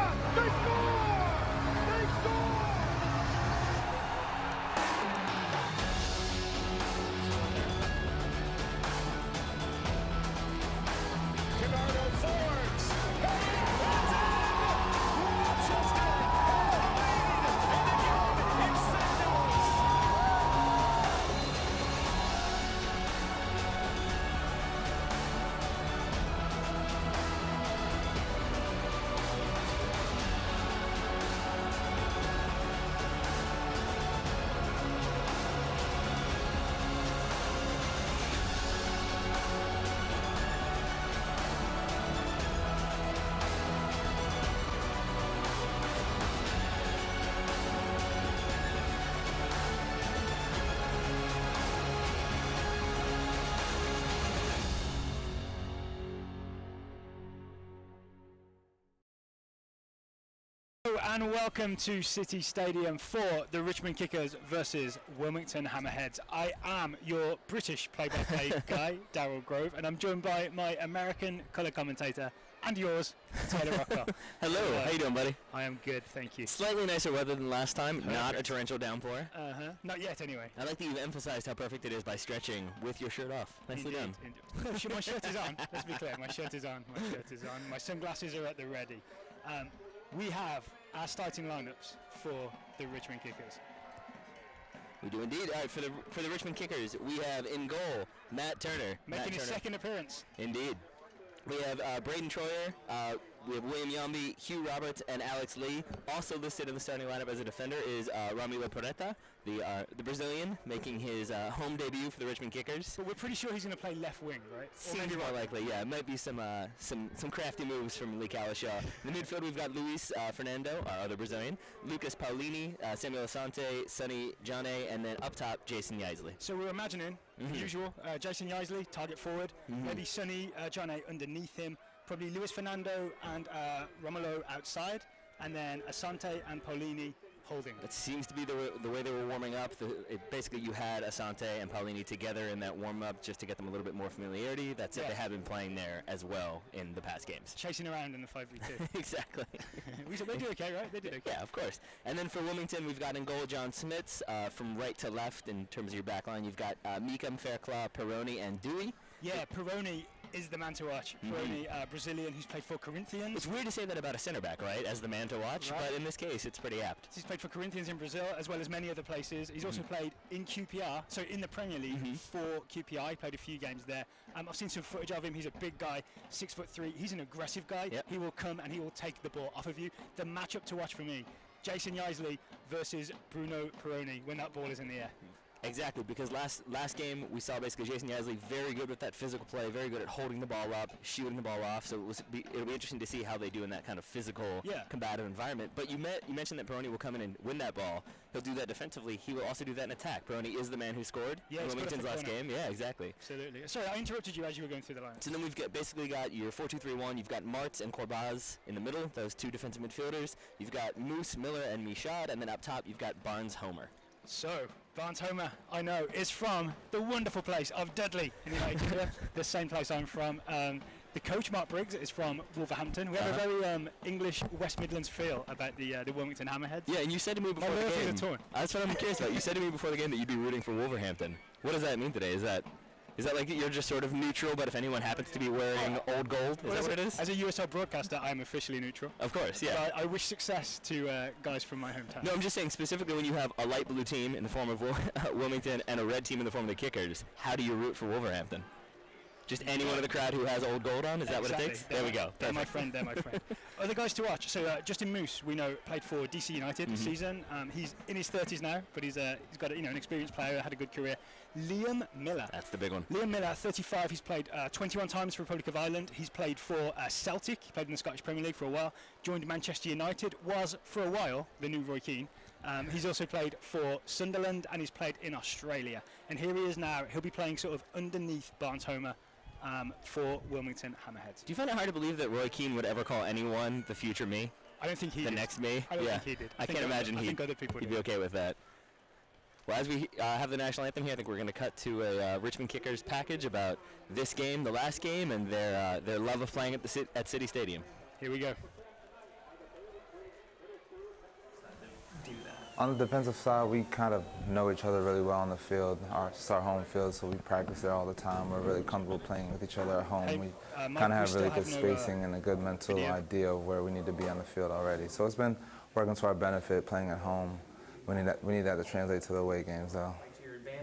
They score! They score! Bernardo Fords. That's in! Rochester has the lead, and again it's St. Louis. And welcome to City Stadium for the Richmond Kickers versus Wilmington Hammerheads. I am your British play-by-play guy, Daryl Grove, and I'm joined by my American colour commentator and yours, Tyler Rockwell. Hello, how you doing, buddy? I am good, thank you. Slightly nicer weather than last time, not a torrential downpour. Not yet, anyway. I like that you've emphasized how perfect it is by stretching with your shirt off. Nicely done. Indeed. My shirt is on, let's be clear, my shirt is on, my sunglasses are at the ready. We have our starting lineups for the Richmond Kickers. We do indeed. All right, for the Richmond Kickers, we have in goal Matt Turner. Making his second appearance. Indeed. We have Braden Troyer, we have William Yambi, Hugh Roberts, and Alex Lee. Also listed in the starting lineup as a defender is Ramiro Porreta, the Brazilian, making his home debut for the Richmond Kickers. But we're pretty sure he's going to play left wing, right? Seems more likely, yeah. It might be some crafty moves from Lee Calishaw. In the midfield, we've got Luis Fernando, our other Brazilian, Lucas Paulini, Samuel Asante, Sonny Jane, and then up top, Jason Yaisley. So we're imagining, the usual, Jason Yaisley, target forward, maybe Sonny Jane underneath him, probably Luis Fernando and Romulo outside, and then Asante and Paulini holding. It seems to be the way they were warming up. Basically, you had Asante and Paulini together in that warm-up just to get them a little bit more familiarity. That's it. They have been playing there as well in the past games. Chasing around in the 5v2. Exactly. They did okay, right? They did okay. Yeah, of course. And then for Wilmington, we've got in goal John Smits. From right to left in terms of your back line, you've got Mika, Fairclaw, Peroni, and Dewey. Yeah, Peroni is the man to watch. Peroni, Brazilian, who's played for Corinthians. It's weird to say that about a center back, right, as the man to watch, but in this case, it's pretty apt. He's played for Corinthians in Brazil, as well as many other places. He's also played in QPR, so in the Premier League for QPR. He played a few games there. I've seen some footage of him. He's a big guy, 6'3". He's an aggressive guy. Yep. He will come and he will take the ball off of you. The matchup to watch for me, Jason Yaisley versus Bruno Peroni when that ball is in the air. Exactly, because last game we saw basically Jason Yaisley very good with that physical play, very good at holding the ball up, shooting the ball off. So it'll be interesting to see how they do in that kind of physical, combative environment. But you mentioned that Peroni will come in and win that ball. He'll do that defensively. He will also do that in attack. Peroni is the man who scored in Wilmington's last game. Yeah, exactly. Absolutely. Sorry, I interrupted you as you were going through the line. So then we've basically got your 4-2-3-1. You've got Martz and Corbaz in the middle, those two defensive midfielders. You've got Moose, Miller, and Michaud, and then up top you've got Barnes, Homer. So, Barnes Homer, I know, is from the wonderful place of Dudley in the United Kingdom, the same place I'm from. The coach, Mark Briggs, is from Wolverhampton. We have a very English West Midlands feel about the Wilmington Hammerheads. Yeah, and you said to me before the game, that's what I'm curious about. You said to me before the game that you'd be rooting for Wolverhampton. What does that mean today? Is that like you're just sort of neutral, but if anyone happens to be wearing old gold, is that what it is? As a USL broadcaster, I'm officially neutral. Of course, yeah. I wish success to guys from my hometown. No, I'm just saying specifically when you have a light blue team in the form of Wilmington and a red team in the form of the Kickers, how do you root for Wolverhampton? Just anyone in the crowd who has old gold on? Is that what it takes? There we go. They're my friend. Other guys to watch. So Justin Moose, we know, played for DC United this season. He's in his 30s now, but he's got an experienced player, had a good career. Liam Miller. That's the big one. Liam Miller, 35. He's played 21 times for Republic of Ireland. He's played for Celtic. He played in the Scottish Premier League for a while. Joined Manchester United. Was, for a while, the new Roy Keane. He's also played for Sunderland, and he's played in Australia. And here he is now. He'll be playing sort of underneath Barnes Homer. For Wilmington Hammerheads. Do you find it hard to believe that Roy Keane would ever call anyone the future me? I don't think he did. The next me? I don't think he did. I can't imagine he'd be okay with that. Well, as we have the national anthem here, I think we're going to cut to a Richmond Kickers package about this game, the last game, and their love of playing at City Stadium. Here we go. On the defensive side, we kind of know each other really well on the field. It's our home field, so we practice there all the time. We're really comfortable playing with each other at home. Hey, we Mike, kind of have we really still good have no, spacing and a good mental video. idea of where we need to be on the field already. So it's been working to our benefit playing at home. We need that to translate to the away games, though.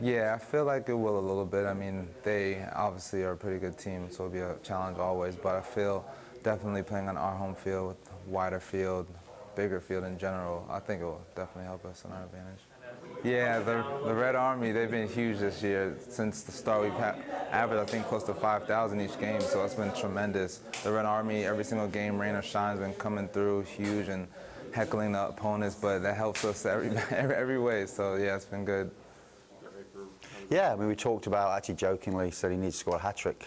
Yeah, I feel like it will a little bit. I mean, they obviously are a pretty good team, so it'll be a challenge always. But I feel definitely playing on our home field with wider field, bigger field in general, I think it will definitely help us in our advantage. Yeah, the Red Army, they've been huge this year. Since the start, we've averaged, I think, close to 5,000 each game, so it's been tremendous. The Red Army, every single game, rain or shine, has been coming through huge and heckling the opponents, but that helps us every way. So, yeah, it's been good. Yeah, I mean, we talked about, actually jokingly, said he needs to score a hat-trick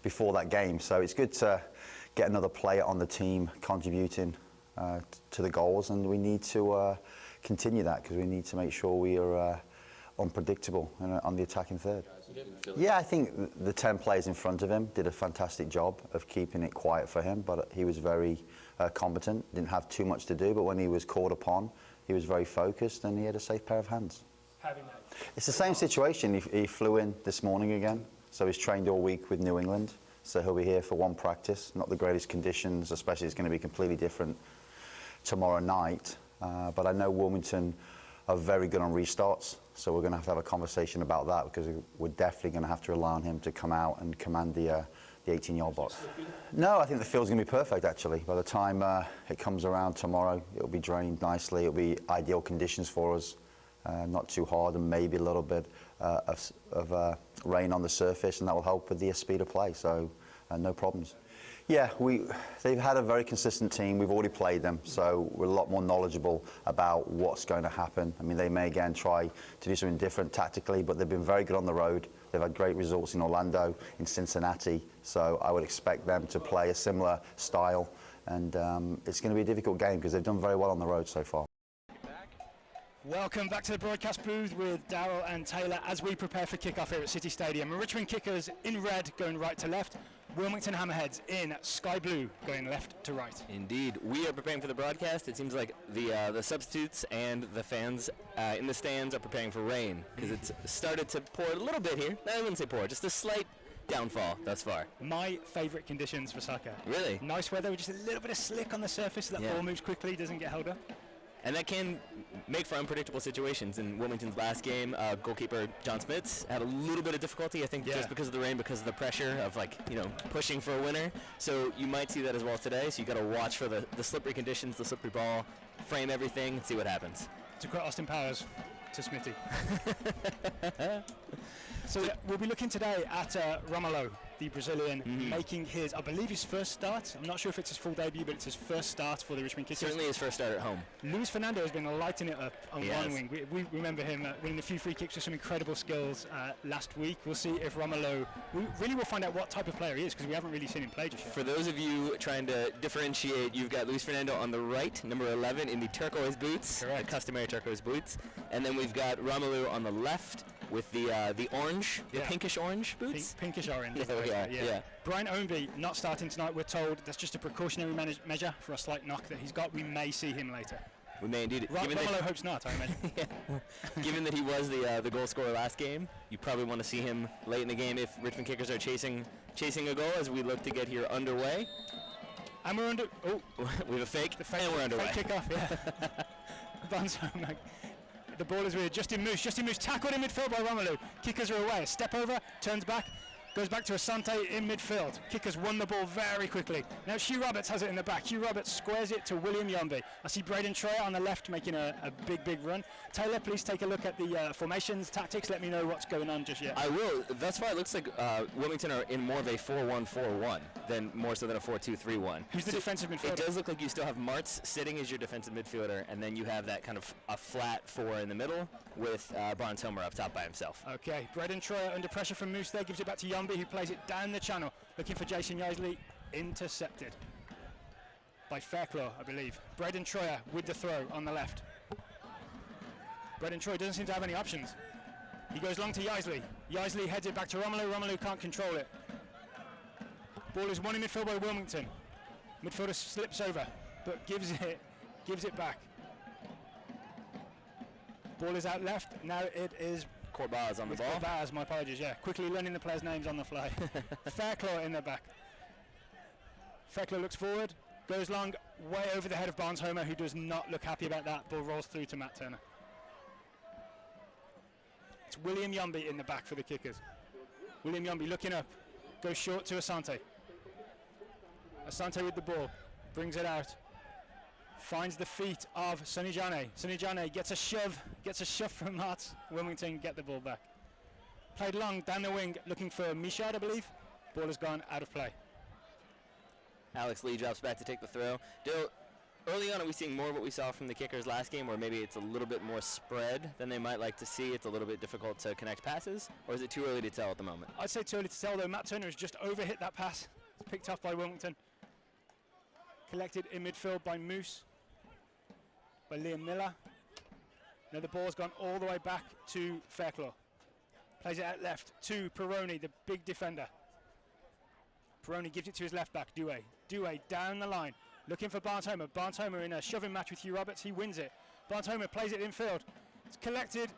before that game. So it's good to get another player on the team contributing to the goals, and we need to continue that because we need to make sure we are unpredictable on the attacking third. Yeah, I think the 10 players in front of him did a fantastic job of keeping it quiet for him, but he was very competent, didn't have too much to do, but when he was called upon, he was very focused and he had a safe pair of hands. It's the same situation. He flew in this morning again, so he's trained all week with New England, so he'll be here for one practice. Not the greatest conditions, especially it's going to be completely different tomorrow night, but I know Wilmington are very good on restarts, so we're going to have a conversation about that because we're definitely going to have to rely on him to come out and command the 18-yard box. No, I think the field's going to be perfect, actually. By the time it comes around tomorrow, it'll be drained nicely. It'll be ideal conditions for us. Not too hard, and maybe a little bit of rain on the surface, and that will help with the speed of play, so no problems. Yeah, they've had a very consistent team. We've already played them, so we're a lot more knowledgeable about what's going to happen. I mean, they may again try to do something different tactically, but they've been very good on the road. They've had great results in Orlando, in Cincinnati, so I would expect them to play a similar style, and it's going to be a difficult game because they've done very well on the road so far. Welcome back to the broadcast booth with Darryl and Taylor as we prepare for kickoff here at City Stadium. Richmond Kickers in red going right to left, Wilmington Hammerheads in sky blue going left to right. Indeed. We are preparing for the broadcast. It seems like the substitutes and the fans in the stands are preparing for rain because it's started to pour a little bit here. I wouldn't say pour, just a slight downfall thus far. My favourite conditions for soccer. Really? Nice weather with just a little bit of slick on the surface so that ball moves quickly, doesn't get held up. And that can make for unpredictable situations. In Wilmington's last game, goalkeeper John Smits had a little bit of difficulty, I think, just because of the rain, because of the pressure of, pushing for a winner. So you might see that as well today. So you got to watch for the slippery conditions, the slippery ball, frame everything, and see what happens. To quote Austin Powers to Smitty. So we'll be looking today at Romelu, the Brazilian, making his, I believe, his first start. I'm not sure if it's his full debut, but it's his first start for the Richmond Kickers. Certainly his first start at home. Luis Fernando has been lighting it up on one wing. We remember him winning a few free kicks with some incredible skills last week. We'll see if Romelu, we really will find out what type of player he is because we haven't really seen him play just yet. For those of you trying to differentiate, you've got Luis Fernando on the right, number 11 in the turquoise boots, the customary turquoise boots. And then we've got Romelu on the left with the orange, the pinkish orange boots? Pinkish orange. Yeah. Brian Ownby not starting tonight, we're told. That's just a precautionary measure for a slight knock that he's got. We may see him later. We may indeed. Romelu hopes not, I imagine. Given that he was the goal scorer last game, you probably want to see him late in the game if Richmond Kickers are chasing a goal as we look to get here underway. And we're under... Oh, we have a fake, and we're underway. Fake kickoff, yeah. Bounce home. The ball is with Justin Moose. Justin Moose tackled in midfield by Romelu. Kickers are away. A step over, turns back, goes back to Asante in midfield. Kickers won the ball very quickly. Now Hugh Roberts has it in the back. Hugh Roberts squares it to William Yombi. I see Braden Troyer on the left making a big run. Taylor, please take a look at the formations, tactics. Let me know what's going on just yet. I will. Thus far, it looks like Wilmington are in more of a 4-1-4-1 than more so than a 4-2-3-1. Who's the defensive midfielder? It does look like you still have Martz sitting as your defensive midfielder, and then you have that kind of a flat four in the middle with Barnes Homer up top by himself. Okay, Braden Troyer under pressure from Moose there, gives it back to Yombi, who plays it down the channel, looking for Jason Yaisley, intercepted by Fairclaw, I believe. Braden Troyer with the throw on the left. Braden Troyer doesn't seem to have any options. He goes long to Yaisley. Yaisley heads it back to Romelu. Romelu can't control it. Ball is won in midfield by Wilmington. Midfielder slips over, but gives it back. Ball is out left. Now it is Corbaz on the ball. Corbaz, my apologies, yeah. Quickly learning the players' names on the fly. Fairclough in the back. Fairclough looks forward, goes long, way over the head of Barnes-Homer, who does not look happy about that. Ball rolls through to Matt Turner. It's William Yombi in the back for the kickers. William Yombi looking up, goes short to Asante. Asante with the ball, brings it out, finds the feet of Sonny Jane. Sonny Jane gets a shove from Matt. Wilmington get the ball back. Played long down the wing, looking for Michaud, I believe. Ball has gone out of play. Alex Lee drops back to take the throw. Dill, early on, are we seeing more of what we saw from the kickers last game, where maybe it's a little bit more spread than they might like to see? It's a little bit difficult to connect passes, or is it too early to tell at the moment? I'd say too early to tell, though. Matt Turner has just overhit that pass. It's picked off by Wilmington. Collected in midfield by Moose, by Liam Miller. Now the ball's gone all the way back to Fairclough. Plays it out left to Peroni, the big defender. Peroni gives it to his left back, Douay. Douay down the line, looking for Barnes-Homer. Barnes-Homer in a shoving match with Hugh Roberts. He wins it. Barnes-Homer plays it infield. It's collected.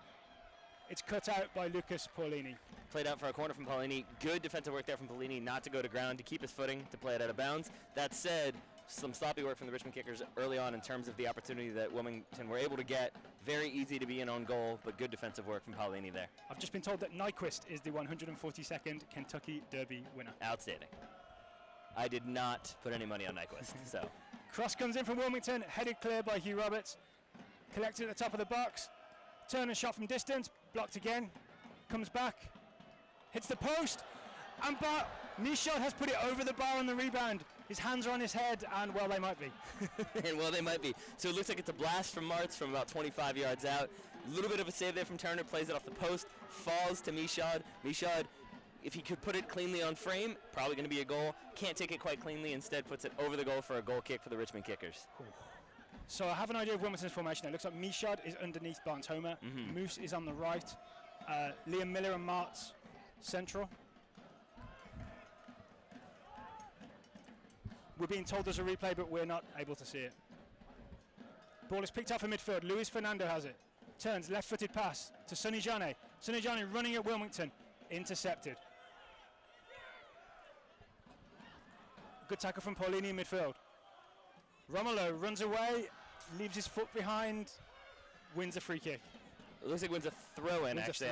It's cut out by Lucas Paulini. Played out for a corner from Paulini. Good defensive work there from Paulini, not to go to ground, to keep his footing, to play it out of bounds. That said, some sloppy work from the Richmond kickers early on in terms of the opportunity that Wilmington were able to get. Very easy to be in on goal, but good defensive work from Paulini there. I've just been told that Nyquist is the 142nd Kentucky Derby winner. Outstanding. I did not put any money on Nyquist, so. Cross comes in from Wilmington, headed clear by Hugh Roberts. Collected at the top of the box. Turn and shot from distance, blocked again. Comes back, hits the post, and Michaud has put it over the bar on the rebound. His hands are on his head, and well, they might be. And well, they might be. So it looks like it's a blast from Martz from about 25 yards out. A little bit of a save there from Turner, plays it off the post, falls to Michaud. Michaud, if he could put it cleanly on frame, probably going to be a goal. Can't take it quite cleanly, instead puts it over the goal for a goal kick for the Richmond kickers. So I have an idea of Wilmington's formation. It looks like Michaud is underneath Barnes-Homer. Moose is on the right. Liam Miller and Martz central. We're being told there's a replay, but we're not able to see it. Ball is picked up in midfield. Luis Fernando has it. Turns, left-footed pass to Sonny Jane. Sonny Jane running at Wilmington. Intercepted. Good tackle from Paulini in midfield. Romolo runs away, leaves his foot behind, wins a free kick. It looks like wins a throw-in, actually.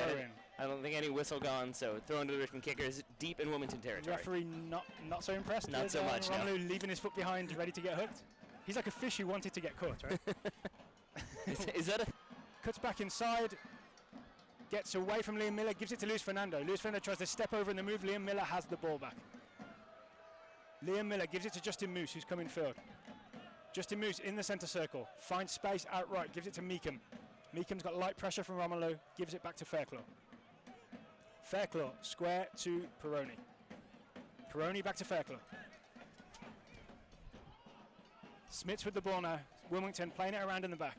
I don't think any whistle gone, so throw into the Richmond kickers deep in Wilmington territory. Referee not so impressed. Not so much, Romolo leaving his foot behind, ready to get hooked. He's like a fish who wanted to get caught, right? Is that a... Cuts back inside, gets away from Liam Miller, gives it to Luis Fernando. Luis Fernando tries to step over in the move. Liam Miller has the ball back. Liam Miller gives it to Justin Moose, who's come in field. Justin Moose in the centre circle, finds space outright, gives it to Meekham. Meekham's got light pressure from Romolo, gives it back to Fairclough. Fairclough, square to Peroni. Peroni back to Fairclough. Smits with the ball now. Wilmington playing it around in the back.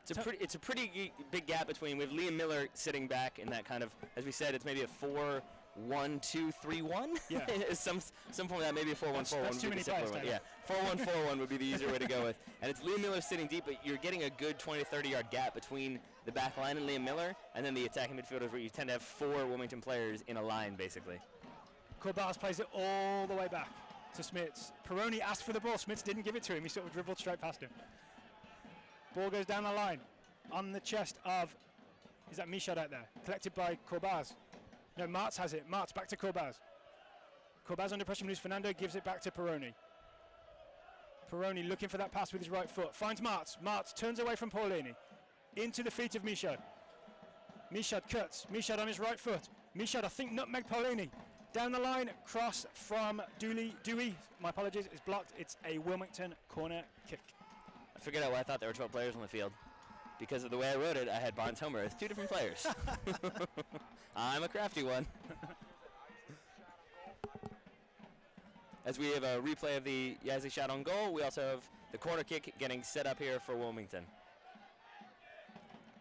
It's a pretty big gap between. We have Liam Miller sitting back in that kind of, as we said, it's maybe a 4-1-2-3-1. Yeah. some form of that, maybe a 4-1-4-1. That's too many players. Yeah, 4-1-4-1 would be the easier way to go with. And it's Liam Miller sitting deep, but you're getting a good 20 to 30 yard gap between the back line and Liam Miller, and then the attacking midfielders, where you tend to have four Wilmington players in a line, basically. Corbaz plays it all the way back to Smits. Peroni asked for the ball. Smits didn't give it to him. He sort of dribbled straight past him. Ball goes down the line on the chest of, is that Michaud out there? Collected by Corbaz. No, Martz has it. Martz back to Corbaz. Corbaz under pressure from Luis Fernando, gives it back to Peroni. Peroni looking for that pass with his right foot. Finds Martz. Martz turns away from Paulini. Into the feet of Michaud. Michaud cuts. Michaud on his right foot. Michaud, I think, nutmeg Paulini. Down the line, cross from Dewey. My apologies, is blocked. It's a Wilmington corner kick. I figured out why I thought there were 12 players on the field. Because of the way I wrote it, I had Barnes-Homer as two different players. I'm a crafty one. As we have a replay of the Yazzie shot on goal, we also have the corner kick getting set up here for Wilmington.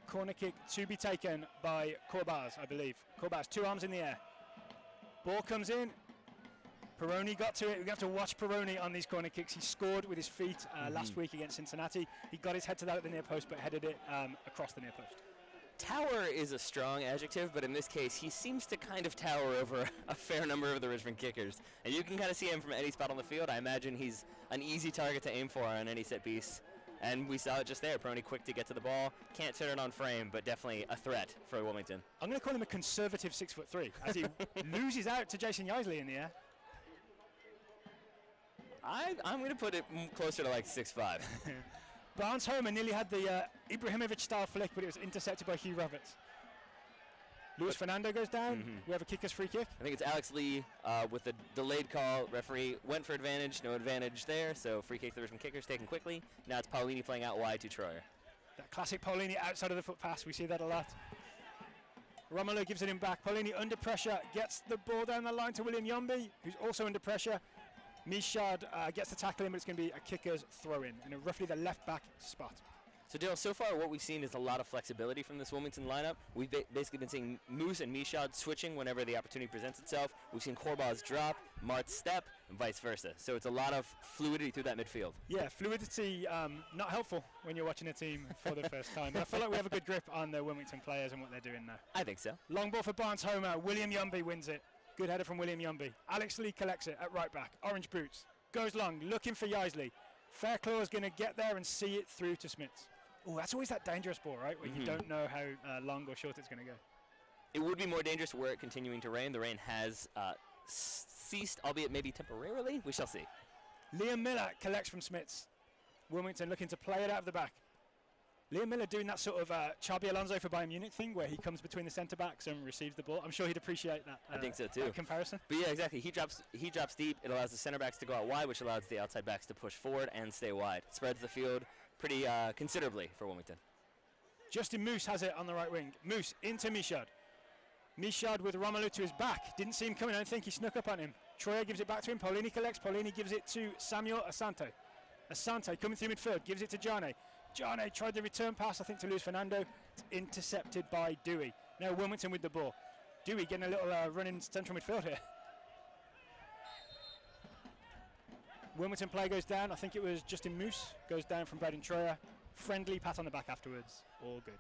Corner kick to be taken by Corbaz, I believe. Corbaz, two arms in the air. Ball comes in. Peroni got to it. We're going to have to watch Peroni on these corner kicks. He scored with his feet last week against Cincinnati. He got his head to that at the near post, but headed it across the near post. Tower is a strong adjective, but in this case, he seems to kind of tower over a fair number of the Richmond kickers. And you can kind of see him from any spot on the field. I imagine he's an easy target to aim for on any set piece. And we saw it just there. Peroni quick to get to the ball. Can't turn it on frame, but definitely a threat for Wilmington. I'm going to call him a conservative 6'3", as he loses out to Jason Yaisley in the air. I'm going to put it closer to like 6'5". Barnes-Homer nearly had the Ibrahimovic-style flick, but it was intercepted by Hugh Roberts. Luis Fernando goes down. We have a kicker's free kick. I think it's Alex Lee with a delayed call. Referee went for advantage. No advantage there, so free kick to the Richmond kickers taken quickly. Now it's Paolini playing out wide to Troyer. That classic Paolini outside of the foot pass. We see that a lot. Romelu gives it him back. Paolini under pressure, gets the ball down the line to William Yombi, who's also under pressure. Michaud gets the tackle in, but it's going to be a kicker's throw-in in roughly the left-back spot. So, Dale, so far what we've seen is a lot of flexibility from this Wilmington lineup. We've basically been seeing Moose and Michaud switching whenever the opportunity presents itself. We've seen Corbaugh's drop, Mart's step, and vice versa. So it's a lot of fluidity through that midfield. Yeah, fluidity not helpful when you're watching a team for the first time. But I feel like we have a good grip on the Wilmington players and what they're doing now. I think so. Long ball for Barnes-Homer. William Yombi wins it. Good header from William Yombi. Alex Lee collects it at right back. Orange boots. Goes long, looking for Yaisley. Fairclaw is going to get there and see it through to Smits. Oh, that's always that dangerous ball, right? Where you don't know how long or short it's going to go. It would be more dangerous were it continuing to rain. The rain has ceased, albeit maybe temporarily. We shall see. Liam Miller collects from Smits. Wilmington looking to play it out of the back. Liam Miller doing that sort of Xabi Alonso for Bayern Munich thing where he comes between the centre-backs and receives the ball. I'm sure he'd appreciate that. I think so too. That comparison. But yeah, exactly. He drops deep. It allows the centre-backs to go out wide, which allows the outside backs to push forward and stay wide. It spreads the field pretty considerably for Wilmington. Justin Moose has it on the right wing. Moose into Michaud. Michaud with Romelu to his back. Didn't see him coming. I don't think he snuck up on him. Troyer gives it back to him. Paolini collects. Paolini gives it to Samuel Asante. Asante coming through midfield. Gives it to Jane. Jane tried the return pass, I think, to Luis Fernando. It's intercepted by Dewey. Now Wilmington with the ball. Dewey getting a little run in central midfield here. Wilmington play goes down. I think it was Justin Moose. Goes down from Braden Troyer. Friendly pat on the back afterwards. All good.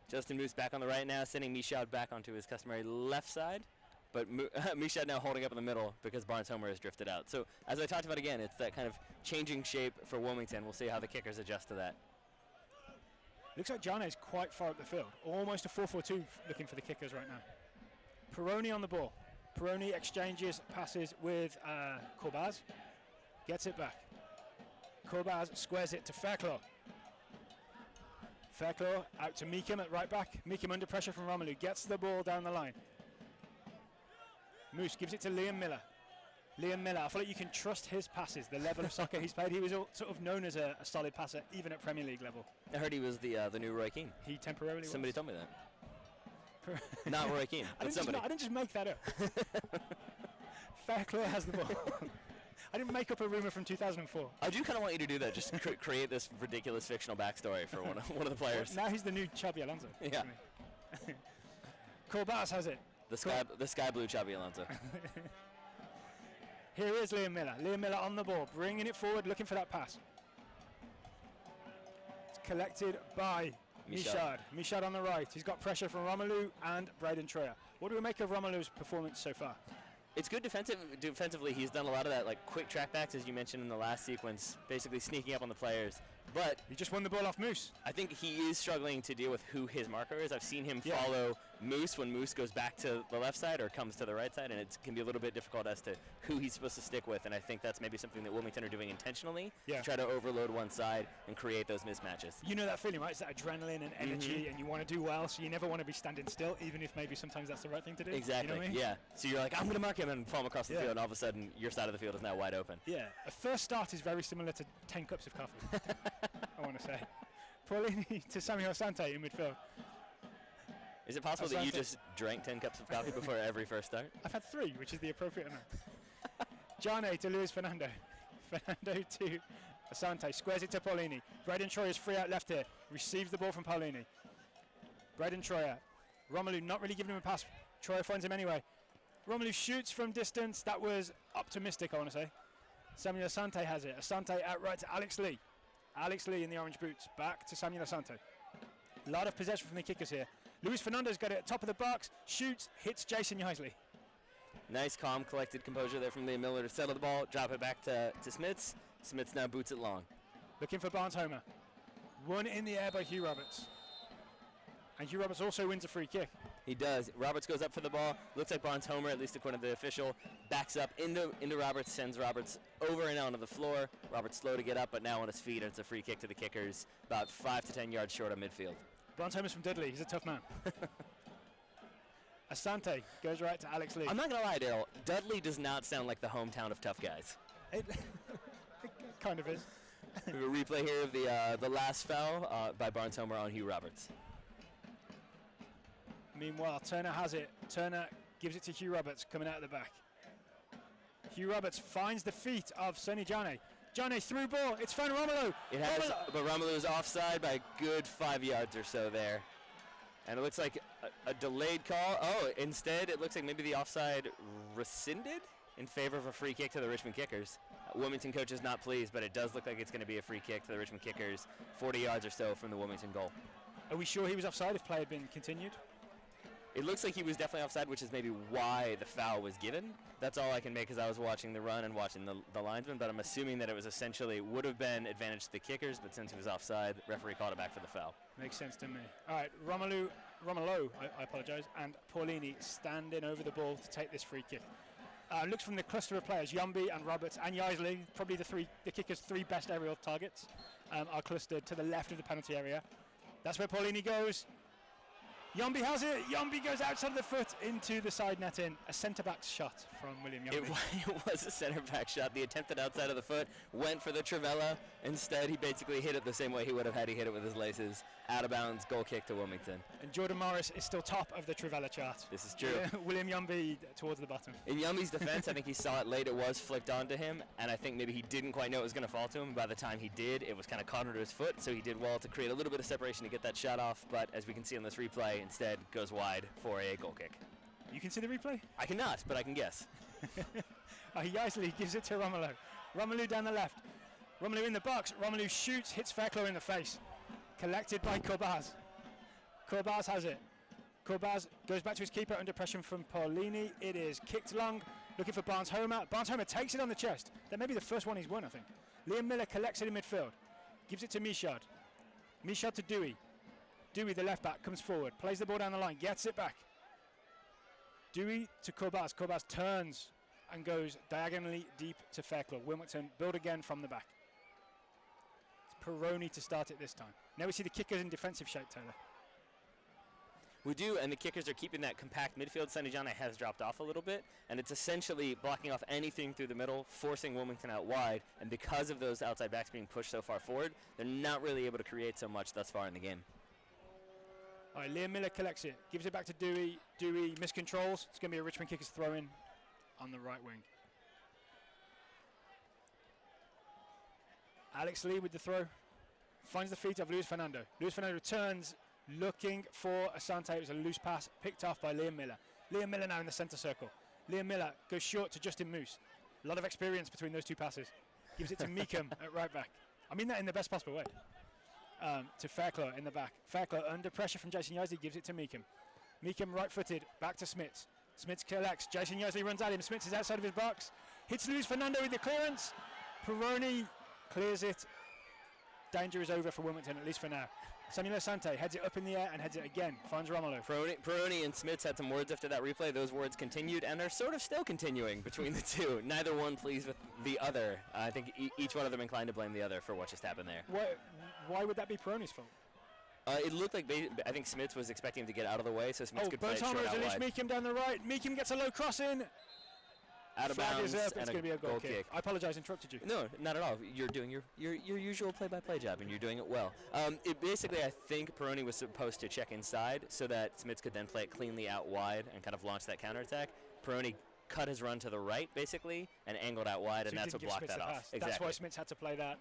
Justin Moose back on the right now, sending Michaud back onto his customary left side. But Michaud now holding up in the middle because Barnes-Homer has drifted out. So as I talked about again, it's that kind of changing shape for Wilmington. We'll see how the kickers adjust to that. Looks like Jane is quite far up the field. Almost a 4-4-2 looking for the kickers right now. Peroni on the ball. Peroni exchanges passes with Corbaz. Gets it back. Corbaz squares it to Fairclaw. Fairclaw out to Meekham at right back. Meekham under pressure from Romelu. Gets the ball down the line. Moose gives it to Liam Miller. Liam Miller, I feel like you can trust his passes, the level of soccer he's played. He was sort of known as a solid passer, even at Premier League level. I heard he was the new Roy Keane. He temporarily Somebody was. told me that. Not Roy Keane, but somebody. I didn't just make that up. Fairclaw has the ball. I didn't make up a rumour from 2004. I do kind of want you to do that, just create this ridiculous fictional backstory for one of the players. Now he's the new Xabi Alonso. Yeah. Corbaz has it. The sky blue Xabi Alonso. Here is Liam Miller. Liam Miller on the ball, bringing it forward, looking for that pass. It's collected by Michaud. Michaud on the right. He's got pressure from Romelu and Braden Troyer. What do we make of Romelu's performance so far? It's good defensively. He's done a lot of that, like quick track backs, as you mentioned in the last sequence, basically sneaking up on the players. But he just won the ball off Moose. I think he is struggling to deal with who his marker is. I've seen him follow Moose when Moose goes back to the left side or comes to the right side, and it can be a little bit difficult as to who he's supposed to stick with. And I think that's maybe something that Wilmington are doing intentionally to try to overload one side and create those mismatches. You know that feeling, right? It's that adrenaline and energy, and you want to do well, so you never want to be standing still, even if maybe sometimes that's the right thing to do. Exactly, you know what I mean? Yeah. So you're like, I'm going to mark him and follow him across the field, and all of a sudden your side of the field is now wide open. Yeah. A first start is very similar to 10 cups of coffee, I want to say. Paolini to Samuel Asante in midfield. Is it possible that you just drank 10 cups of coffee before every first start? I've had 3, which is the appropriate amount. Jane to Luis Fernando. Fernando to Asante. Squares it to Paolini. Braden Troyer is free out left here. Receives the ball from Paolini. Braden Troyer. Romelu not really giving him a pass. Troyer finds him anyway. Romelu shoots from distance. That was optimistic, I want to say. Samuel Asante has it. Asante out right to Alex Lee. Alex Lee in the orange boots. Back to Samuel Asante. A lot of possession from the kickers here. Luis Fernando's got it at top of the box. Shoots, hits Jason Yaisley. Nice, calm, collected composure there from Liam Miller to settle the ball, drop it back to Smits. Smits now boots it long. Looking for Barnes Homer. One in the air by Hugh Roberts. And Hugh Roberts also wins a free kick. He does. Roberts goes up for the ball. Looks like Barnes Homer, at least according to the official, backs up into Roberts, sends Roberts over and onto the floor. Roberts slow to get up, but now on his feet, and it's a free kick to the kickers, about 5 to 10 yards short of midfield. Barnes Homer's from Dudley. He's a tough man. Asante goes right to Alex Lee. I'm not going to lie, Daryl. Dudley does not sound like the hometown of tough guys. It kind of is. We have a replay here of the last foul by Barnes Homer on Hugh Roberts. Meanwhile, Turner has it. Turner gives it to Hugh Roberts coming out of the back. Hugh Roberts finds the feet of Sonny Jane. Jane through ball. It's found Romelu. It has, but Romelu is offside by a good 5 yards or so there. And it looks like a delayed call. Oh, instead it looks like maybe the offside rescinded in favor of a free kick to the Richmond Kickers. Wilmington coach is not pleased, but it does look like it's going to be a free kick to the Richmond Kickers, 40 yards or so from the Wilmington goal. Are we sure he was offside if play had been continued? It looks like he was definitely offside, which is maybe why the foul was given. That's all I can make, as I was watching the run and watching the linesman, but I'm assuming that it was essentially would have been advantage to the kickers, but since he was offside, the referee called it back for the foul. Makes sense to me. All right, Romelu, I apologize, and Paulini standing over the ball to take this free kick. Looks from the cluster of players, Yumby and Roberts and Yaisley, probably the kickers' three best aerial targets, are clustered to the left of the penalty area. That's where Paulini goes. Yumby has it. Yumby goes outside of the foot into the side netting. A centre-back shot from William Yumby. It was a centre-back shot. The attempted outside of the foot went for the Trivella. Instead, he basically hit it the same way he would have had he hit it with his laces. Out of bounds, goal kick to Wilmington. And Jordan Morris is still top of the Trivella chart. This is true. William Yumby towards the bottom. In Yumby's defense, I think he saw it late. It was flicked onto him, and I think maybe he didn't quite know it was going to fall to him. By the time he did, it was kind of caught under his foot, so he did well to create a little bit of separation to get that shot off. But as we can see on this replay, instead goes wide for a goal kick. You can see the replay? I cannot, but I can guess. Yaisley gives it to Romelu. Romelu down the left. Romelu in the box. Romelu shoots, hits Fairclough in the face. Collected by Corbaz. Corbaz has it. Corbaz goes back to his keeper under pressure from Paulini. It is kicked long, looking for Barnes Homer. Barnes Homer takes it on the chest. That may be the first one he's won, I think. Liam Miller collects it in midfield. Gives it to Michaud. Michaud to Dewey. Dewey, the left back, comes forward. Plays the ball down the line. Gets it back. Dewey to Corbaz. Corbaz turns and goes diagonally deep to Fairclough. Wilmington build again from the back. It's Peroni to start it this time. Now we see the kickers in defensive shape, Taylor. We do, and the kickers are keeping that compact midfield. Sonny Jane has dropped off a little bit, and it's essentially blocking off anything through the middle, forcing Wilmington out wide, and because of those outside backs being pushed so far forward, they're not really able to create so much thus far in the game. All right, Liam Miller collects it, gives it back to Dewey. Dewey miscontrols. It's going to be a Richmond kickers throw-in on the right wing. Alex Lee with the throw. Finds the feet of Luis Fernando. Luis Fernando turns, looking for Asante. It was a loose pass, picked off by Liam Miller. Liam Miller now in the centre circle. Liam Miller goes short to Justin Moose. A lot of experience between those two passes. Gives it to Meekham at right back. I mean that in the best possible way. To Fairclough in the back. Fairclough under pressure from Jason Yaisley, gives it to Meekham. Meekham right-footed, back to Smits. Smits collects, Jason Yaisley runs at him. Smits is outside of his box. Hits Luis Fernando with the clearance. Peroni clears it. Danger is over for Wilmington, at least for now. Samuel Asante heads it up in the air and heads it again. Finds Romelu. Peroni and Smits had some words after that replay. Those words continued and are sort of still continuing between the two. Neither one pleased with the other. I think each one of them inclined to blame the other for what just happened there. Why would that be Peroni's fault? It looked like I think Smits was expecting him to get out of the way, so Smits could play it short Burns out Homer wide. Meekham down the right. Meekham gets a low cross in. Out of bounds, it's and going to be a goal kick. I apologize, interrupted you. No, not at all. You're doing your usual play-by-play job, and you're doing it well. It basically, I think Peroni was supposed to check inside so that Smits could then play it cleanly out wide and kind of launch that counterattack. Peroni cut his run to the right, basically, and angled out wide, and that's what blocked that off. Exactly. That's why Smits had to play that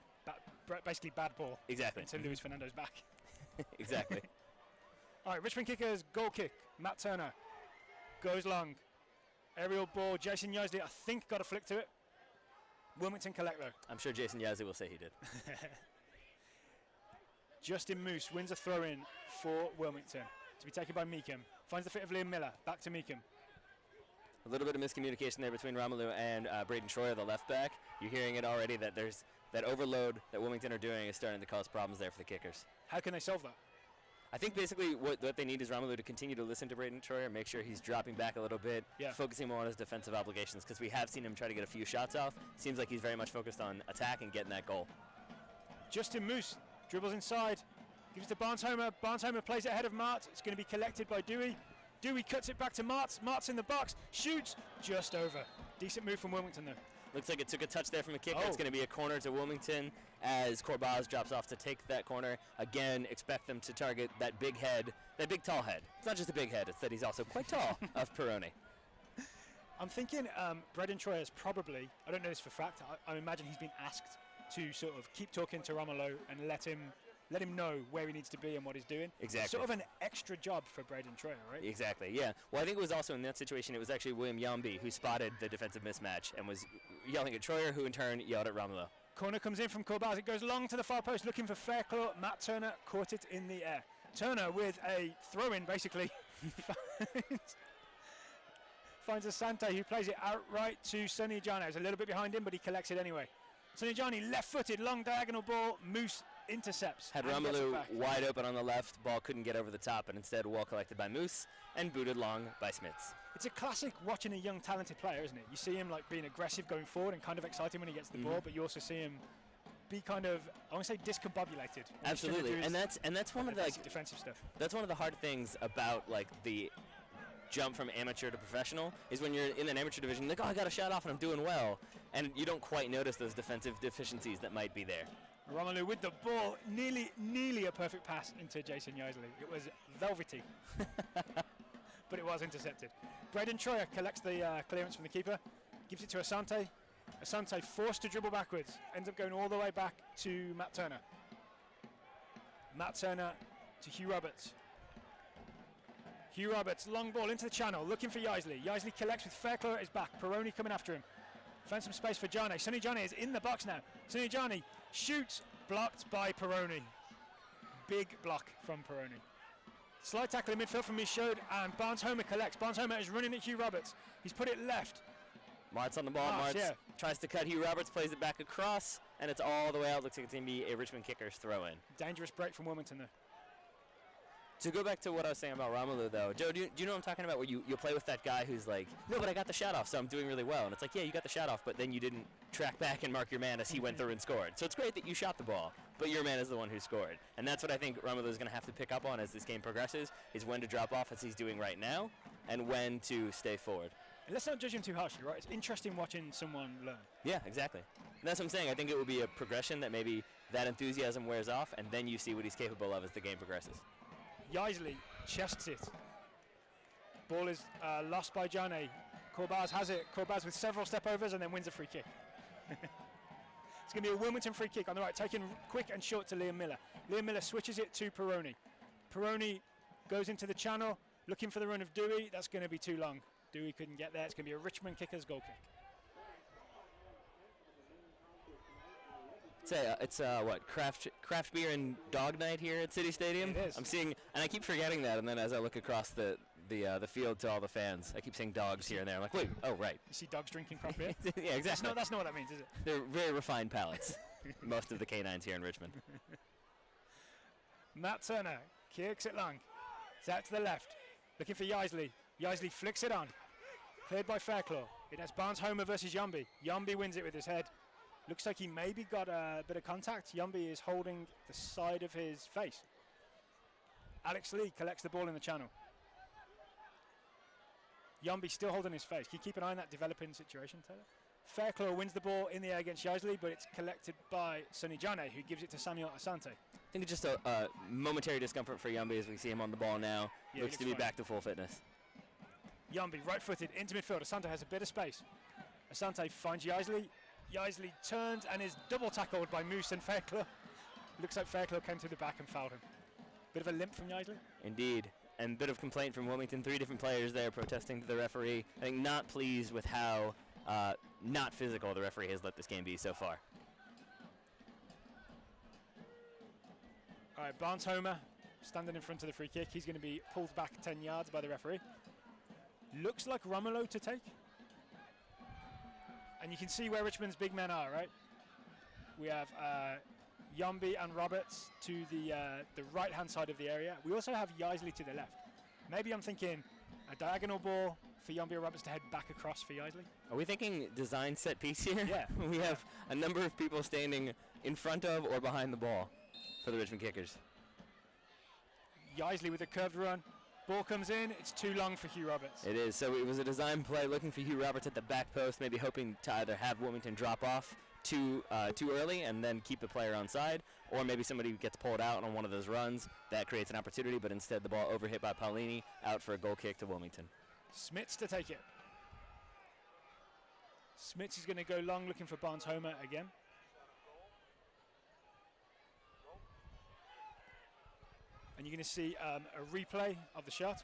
basically bad ball. Exactly. Into Luis Fernando's back. Exactly. All right, Richmond kickers, goal kick. Matt Turner goes long. Aerial ball. Jason Yaisley, I think, got a flick to it. Wilmington collect, though. I'm sure Jason Yazzie will say he did. Justin Moose wins a throw-in for Wilmington. To be taken by Meekum. Finds the fit of Liam Miller. Back to Meekum. A little bit of miscommunication there between Romelu and Braden Troyer, the left back. You're hearing it already that there's that overload that Wilmington are doing is starting to cause problems there for the kickers. How can they solve that? I think basically what they need is Romelu to continue to listen to Braden Troyer, make sure he's dropping back a little bit, focusing more on his defensive obligations, because we have seen him try to get a few shots off. Seems like he's very much focused on attack and getting that goal. Justin Moose dribbles inside, gives it to Barnes-Homer. Barnes-Homer plays it ahead of Mart. It's going to be collected by Dewey. Dewey cuts it back to Mart. Mart's in the box, shoots, just over. Decent move from Wilmington, though. Looks like it took a touch there from the kicker. It's going to be a corner to Wilmington as Corbaz drops off to take that corner. Again, expect them to target that big head, that big tall head. It's not just a big head, it's that he's also quite tall, of Peroni. I'm thinking Braden Troyer is probably, I don't know this for fact, I imagine he's been asked to sort of keep talking to Romelu and let him know where he needs to be and what he's doing. Exactly. Sort of an extra job for Braden Troyer, right? Exactly, yeah. Well, I think it was also in that situation, it was actually William Yambi who spotted the defensive mismatch and was yelling at Troyer, who in turn yelled at Romelu. Corner comes in from Corbaz. It goes long to the far post, looking for Fairclaw. Matt Turner caught it in the air. Turner with a throw-in, basically. Finds Asante, who plays it outright to Sonny Jano. He's a little bit behind him, but he collects it anyway. Sonny Jani, left-footed, long diagonal ball. Moose intercepts. Had Romelu wide open on the left, ball couldn't get over the top, and instead well collected by Moose and booted long by Smits. It's a classic watching a young talented player, isn't it? You see him like being aggressive going forward and kind of exciting when he gets the ball, but you also see him be kind of, I want to say, discombobulated. Absolutely, and that's one of the defensive stuff. That's one of the hard things about like the jump from amateur to professional is when you're in an amateur division, you're like, oh, I got a shot off and I'm doing well, and you don't quite notice those defensive deficiencies that might be there. Romelu with the ball, nearly a perfect pass into Jason Yaisley. It was velvety, but it was intercepted. Braden Troyer collects the clearance from the keeper, gives it to Asante. Asante forced to dribble backwards, ends up going all the way back to Matt Turner. Matt Turner to Hugh Roberts. Hugh Roberts, long ball into the channel, looking for Yaisley. Yaisley collects with Fairclaw at his back. Peroni coming after him. Found some space for Jani. Sonny Jani is in the box now. Sonny Jani shoots, blocked by Peroni. Big block from Peroni. Slide tackle in midfield from Michaud, and Barnes-Homer collects. Barnes-Homer is running at Hugh Roberts. He's put it left. Mart's on the ball. Mart's tries to cut Hugh Roberts, plays it back across, and it's all the way out. Looks like it's going to be a Richmond kicker's throw-in. Dangerous break from Wilmington there. To go back to what I was saying about Romelu, though, Joe, do you know what I'm talking about? Where you play with that guy who's like, no, but I got the shot off, so I'm doing really well. And it's like, yeah, you got the shot off, but then you didn't track back and mark your man as he went through and scored. So it's great that you shot the ball, but your man is the one who scored. And that's what I think Romelu is going to have to pick up on as this game progresses, is when to drop off as he's doing right now, and when to stay forward. And let's not judge him too harshly, right? It's interesting watching someone learn. Yeah, exactly. And that's what I'm saying. I think it will be a progression that maybe that enthusiasm wears off, and then you see what he's capable of as the game progresses. Yaisley chests it. Ball is lost by Jane. Corbaz has it. Corbaz with several step overs and then wins a free kick. It's going to be a Wilmington free kick on the right, taken quick and short to Liam Miller. Liam Miller switches it to Peroni. Peroni goes into the channel, looking for the run of Dewey. That's going to be too long. Dewey couldn't get there. It's going to be a Richmond kicker's goal kick. It's what, craft beer and dog night here at City Stadium? It is. I'm seeing, and I keep forgetting that, and then as I look across the field to all the fans, I keep seeing dogs here and there. I'm like, wait, oh, right. You see dogs drinking craft beer? Yeah, exactly. That's not what that means, is it? They're very refined palates, most of the canines here in Richmond. Matt Turner kicks it long. It's out to the left, looking for Yaisley. Yaisley flicks it on. Cleared by Fairclaw. It has Barnes-Homer versus Yambi. Yambi wins it with his head. Looks like he maybe got a bit of contact. Yambi is holding the side of his face. Alex Lee collects the ball in the channel. Yambi still holding his face. Can you keep an eye on that developing situation, Taylor? Fairclaw wins the ball in the air against Yaisley, but it's collected by Sonny Jane, who gives it to Samuel Asante. I think it's just a momentary discomfort for Yambi as we see him on the ball now. Yeah, looks to be back to full fitness. Yambi, right-footed, into midfield. Asante has a bit of space. Asante finds Yaisley. Yaisley turns and is double tackled by Moose and Fairclaw. Looks like Fairclaw came to the back and fouled him. Bit of a limp from Yaisley. Indeed. And a bit of complaint from Wilmington. 3 different players there protesting to the referee. I think not pleased with how not physical the referee has let this game be so far. All right, Barnes Homer standing in front of the free kick. He's going to be pulled back 10 yards by the referee. Looks like Romolo to take. And you can see where Richmond's big men are, right? We have Yombi and Roberts to the right-hand side of the area. We also have Yaisley to the left. Maybe I'm thinking a diagonal ball for Yombi or Roberts to head back across for Yaisley. Are we thinking design set piece here? Yeah. We have a number of people standing in front of or behind the ball for the Richmond Kickers. Yaisley with a curved run. Ball comes in. It's too long for Hugh Roberts. It is. So it was a design play looking for Hugh Roberts at the back post, maybe hoping to either have Wilmington drop off too early and then keep the player on side, or maybe somebody gets pulled out on one of those runs. That creates an opportunity, but instead the ball overhit by Paulini, out for a goal kick to Wilmington. Smits to take it. Smits is going to go long looking for Barnes Homer again. And you're going to see a replay of the shot.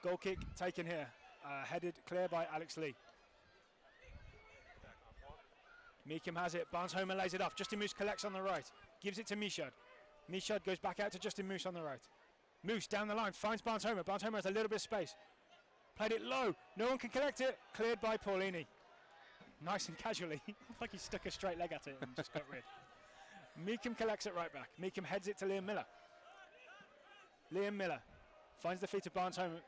Goal kick taken here. Headed clear by Alex Lee. Meekham has it. Barnes Homer lays it off. Justin Moose collects on the right. Gives it to Michaud. Michaud goes back out to Justin Moose on the right. Moose down the line. Finds Barnes Homer. Barnes Homer has a little bit of space. Played it low. No one can collect it. Cleared by Paulini. Nice and casually. Like he stuck a straight leg at it and just got rid. Meekham collects it right back. Meekham heads it to Liam Miller. Liam Miller finds the feet of Barnes Homer.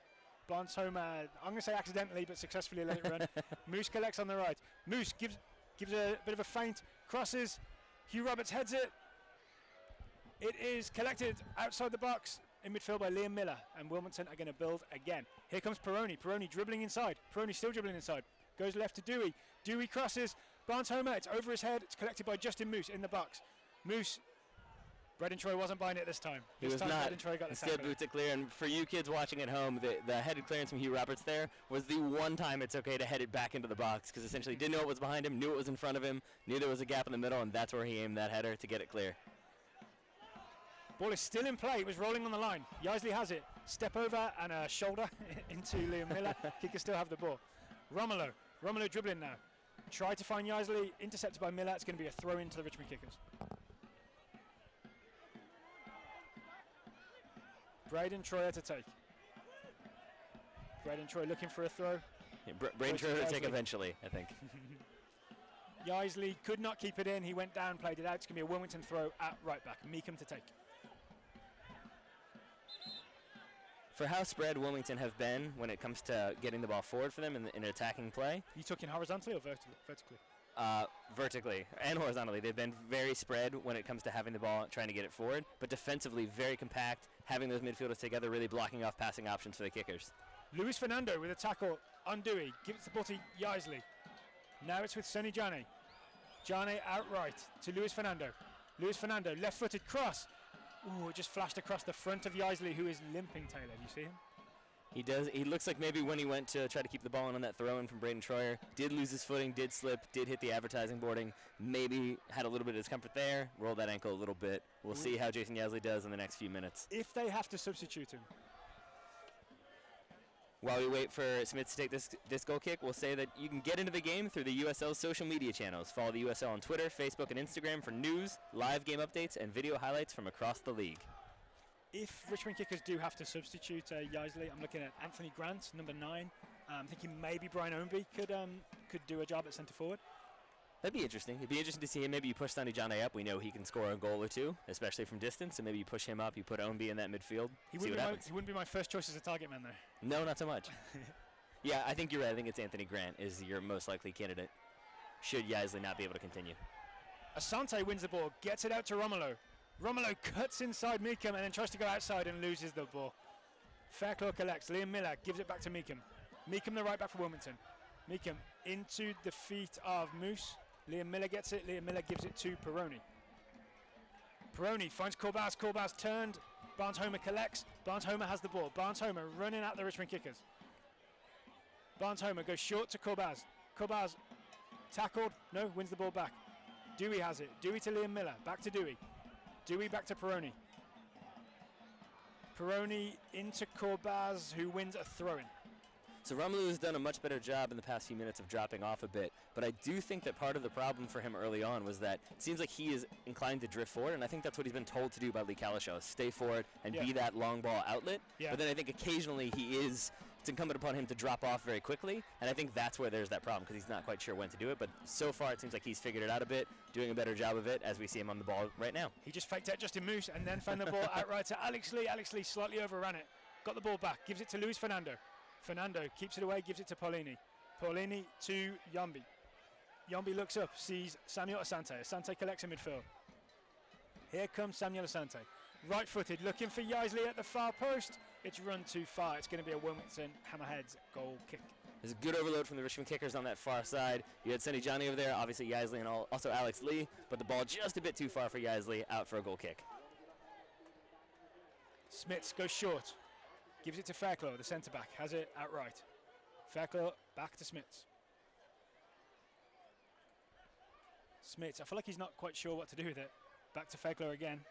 Barnes Homer, I'm going to say accidentally, but successfully let it run. Moose collects on the right. Moose gives a bit of a feint, crosses. Hugh Roberts heads it. It is collected outside the box in midfield by Liam Miller, and Wilmington are going to build again. Here comes Peroni. Peroni dribbling inside. Peroni still dribbling inside. Goes left to Dewey. Dewey crosses. Barnes Homer, it's over his head. It's collected by Justin Moose in the box. Moose, Braden Troy wasn't buying it this time. He was not. Braden Troy got Instead, boots it clear. And for you kids watching at home, the headed clearance from Hugh Roberts there was the one time it's okay to head it back into the box, because essentially didn't know what was behind him, knew it was in front of him, knew there was a gap in the middle, and that's where he aimed that header to get it clear. Ball is still in play. It was rolling on the line. Yaisley has it. Step over and a shoulder into Liam Miller. Kicker still have the ball. Romolo dribbling now. Try to find Yaisley. Intercepted by Miller. It's going to be a throw into the Richmond Kickers. Braden Troyer to take. Braden Troy looking for a throw. Yeah, Braden Troyer to take eventually, I think. Yaisley could not keep it in. He went down, played it out. It's going to be a Wilmington throw at right back. Meekham to take. For how spread Wilmington have been when it comes to getting the ball forward for them in attacking play. You talking horizontally or vertically? Vertically and horizontally. They've been very spread when it comes to having the ball, trying to get it forward, but defensively very compact, having those midfielders together, really blocking off passing options for the kickers. Luis Fernando with a tackle on Dewey. Gives the ball to Yaisley. Now it's with Sonny Jane. Jane outright to Luis Fernando. Luis Fernando, left-footed cross. Ooh, it just flashed across the front of Yaisley, who is limping, Taylor. Do you see him? He does. He looks like maybe when he went to try to keep the ball on that throw-in from Braden Troyer, did lose his footing, did slip, did hit the advertising boarding, maybe had a little bit of discomfort there, rolled that ankle a little bit. We'll see how Jason Yaisley does in the next few minutes. If they have to substitute him. While we wait for Smith to take this goal kick, we'll say that you can get into the game through the USL's social media channels. Follow the USL on Twitter, Facebook, and Instagram for news, live game updates, and video highlights from across the league. If Richmond Kickers do have to substitute Yaisley, I'm looking at Anthony Grant, number 9. I'm thinking maybe Brian Ownby could do a job at centre forward. That'd be interesting. It'd be interesting to see him. Maybe you push Sonny Jane up. We know he can score a goal or two, especially from distance. So maybe you push him up. You put Ownby in that midfield. He wouldn't be my first choice as a target man, though. No, not so much. Yeah, I think you're right. I think it's Anthony Grant is your most likely candidate, should Yaisley not be able to continue. Asante wins the ball, gets it out to Romolo. Romolo cuts inside Meekham and then tries to go outside and loses the ball. Fairclaw collects. Liam Miller gives it back to Meekham. Meekham the right back for Wilmington. Meekham into the feet of Moose. Liam Miller gets it. Liam Miller gives it to Peroni. Peroni finds Corbaz. Corbaz turned. Barnes Homer collects. Barnes Homer has the ball. Barnes Homer running at the Richmond Kickers. Barnes Homer goes short to Corbaz. Corbaz tackled. No, wins the ball back. Dewey has it. Dewey to Liam Miller. Back to Dewey. Dewey back to Peroni. Peroni into Corbaz, who wins a throw-in. So Romelu has done a much better job in the past few minutes of dropping off a bit, but I do think that part of the problem for him early on was that it seems like he is inclined to drift forward, and I think that's what he's been told to do by Lee Kalishaw, is stay forward and be that long ball outlet. But then I think occasionally it's incumbent upon him to drop off very quickly, and I think that's where there's that problem, because he's not quite sure when to do it. But so far it seems like he's figured it out a bit, doing a better job of it as we see him on the ball right now. He just faked out Justin Moose and then found the ball outright to Alex Lee. Alex Lee slightly overran it, got the ball back, gives it to Luis Fernando. Fernando keeps it away, gives it to Paulini. Paulini to Yambi. Yambi looks up, sees Samuel Asante. Asante collects in midfield. Here comes Samuel Asante. Right-footed, looking for Yaisley at the far post. It's run too far. It's going to be a Wilmington Hammerheads goal kick. There's a good overload from the Richmond kickers on that far side. You had Senny Johnny over there, obviously Yaisley and also Alex Lee, but the ball just a bit too far for Yaisley, out for a goal kick. Smits goes short. Gives it to Fairclough, the centre-back. Has it outright. Fairclough back to Smits. Smits, I feel like he's not quite sure what to do with it. Back to Fairclough again.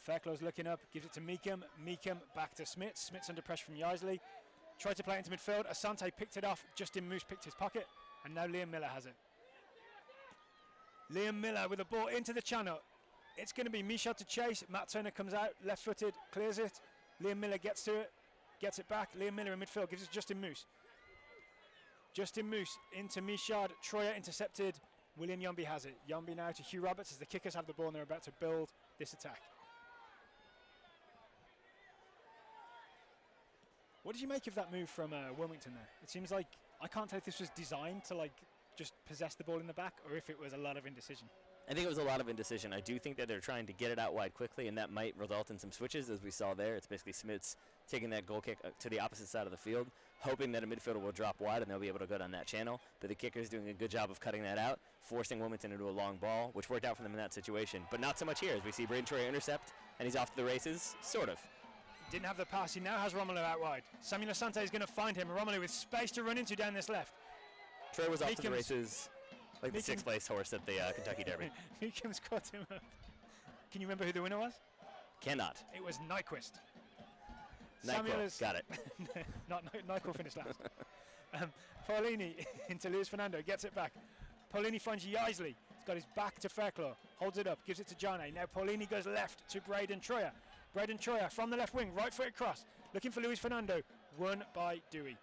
Fairclough's looking up, gives it to Meekham. Meekham back to Smits. Smits under pressure from Yaisley. Tried to play it into midfield. Asante picked it off. Justin Moose picked his pocket. And now Liam Miller has it. Liam Miller with the ball into the channel. It's going to be Misha to chase. Matt Turner comes out, left-footed, clears it. Liam Miller gets to it, gets it back. Liam Miller in midfield, gives it to Justin Moose. Justin Moose into Mishad. Troyer intercepted. William Yambi has it. Yambi now to Hugh Roberts as the kickers have the ball and they're about to build this attack. What did you make of that move from Wilmington there? It seems like, I can't tell if this was designed to just possess the ball in the back or if it was a lot of indecision. I think it was a lot of indecision. I do think that they're trying to get it out wide quickly, and that might result in some switches, as we saw there. It's basically Smits taking that goal kick to the opposite side of the field, hoping that a midfielder will drop wide and they'll be able to go down that channel. But the kicker's doing a good job of cutting that out, forcing Wilmington into a long ball, which worked out for them in that situation. But not so much here, as we see Braden Troyer intercept, and he's off to the races, sort of. He didn't have the pass. He now has Romelu out wide. Samuel Asante is going to find him. Romelu with space to run into down this left. Troyer was off to the races. Like the sixth place horse at the Kentucky Derby. Meekham's caught him up. Can you remember who the winner was? Cannot. It was Nyquist. Nyquist, got it. Nyquist finished last. Paulini into Luis Fernando, gets it back. Paulini finds Yaisley. He's got his back to Fairclough, holds it up, gives it to Jane. Now Paulini goes left to Braden Troyer. Braden Troyer from the left wing, right foot across, looking for Luis Fernando, won by Dewey.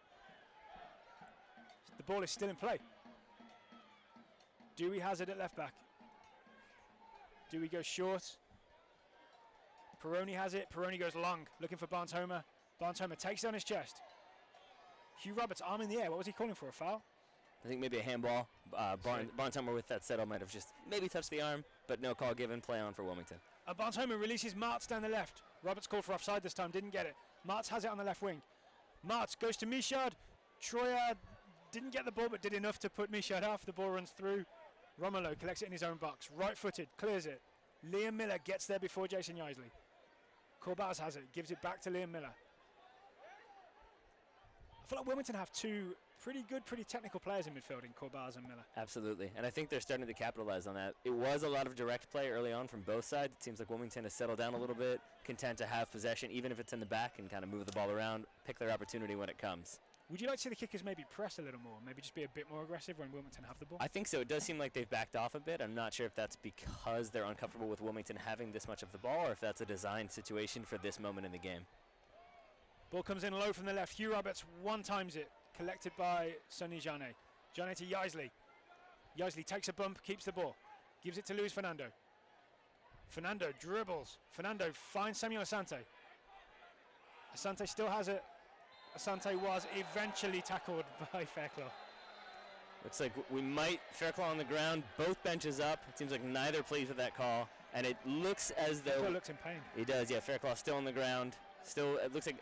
The ball is still in play. Dewey has it at left back. Dewey goes short. Peroni has it. Peroni goes long, looking for Barnes-Homer. Barnes-Homer takes it on his chest. Hugh Roberts, arm in the air. What was he calling for, a foul? I think maybe a handball. Barnes-Homer with that settle might have just maybe touched the arm, but no call given, play on for Wilmington. Barnes-Homer releases Martz down the left. Roberts called for offside this time, didn't get it. Martz has it on the left wing. Martz goes to Mishad. Troyer didn't get the ball, but did enough to put Mishad off. The ball runs through. Romelu collects it in his own box. Right-footed, clears it. Liam Miller gets there before Jason Yaisley. Corbaz has it, gives it back to Liam Miller. I feel like Wilmington have two pretty good, pretty technical players in midfield in Corbaz and Miller. Absolutely, and I think they're starting to capitalize on that. It was a lot of direct play early on from both sides. It seems like Wilmington has settled down a little bit, content to have possession, even if it's in the back, and kind of move the ball around, pick their opportunity when it comes. Would you like to see the kickers maybe press a little more, maybe just be a bit more aggressive when Wilmington have the ball? I think so. It does seem like they've backed off a bit. I'm not sure if that's because they're uncomfortable with Wilmington having this much of the ball, or if that's a designed situation for this moment in the game. Ball comes in low from the left. Hugh Roberts one-times it, collected by Sonny Jane. Jane to Yaisley. Yaisley takes a bump, keeps the ball, gives it to Luis Fernando. Fernando dribbles. Fernando finds Samuel Asante. Asante still has it. Asante was eventually tackled by Fairclough. Looks like Fairclough on the ground, both benches up. It seems like neither pleased with that call, and it looks as though... Fairclough looks in pain. He does, yeah. Fairclough still on the ground. Still, it looks like...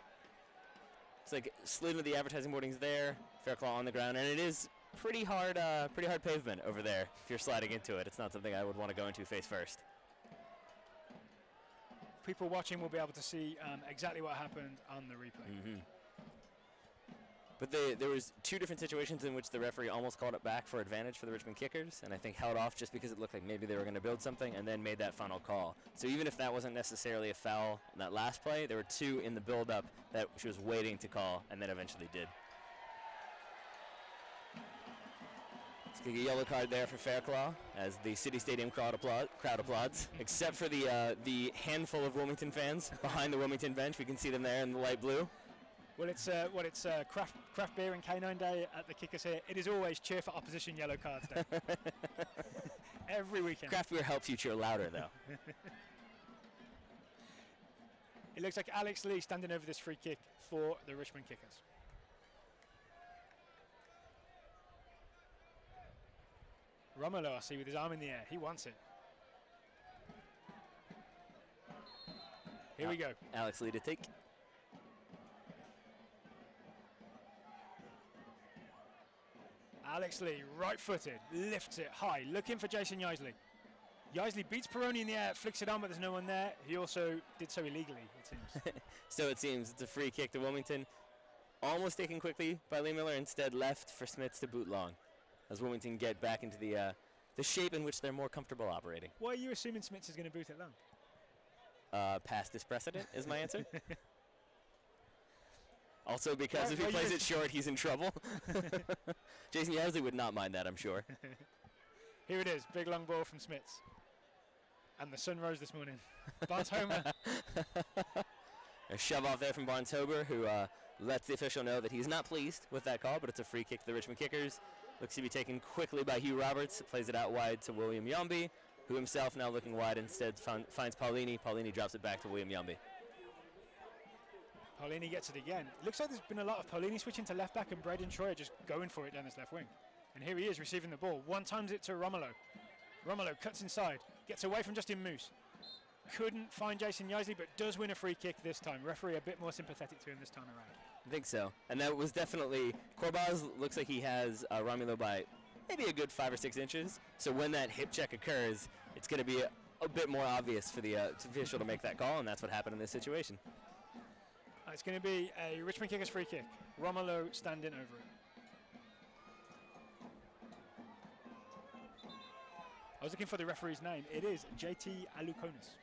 It's like slid with the advertising boardings there. Fairclough on the ground, and it is pretty hard pavement over there if you're sliding into it. It's not something I would want to go into face first. People watching will be able to see exactly what happened on the replay. Mm-hmm. But there was two different situations in which the referee almost called it back for advantage for the Richmond Kickers, and I think held off just because it looked like maybe they were going to build something, and then made that final call. So even if that wasn't necessarily a foul in that last play, there were two in the build-up that she was waiting to call, and then eventually did. Let's get a yellow card there for Fairclaw as the City Stadium crowd applauds, except for the handful of Wilmington fans behind the Wilmington bench. We can see them there in the light blue. Well, it's craft beer and K9 day at the Kickers here. It is always cheer for opposition yellow cards day. Every weekend. Craft beer helps you cheer louder, though. It looks like Alex Lee standing over this free kick for the Richmond Kickers. Romolo, I see, with his arm in the air. He wants it. Here we go. Alex Lee to take. Alex Lee, right-footed, lifts it high, looking for Jason Yaisley. Yaisley beats Peroni in the air, flicks it on, but there's no one there. He also did so illegally, it seems. So it seems it's a free kick to Wilmington. Almost taken quickly by Lee Miller, instead left for Smits to boot long, as Wilmington get back into the shape in which they're more comfortable operating. Why are you assuming Smits is going to boot it long? Past this precedent is my answer. Also because if he plays it short, he's in trouble. Jason Yaisley would not mind that, I'm sure. Here it is, big long ball from Smits. And the sun rose this morning. Barnes Homer. A shove off there from Barnes Homer, who lets the official know that he's not pleased with that call, but it's a free kick to the Richmond Kickers. Looks to be taken quickly by Hugh Roberts. Plays it out wide to William Yombi, who himself now looking wide instead finds Paulini. Paulini drops it back to William Yombi. Paulini gets it again. It looks like there's been a lot of Paulini switching to left back and Braden Troyer just going for it down this left wing. And here he is receiving the ball. One times it to Romolo. Romolo cuts inside, gets away from Justin Moose. Couldn't find Jason Yaisley, but does win a free kick this time. Referee a bit more sympathetic to him this time around. I think so. And that was definitely, Corbaz looks like he has Romulo by maybe a good 5 or 6 inches. So when that hip check occurs, it's going to be a bit more obvious for the official to make that call, and that's what happened in this situation. It's going to be a Richmond Kickers free kick. Romolo standing over it. I was looking for the referee's name. It is JT Alukonis.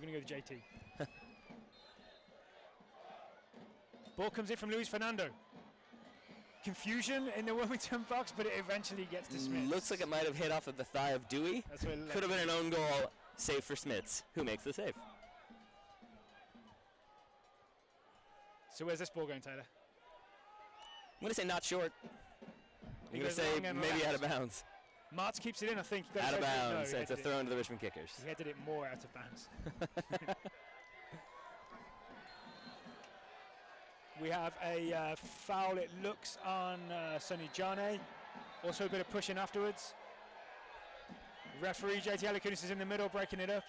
We're going to go with JT. Ball comes in from Luis Fernando. Confusion in the Wilmington box, but it eventually gets to Smits. Looks like it might have hit off of the thigh of Dewey. Could have been an own goal, save for Smits, who makes the save. So where's this ball going, Taylor? I'm going to say not short. I'm going to say maybe out of bounds. Martz keeps it in, I think. Out of bounds. It's a throw into the Richmond Kickers. He headed it more out of bounds. We have a foul, it looks, on Sonny Jane. Also a bit of pushing afterwards. Referee JT Alukonis is in the middle, breaking it up.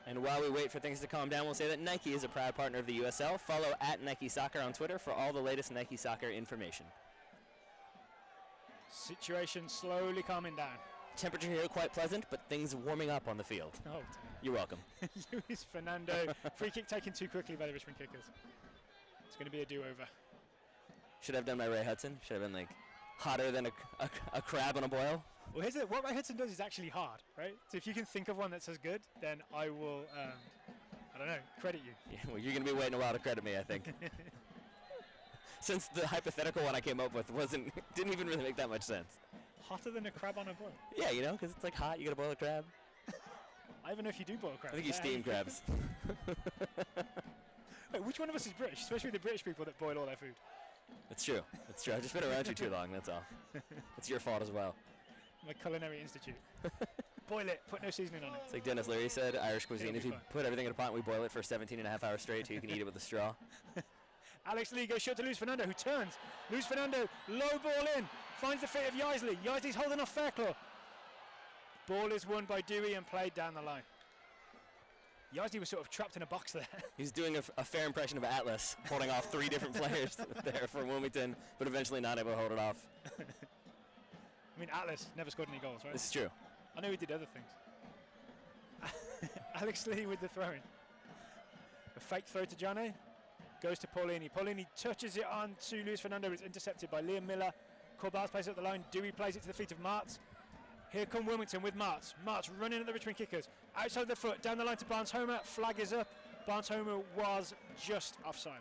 And while we wait for things to calm down, we'll say that Nike is a proud partner of the USL. Follow @Nike Soccer on Twitter for all the latest Nike Soccer information. Situation slowly calming down. Temperature here quite pleasant, but things warming up on the field. Oh, you're welcome. Luis Fernando, free kick taken too quickly by the Richmond Kickers. It's going to be a do-over. Should I have done my Ray Hudson? Should I have been like hotter than a crab on a boil? Well, here's it. What Ray Hudson does is actually hard, right? So if you can think of one that's as good, then I will, I don't know, credit you. Yeah, well, you're going to be waiting a while to credit me, I think. Since the hypothetical one I came up with didn't even really make that much sense. Hotter than a crab on a boil? Yeah, you know, because it's like hot, you got to boil a crab. I even know if you do boil crabs. I think you steam crabs. Wait, which one of us is British? Especially the British people that boil all their food. It's true. It's true. I've just been around you too long, that's all. It's your fault as well. My culinary institute. Boil it, put no seasoning on it. It's like Dennis Leary said, Irish cuisine, if you put everything in a pot and we boil it for 17.5 hours straight so you can eat it with a straw. Alex Lee goes short to Luis Fernando, who turns. Luis Fernando, low ball in, finds the feet of Yaisley. Yaisley's holding off Fairclaw. Ball is won by Dewey and played down the line. Yaisley was sort of trapped in a box there. He's doing a fair impression of Atlas, holding off 3 different players there for Wilmington, but eventually not able to hold it off. I mean, Atlas never scored any goals, right? This is true. I know he did other things. Alex Lee with the throw-in. A fake throw to Jane. Goes to Paulini. Paulini touches it on to Luis Fernando. It's intercepted by Liam Miller. Corbaz plays it up the line. Dewey plays it to the feet of Martz. Here come Wilmington with Martz. Martz running at the Richmond kickers. Outside the foot, down the line to Barnes-Homer. Flag is up. Barnes-Homer was just offside.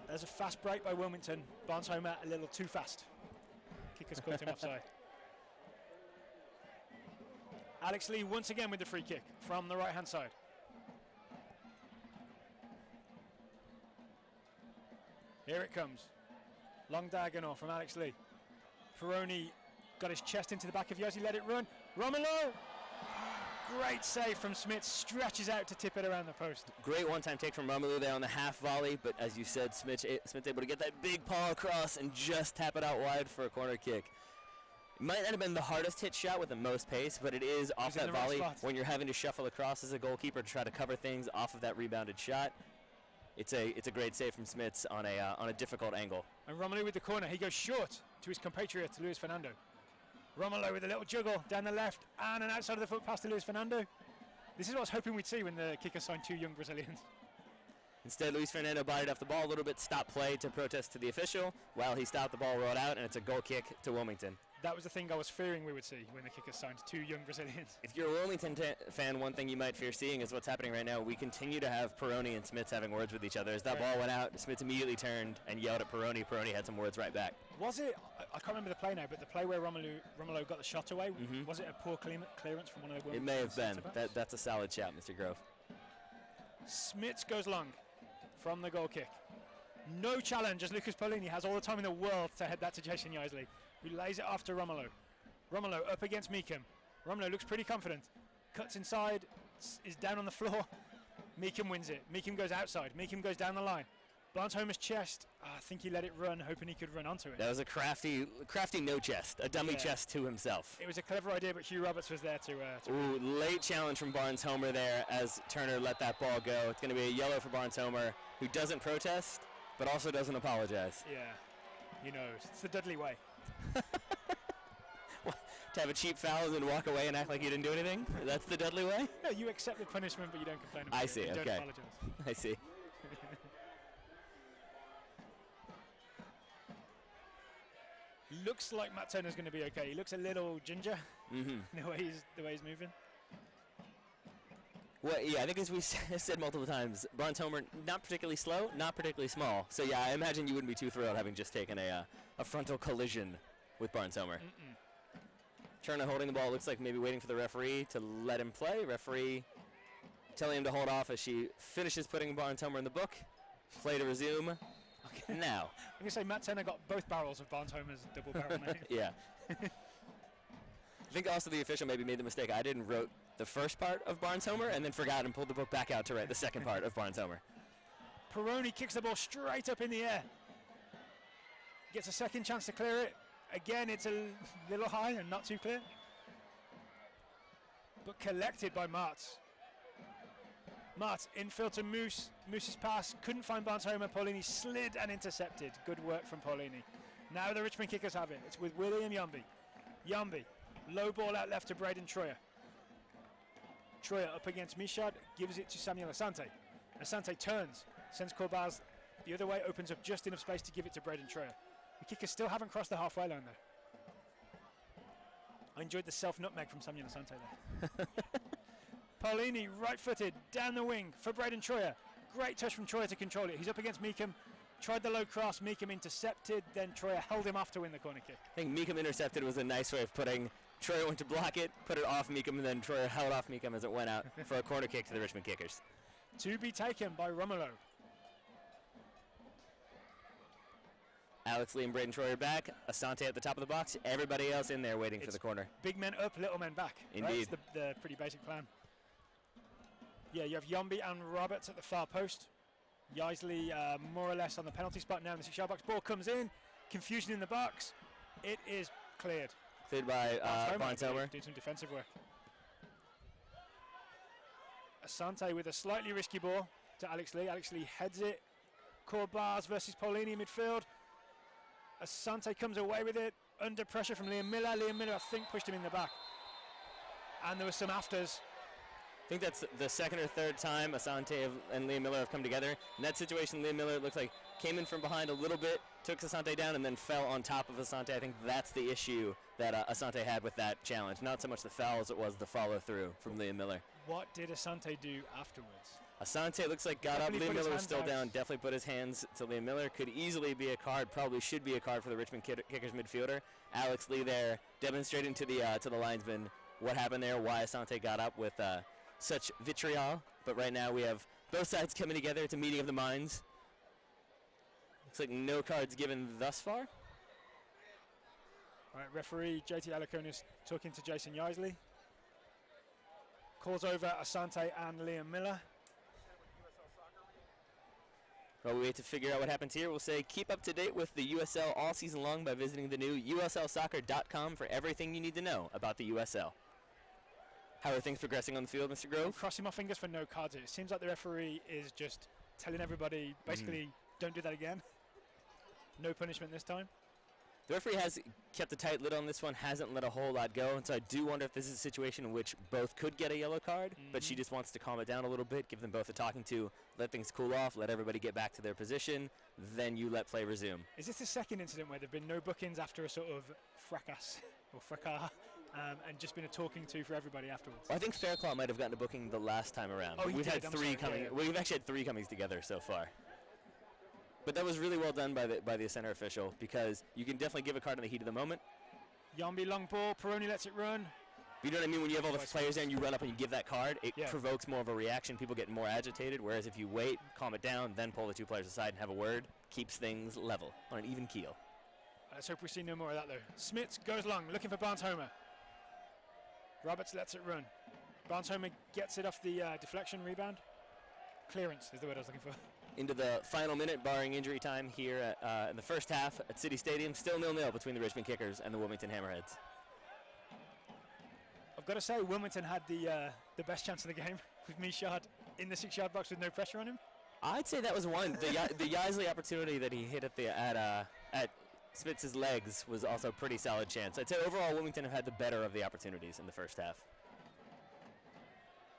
There's a fast break by Wilmington. Barnes-Homer a little too fast. Kickers caught him offside. Alex Lee once again with the free kick from the right-hand side. Here it comes. Long diagonal from Alex Lee. Peroni got his chest into the back of Yossi, let it run. Romelu! Great save from Smith, stretches out to tip it around the post. Great one-time take from Romelu there on the half volley, but as you said, Smith's able to get that big paw across and just tap it out wide for a corner kick. It might not have been the hardest hit shot with the most pace, but it is off that volley when you're having to shuffle across as a goalkeeper to try to cover things off of that rebounded shot. It's a great save from Smits on a difficult angle. And Romelu with the corner, he goes short to his compatriot Luis Fernando. Romelu with a little juggle down the left and an outside of the foot pass to Luis Fernando. This is what I was hoping we'd see when the kicker signed 2 young Brazilians. Instead, Luis Fernando bodied off the ball a little bit, stopped play to protest to the official. While he stopped, the ball rolled out, and it's a goal kick to Wilmington. That was the thing I was fearing we would see when the kicker signed 2 young Brazilians. If you're a Wilmington fan, one thing you might fear seeing is what's happening right now. We continue to have Peroni and Smits having words with each other. As that ball went out, Smits immediately turned and yelled at Peroni. Peroni had some words right back. Was it, I can't remember the play now, but the play where Romelu got the shot away, was it a poor clearance from one of the Wilmington? It may have been. That's a solid shot, Mr. Grove. Smits goes long from the goal kick. No challenge as Lucas Paulini has all the time in the world to head that to Jason Yaisley, who lays it off to Romelu. Romelu up against Meekum. Romelu looks pretty confident. Cuts inside, is down on the floor. Meekum wins it. Meekum goes outside. Meekum goes down the line. Barnes-Homer's chest, I think he let it run, hoping he could run onto it. That was a crafty no chest, a dummy chest to himself. It was a clever idea, but Hugh Roberts was there to Ooh, late challenge from Barnes-Homer there as Turner let that ball go. It's going to be a yellow for Barnes-Homer, who doesn't protest, but also doesn't apologize. Yeah, he knows. It's the Dudley way. To have a cheap foul and then walk away and act like you didn't do anything? That's the Dudley way? No, you accept the punishment, but you don't complain about it. I see, you okay. don't apologize. I see. Looks like Matt Turner's going to be okay. He looks a little ginger the way he's moving. Well, yeah, I think as we said multiple times, Barnes-Homer not particularly slow, not particularly small. So yeah, I imagine you wouldn't be too thrilled having just taken a frontal collision with Barnes-Homer. Turner holding the ball, looks like maybe waiting for the referee to let him play. Referee telling him to hold off as she finishes putting Barnes-Homer in the book. Play to resume. Okay. Now. I'm going to say Matt Turner got both barrels of Barnes-Homer's double barrel name. Yeah. I think also the official maybe made the mistake. I didn't wrote the first part of Barnes-Homer and then forgot and pulled the book back out to write the second part of Barnes-Homer. Peroni kicks the ball straight up in the air. Gets a second chance to clear it. Again, it's a little high and not too clear. But collected by Martz. Martz infield to Moose. Moose's pass couldn't find Barnes-Homer. Paulini slid and intercepted. Good work from Paulini. Now the Richmond kickers have it. It's with William Yombi. Yombi, low ball out left to Braden Troyer. Troyer up against Michaud, gives it to Samuel Asante. Asante turns, sends Corbaz the other way, opens up just enough space to give it to Braden Troyer. The kickers still haven't crossed the halfway line though. I enjoyed the self-nutmeg from Samuel Asante there. Paulini, right-footed, down the wing for Braden Troyer. Great touch from Troyer to control it. He's up against Meekum. Tried the low cross, Meekum intercepted, then Troyer held him off to win the corner kick. I think Meekum intercepted was a nice way of putting, Troyer went to block it, put it off Meekum, and then Troyer held off Meekum as it went out for a corner kick to the Richmond kickers. To be taken by Romelu. Alex Lee and Braden Troyer back, Asante at the top of the box, everybody else in there waiting for the corner. Big men up, little men back. Indeed. That's the pretty basic plan. Yeah, you have Yombi and Roberts at the far post. Yaisley more or less on the penalty spot now in the 6-yard box. Ball comes in, confusion in the box. It is cleared. Cleared by Barnes-Homer. Doing some defensive work. Asante with a slightly risky ball to Alex Lee. Alex Lee heads it. Corbaz versus Paulini in midfield. Asante comes away with it. Under pressure from Liam Miller. Liam Miller, I think, pushed him in the back. And there were some afters. I think that's the second or third time Asante and Liam Miller have come together. In that situation, Liam Miller, it looks like, came in from behind a little bit, took Asante down, and then fell on top of Asante. I think that's the issue that Asante had with that challenge. Not so much the foul as it was the follow-through from Liam Miller. What did Asante do afterwards? Asante looks like got up. Liam Miller was still down. Definitely put his hands to Liam Miller. Could easily be a card. Probably should be a card for the Richmond Kickers midfielder. Alex Lee there demonstrating to the linesman what happened there, why Asante got up with such vitriol. But right now we have both sides coming together. It's a meeting of the minds. Looks like no cards given thus far. All right, referee JT Alaconis talking to Jason Yaisley. Calls over Asante and Liam Miller. While we wait to figure out what happens here, we'll say keep up to date with the USL all season long by visiting the new USLsoccer.com for everything you need to know about the USL. How are things progressing on the field, Mr. Grove? I'm crossing my fingers for no cards here. It seems like the referee is just telling everybody, basically, don't do that again. No punishment this time. The referee has kept a tight lid on this one, hasn't let a whole lot go, and so I do wonder if this is a situation in which both could get a yellow card, but she just wants to calm it down a little bit, give them both a talking to, let things cool off, let everybody get back to their position, then you let play resume. Is this the second incident where there have been no bookings after a sort of fracas, or fracas, and just been a talking to for everybody afterwards? Well, I think Fairclaw might have gotten a booking the last time around. Oh, We've did. had three coming. Yeah. We've actually had 3 comings together so far. But that was really well done by the center official, because you can definitely give a card in the heat of the moment. Yambi long ball, Peroni lets it run. But you know what I mean? When you have all the players there and you run up and you give that card, it provokes more of a reaction. People get more agitated, whereas if you wait, calm it down, then pull the 2 players aside and have a word, keeps things level, on an even keel. Let's hope we see no more of that, though. Smits goes long, looking for Barnes-Homer. Roberts lets it run. Barnes-Homer gets it off the deflection rebound. Clearance is the word I was looking for. Into the final minute, barring injury time here in the first half at City Stadium. Still 0-0 between the Richmond Kickers and the Wilmington Hammerheads. I've got to say, Wilmington had the best chance of the game with Michaud in the 6-yard box with no pressure on him. I'd say that was one. The Yaisley opportunity that he hit at Spitz's legs was also a pretty solid chance. I'd say overall Wilmington have had the better of the opportunities in the first half.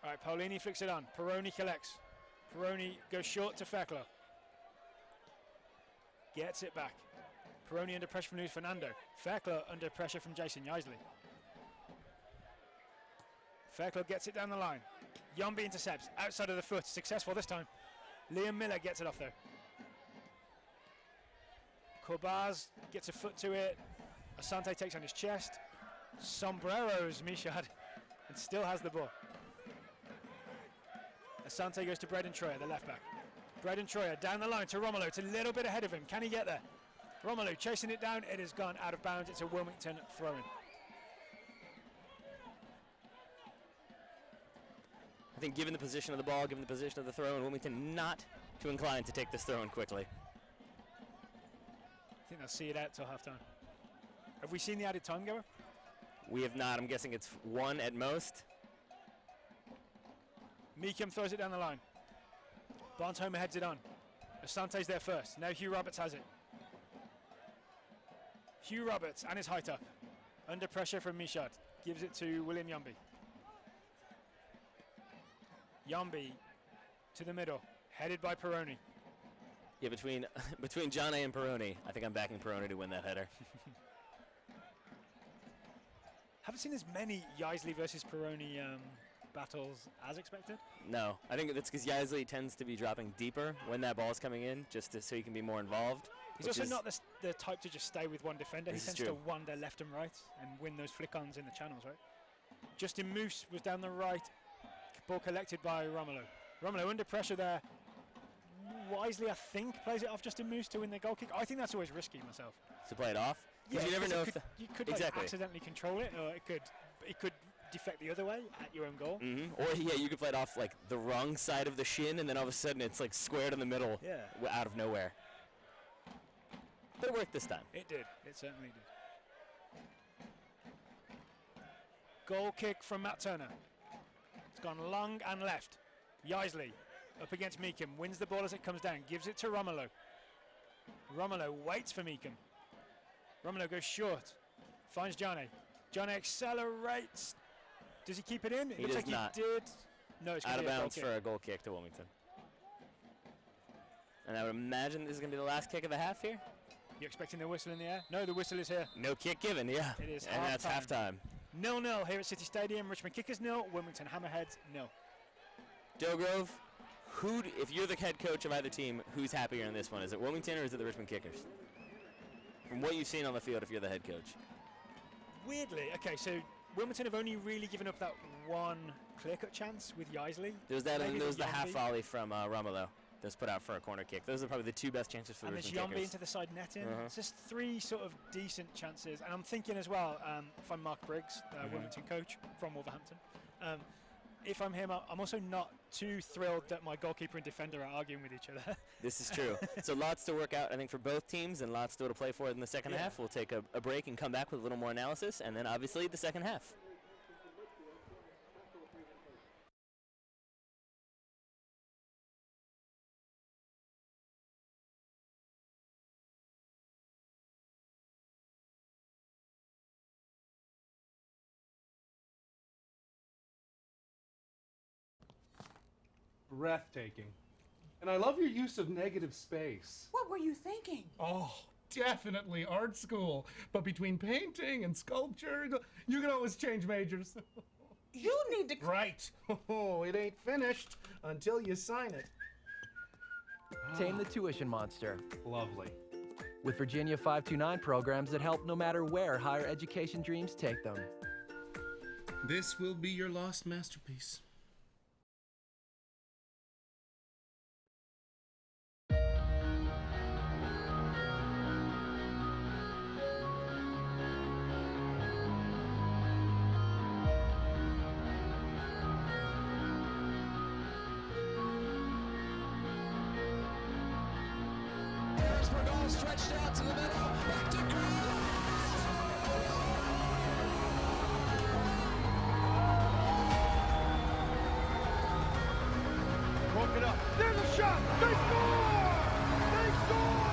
All right, Paolini flicks it on. Peroni collects. Peroni goes short to Fairclough. Gets it back. Peroni under pressure from Luis Fernando. Fairclough under pressure from Jason Yaisley. Fairclough gets it down the line. Yombi intercepts. Outside of the foot. Successful this time. Liam Miller gets it off though. Corbaz gets a foot to it. Asante takes on his chest. Sombreros Michaud and still has the ball. Asante goes to Braden Troyer, the left back. Braden Troyer down the line to Romelu. It's a little bit ahead of him. Can he get there? Romelu chasing it down. It has gone out of bounds. It's a Wilmington throw-in. I think given the position of the ball, given the position of the throw, and Wilmington not too inclined to take this throw-in quickly. I think they'll see it out till halftime. Have we seen the added time, Goer? We have not. I'm guessing it's 1 at most. Meekum throws it down the line. Barnes-Homer heads it on. Asante's there first. Now Hugh Roberts has it. Hugh Roberts and his height up. Under pressure from Michaud. Gives it to William Yombi. Yombi to the middle. Headed by Peroni. Yeah, between John A. and Peroni, I think I'm backing Peroni to win that header. Haven't seen as many Yaisley versus Peroni battles as expected. No, I think that's because Yaisley tends to be dropping deeper when that ball is coming in, just so he can be more involved. He's also not the type to just stay with one defender. He tends to wander left and right and win those flick-ons in the channels, right? Justin Moose was down the right. Ball collected by Romelu. Romelu under pressure there. Wisely, I think, plays it off Justin Moose to win the goal kick. I think that's always risky myself. To play it off? Yeah, you never know if you could like, accidentally control it, or it could deflect the other way at your own goal. Mm-hmm. Or yeah, you could play it off like the wrong side of the shin, and then all of a sudden it's like squared in the middle, out of nowhere. But it worked this time. It did. It certainly did. Goal kick from Matt Turner. It's gone long and left. Yaisley up against Meekum, wins the ball as it comes down, gives it to Romelu. Romelu waits for Meekum. Romelu goes short, finds Jane. Jane accelerates. Does he keep it in? It looks like he did. No, it's Out of gonna be a goal bounds kick. for a goal kick to Wilmington. And I would imagine this is going to be the last kick of the half here. You're expecting the whistle in the air? No, the whistle is here. No kick given, yeah. It is and that's halftime. 0-0 here at City Stadium. Richmond Kickers 0, Wilmington Hammerheads 0. Dogrove, if you're the head coach of either team, who's happier in this one? Is it Wilmington or is it the Richmond Kickers? From what you've seen on the field, if you're the head coach. Weirdly, okay, so Wilmington have only really given up that one clear-cut chance with Yaisley. There was that, and there was the Yambi. half volley from Romolo that's put out for a corner kick. Those are probably the two best chances for the Richmond And there's Yambi Kickers. into the side netting. It's just three sort of decent chances. And I'm thinking as well, if I'm Mark Briggs, Wilmington coach from Wolverhampton, if I'm him, I'm also not too thrilled that my goalkeeper and defender are arguing with each other. This is true. So lots to work out, I think, for both teams, and lots still to play for in the second half. We'll take a break and come back with a little more analysis, and then obviously the second half. Breathtaking. And I love your use of negative space. What were you thinking? Oh, definitely art school. But between painting and sculpture, you can always change majors. You need to... Right. Oh, it ain't finished until you sign it. Tame the tuition monster. Lovely. With Virginia 529 programs that help no matter where higher education dreams take them. This will be your lost masterpiece. Stretched out to the middle, back to Broke it up. There's a shot. They score! They score!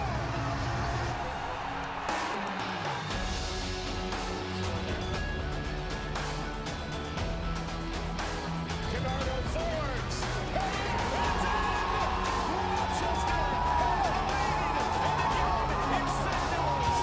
Bernardo Fords. It's in! Rochester has the lead, and again, it's St. Louis.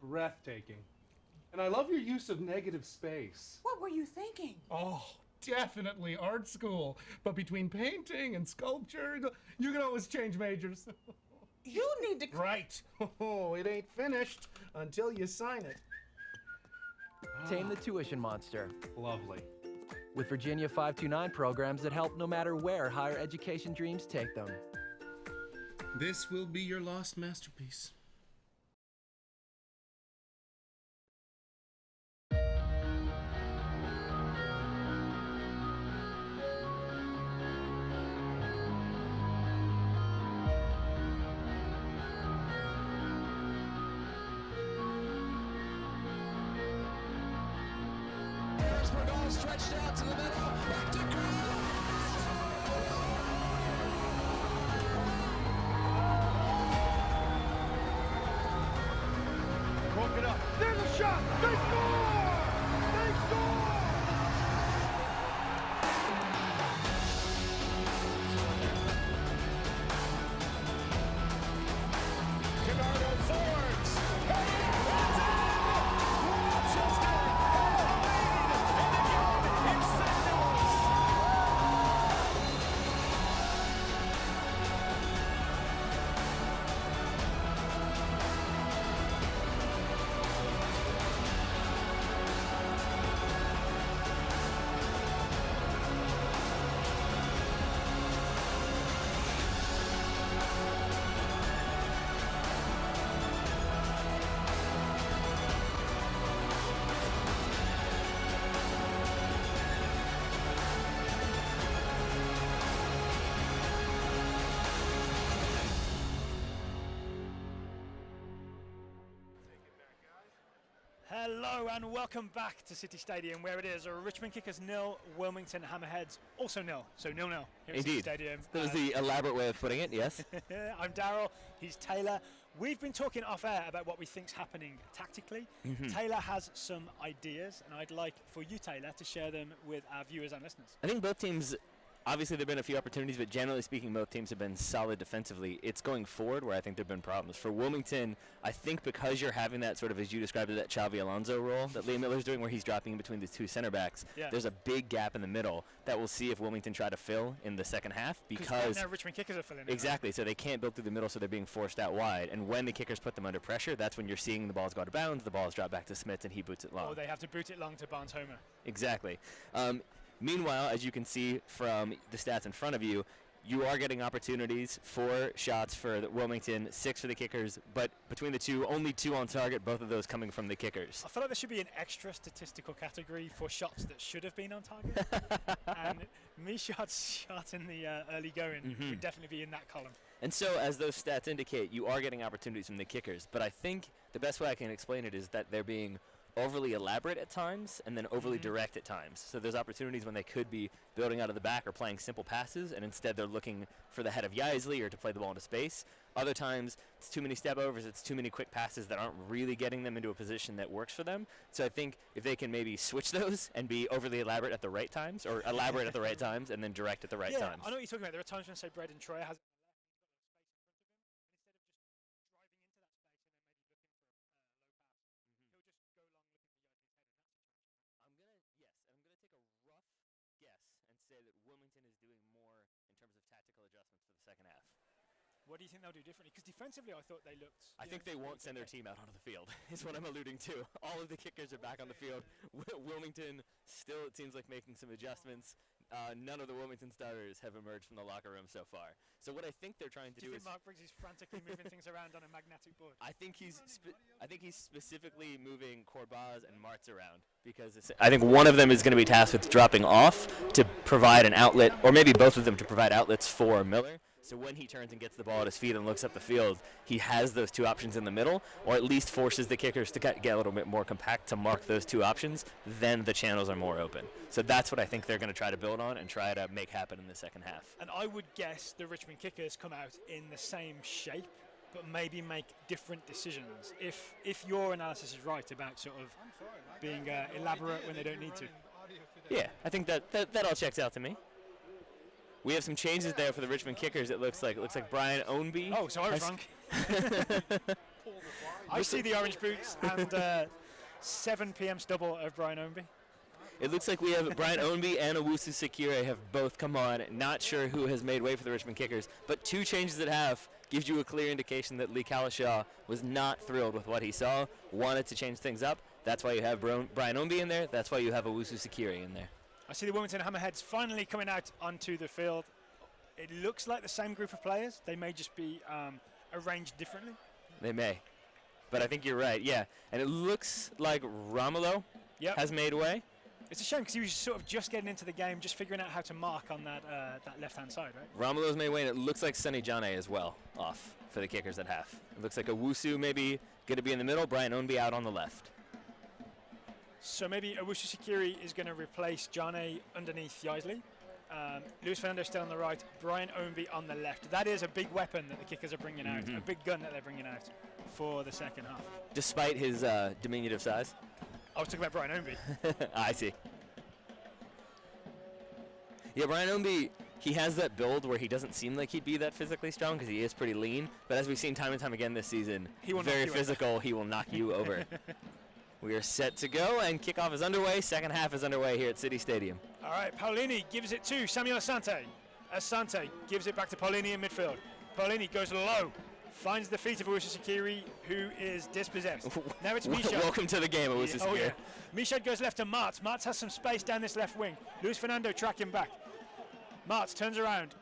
breathtaking. And I love your use of negative space. What were you thinking? Oh, definitely art school. But between painting and sculpture, you can always change majors. You need to... Right. Oh, it ain't finished until you sign it. Tame the tuition monster. Lovely. With Virginia 529 programs that help no matter where higher education dreams take them. This will be your lost masterpiece. Stretched out to the middle, back to Broke it up. There's a shot. They score! They score! Bernardo forwards. Hey, it's in! Rochester has the lead, and again, it's St. Louis. Hello and welcome back to City Stadium, where it is Richmond Kickers 0, Wilmington Hammerheads also 0. So 0-0 here at City Indeed. Stadium. That was the elaborate way of putting it, yes. I'm Daryl, he's Taylor. We've been talking off air about what we think's happening tactically. Taylor has some ideas, and I'd like for you, Taylor, to share them with our viewers and listeners. I think both teams, obviously there have been a few opportunities, but generally speaking, both teams have been solid defensively. It's going forward where I think there have been problems. For Wilmington, I think because you're having that sort of, as you described it, that Xavi Alonso role that Liam Miller's doing where he's dropping in between the two center backs, there's a big gap in the middle that we'll see if Wilmington try to fill in the second half because... now Richmond Kickers are filling in. Exactly, so they can't build through the middle, so they're being forced out wide. And when the kickers put them under pressure, that's when you're seeing the balls go out of bounds, the balls drop back to Smith, and he boots it long. Or they have to boot it long to Barnes Homer. Exactly. Meanwhile, as you can see from the stats in front of you, you are getting opportunities, 4 shots for the Wilmington, 6 for the kickers, but between the two, only 2 on target, both of those coming from the kickers. I feel like there should be an extra statistical category for shots that should have been on target. And me shots in the early going would definitely be in that column. And so, as those stats indicate, you are getting opportunities from the kickers, but I think the best way I can explain it is that they're being overly elaborate at times and then overly direct at times. So there's opportunities when they could be building out of the back or playing simple passes, and instead they're looking for the head of Yaisley or to play the ball into space. Other times it's too many step overs, it's too many quick passes that aren't really getting them into a position that works for them. So I think if they can maybe switch those and be overly elaborate at the right times, or elaborate at the right times and then direct at the right times. I know what you're talking about. There are times when, say, Braden Troyer has What do you think they'll do differently? Because defensively, I thought they looked... I think they won't send their team out onto the field, is what I'm alluding to. All of the kickers are back on the field. Wilmington still, it seems like, making some adjustments. None of the Wilmington starters have emerged from the locker room so far. So what I think they're trying to do you think Mark Briggs is frantically moving things around on a magnetic board? I think he's specifically moving Corbaz and Martz around because I think one of them is going to be tasked with dropping off to provide an outlet, or maybe both of them to provide outlets for Miller. So when he turns and gets the ball at his feet and looks up the field, he has those 2 options in the middle, or at least forces the kickers to get a little bit more compact to mark those 2 options. Then the channels are more open. So that's what I think they're going to try to build on and try to make happen in the second half. And I would guess the Richmond Kickers come out in the same shape, but maybe make different decisions. If your analysis is right about sort of being elaborate when they don't need to. Yeah, I think that all checks out to me. We have some changes there for the Richmond Kickers. It looks like Brian Ownby. Oh, so I was wrong. I see the orange boots and 7 p.m. stubble of Brian Ownby. It looks like we have Brian Ownby and Owusu Sekire have both come on. Not sure who has made way for the Richmond Kickers, but 2 changes at half gives you a clear indication that Lee Calishaw was not thrilled with what he saw, wanted to change things up. That's why you have Brian Ownby in there. That's why you have Owusu Sekire in there. I see the Wilmington Hammerheads finally coming out onto the field. It looks like the same group of players. They may just be arranged differently. They may. But I think you're right, yeah. And it looks like Romulo has made way. It's a shame because he was sort of just getting into the game, just figuring out how to mark on that left-hand side, right? Romulo's made way, and it looks like Sonny Jane as well off for the Kickers at half. It looks like Owusu maybe going to be in the middle, Brian Ownby out on the left. So maybe Owusu Sekire is going to replace Jane underneath Yaisley. Luis Fernando still on the right, Brian Ownby on the left. That is a big weapon that the Kickers are bringing out, a big gun that they're bringing out for the second half. Despite his diminutive size? I was talking about Brian Ownby. I see. Yeah, Brian Ownby, he has that build where he doesn't seem like he'd be that physically strong because he is pretty lean. But as we've seen time and time again this season, very physical, he will knock you over. We are set to go, and kickoff is underway. Second half is underway here at City Stadium. All right, Paolini gives it to Samuel Asante. Asante gives it back to Paolini in midfield. Paolini goes low, finds the feet of Owusu Sekire, who is dispossessed. Now it's Michaud. Welcome to the game, Owusu Sekire. Oh, yeah. Michaud goes left to Martz. Martz has some space down this left wing. Luis Fernando tracking back. Martz turns around.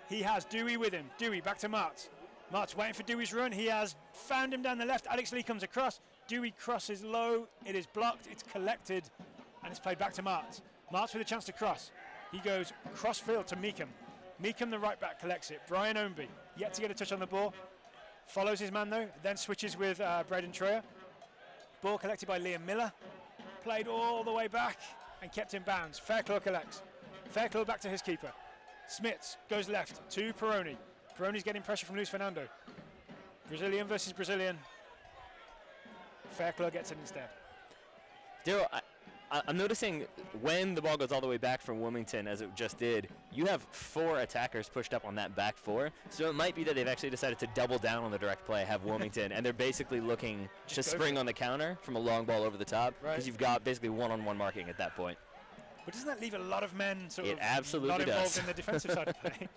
He has Dewey with him. Dewey back to Martz. Martz waiting for Dewey's run. He has found him down the left. Alex Lee comes across. Dewey crosses low. It is blocked. It's collected. And it's played back to Martz. Martz with a chance to cross. He goes cross field to Meekham. Meekham, the right back, collects it. Brian Ownby yet to get a touch on the ball. Follows his man though. Then switches with Braden Troyer. Ball collected by Liam Miller. Played all the way back and kept in bounds. Fairclaw collects. Fairclaw back to his keeper. Smits goes left to Peroni. Peroni's getting pressure from Luis Fernando. Brazilian versus Brazilian. Fairclaw gets it instead. Daryl, I'm noticing when the ball goes all the way back from Wilmington, as it just did, you have 4 attackers pushed up on that back 4. So it might be that they've actually decided to double down on the direct play, have Wilmington, and they're basically looking to spring on the counter from a long ball over the top, because you've got basically one-on-one marking at that point. But doesn't that leave a lot of men sort of absolutely not involved does. in the defensive side of play?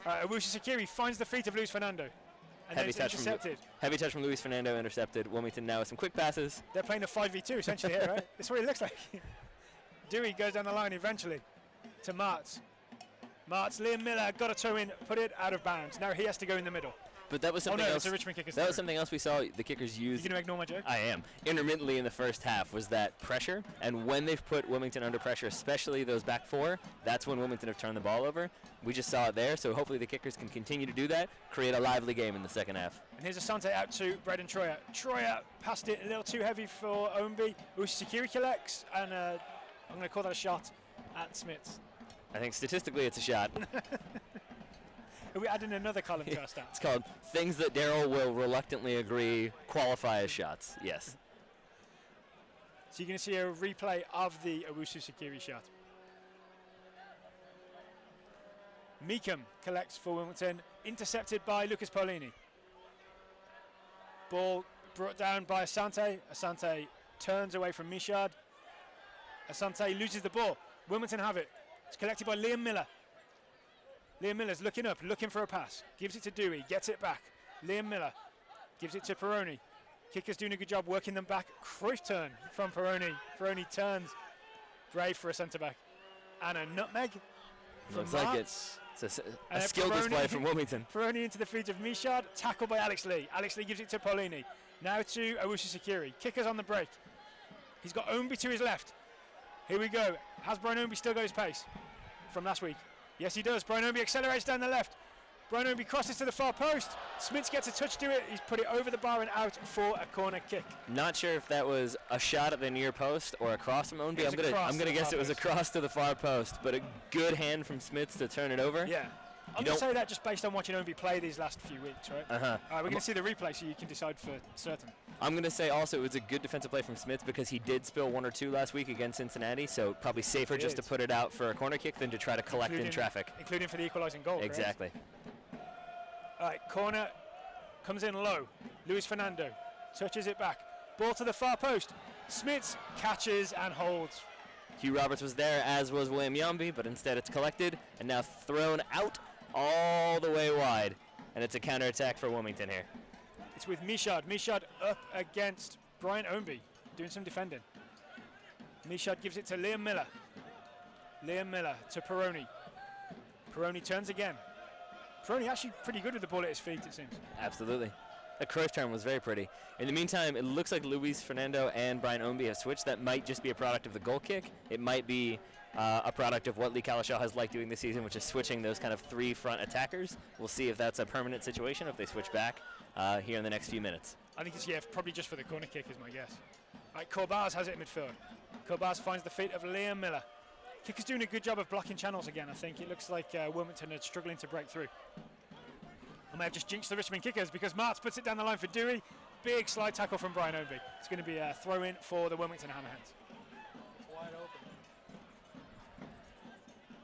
Owusu Sekire finds the feet of Luis Fernando. And Heavy then it's intercepted. Heavy touch from Luis Fernando, intercepted. Wilmington now with some quick passes. They're playing a 5v2 essentially here, right? That's what it looks like. Dewey goes down the line eventually to Martz. Martz, Liam Miller got a toe in, put it out of bounds. Now he has to go in the middle. But that was something it's else. a Richmond Kickers. That was something else we saw the Kickers use. You gonna ignore my joke? I am. Intermittently in the first half was that pressure, and when they've put Wilmington under pressure, especially those back 4, that's when Wilmington have turned the ball over. We just saw it there, so hopefully the Kickers can continue to do that, create a lively game in the second half. And here's Asante out to Braden Troyer. Troyer passed it a little too heavy for Ownby. Owusu Sekire collects, and I'm going to call that a shot at Smits. I think statistically it's a shot. Are we adding another column to our stats? It's called things that Daryl will reluctantly agree qualify as shots. Yes. So you're going to see a replay of the Owusu Sekire shot. Meekham collects for Wilmington, intercepted by Lucas Paolini. Ball brought down by Asante. Asante turns away from Michaud. Asante loses the ball. Wilmington have it. It's collected by Liam Miller. Liam Miller's looking up, looking for a pass. Gives it to Dewey, gets it back. Liam Miller gives it to Peroni. Kicker's doing a good job working them back. Cruyff turn from Peroni. Peroni turns. Brave for a centre-back. And a nutmeg from Looks like it's a skill display from Wilmington. Peroni into the feet of Michaud. Tackled by Alex Lee. Alex Lee gives it to Paolini. Now to Owusu Sekire. Kicker's on the break. He's got Ownby to his left. Here we go. Has Brian Ownby still got his pace from last week? Yes, he does. Brian Ownby accelerates down the left. Brian Ownby crosses to the far post. Smits gets a touch to it. He's put it over the bar and out for a corner kick. Not sure if that was a shot at the near post or a cross from Ownby. I'm gonna guess it was a cross to the far post, but a good hand from Smits to turn it over. Yeah. I'm going to say that just based on watching Ownby play these last few weeks, right? Uh-huh. We're going to see the replay so you can decide for certain. I'm going to say also it was a good defensive play from Smits because he did spill 1 or 2 last week against Cincinnati, so probably safer just to put it out for a corner kick than to try to collect in traffic. Including for the equalising goal, exactly. All right, corner comes in low. Luis Fernando touches it back. Ball to the far post. Smits catches and holds. Hugh Roberts was there, as was William Yambi, but instead it's collected and now thrown out all the way wide. And it's a counterattack for Wilmington here. It's with Mishad. Mishad up against Brian Ownby, doing some defending. Mishad gives it to Liam Miller. Liam Miller to Peroni. Peroni turns again. Peroni actually pretty good with the ball at his feet, it seems. Absolutely. The Cruyff turn was very pretty. In the meantime, it looks like Luis Fernando and Brian Ownby have switched. That might just be a product of the goal kick. It might be a product of what Lee Kalishaw has liked doing this season, which is switching those kind of 3 front attackers. We'll see if that's a permanent situation, if they switch back here in the next few minutes. I think it's, probably just for the corner kick is my guess. All right, Corbaz has it in midfield. Corbaz finds the feet of Liam Miller. Kicker's doing a good job of blocking channels again, I think. It looks like Wilmington are struggling to break through. I may have just jinxed the Richmond Kickers because Martz puts it down the line for Dewey. Big slide tackle from Brian Ownby. It's going to be a throw-in for the Wilmington Hammerheads. Wide open.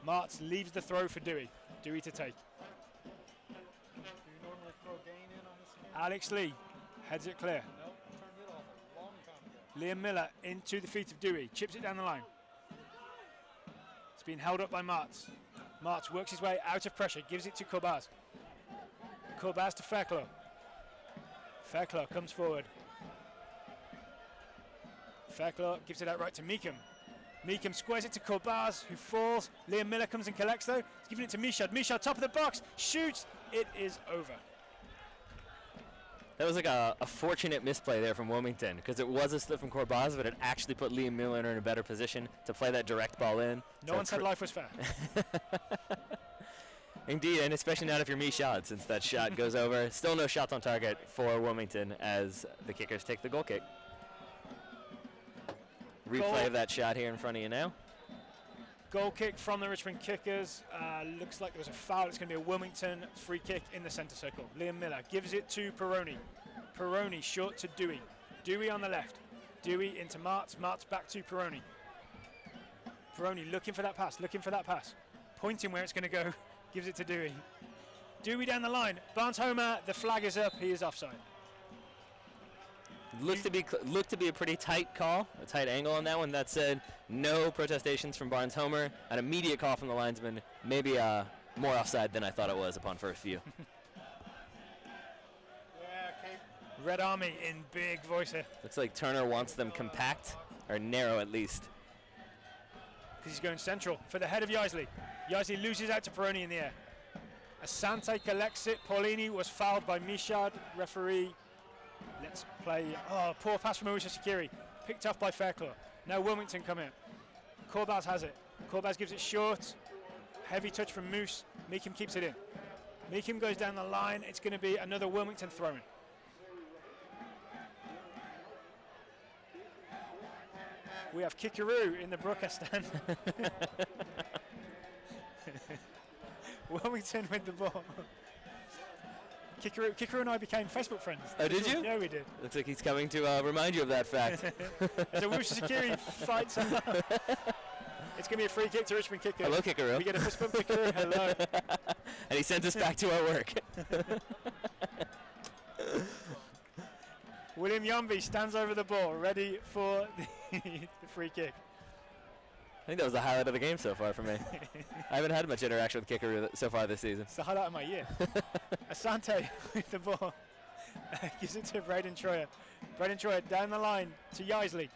Martz leaves the throw for Dewey. Dewey to take. Do you normally throw gain in on this one? Alex Lee heads it clear. Nope, turned it off a long time ago. Liam Miller into the feet of Dewey. Chips it down the line. It's been held up by Martz. Martz works his way out of pressure. Gives it to Corbaz. Corbaz to Fairclough. Fairclough comes forward. Fairclough gives it out right to Meekham. Meekham squares it to Corbaz, who falls. Liam Miller comes and collects, though. He's giving it to Mishad. Mishad, top of the box, shoots. It is over. That was like a fortunate misplay there from Wilmington, because it was a slip from Corbaz, but it actually put Liam Miller in a better position to play that direct ball in. No one said life was fair. Indeed, and especially not if you're Mishad, since that shot goes over. Still no shots on target for Wilmington as the Kickers take the goal kick. Replay of that shot here in front of you now. Goal kick from the Richmond Kickers. Looks like there was a foul. It's going to be a Wilmington free kick in the centre circle. Liam Miller gives it to Peroni. Peroni short to Dewey. Dewey on the left. Dewey into Martz. Martz back to Peroni. Peroni looking for that pass, pointing where it's going to go. Gives it to Dewey. Dewey down the line. Barnes Homer, the flag is up. He is offside. Looked to be a pretty tight call, a tight angle on that one. That said, no protestations from Barnes Homer. An immediate call from the linesman. Maybe more offside than I thought it was upon first view. Red Army in big voice here. Looks like Turner wants them compact, or narrow at least. Because he's going central for the head of Yaisley. Yaisley loses out to Peroni in the air. Asante collects it. Paulini was fouled by Mishad. Referee, let's play. Oh, poor pass from Mauricio Sakiri. Picked off by Fairclough. Now Wilmington come in. Corbaz has it. Corbaz gives it short. Heavy touch from Moose. Meekham keeps it in. Meekham goes down the line. It's going to be another Wilmington throw-in. We have Kickaroo in the broadcast stand. Wilmington with the ball. Kickaroo and I became Facebook friends. Oh, did you? Yeah, we did. Looks like he's coming to remind you of that fact. As a Worcester Security fights him up. It's going to be a free kick to Richmond Kickaroo. Hello, Kickaroo. We get a fist bump, Kickaroo. Hello. And he sends us back to our work. William Yambi stands over the ball, ready for the free kick. I think that was the highlight of the game so far for me. I haven't had much interaction with Kickaroo so far this season. It's the highlight of my year. Asante with the ball. Gives it to Braden Troyer. Braden Troyer down the line to Yaisley.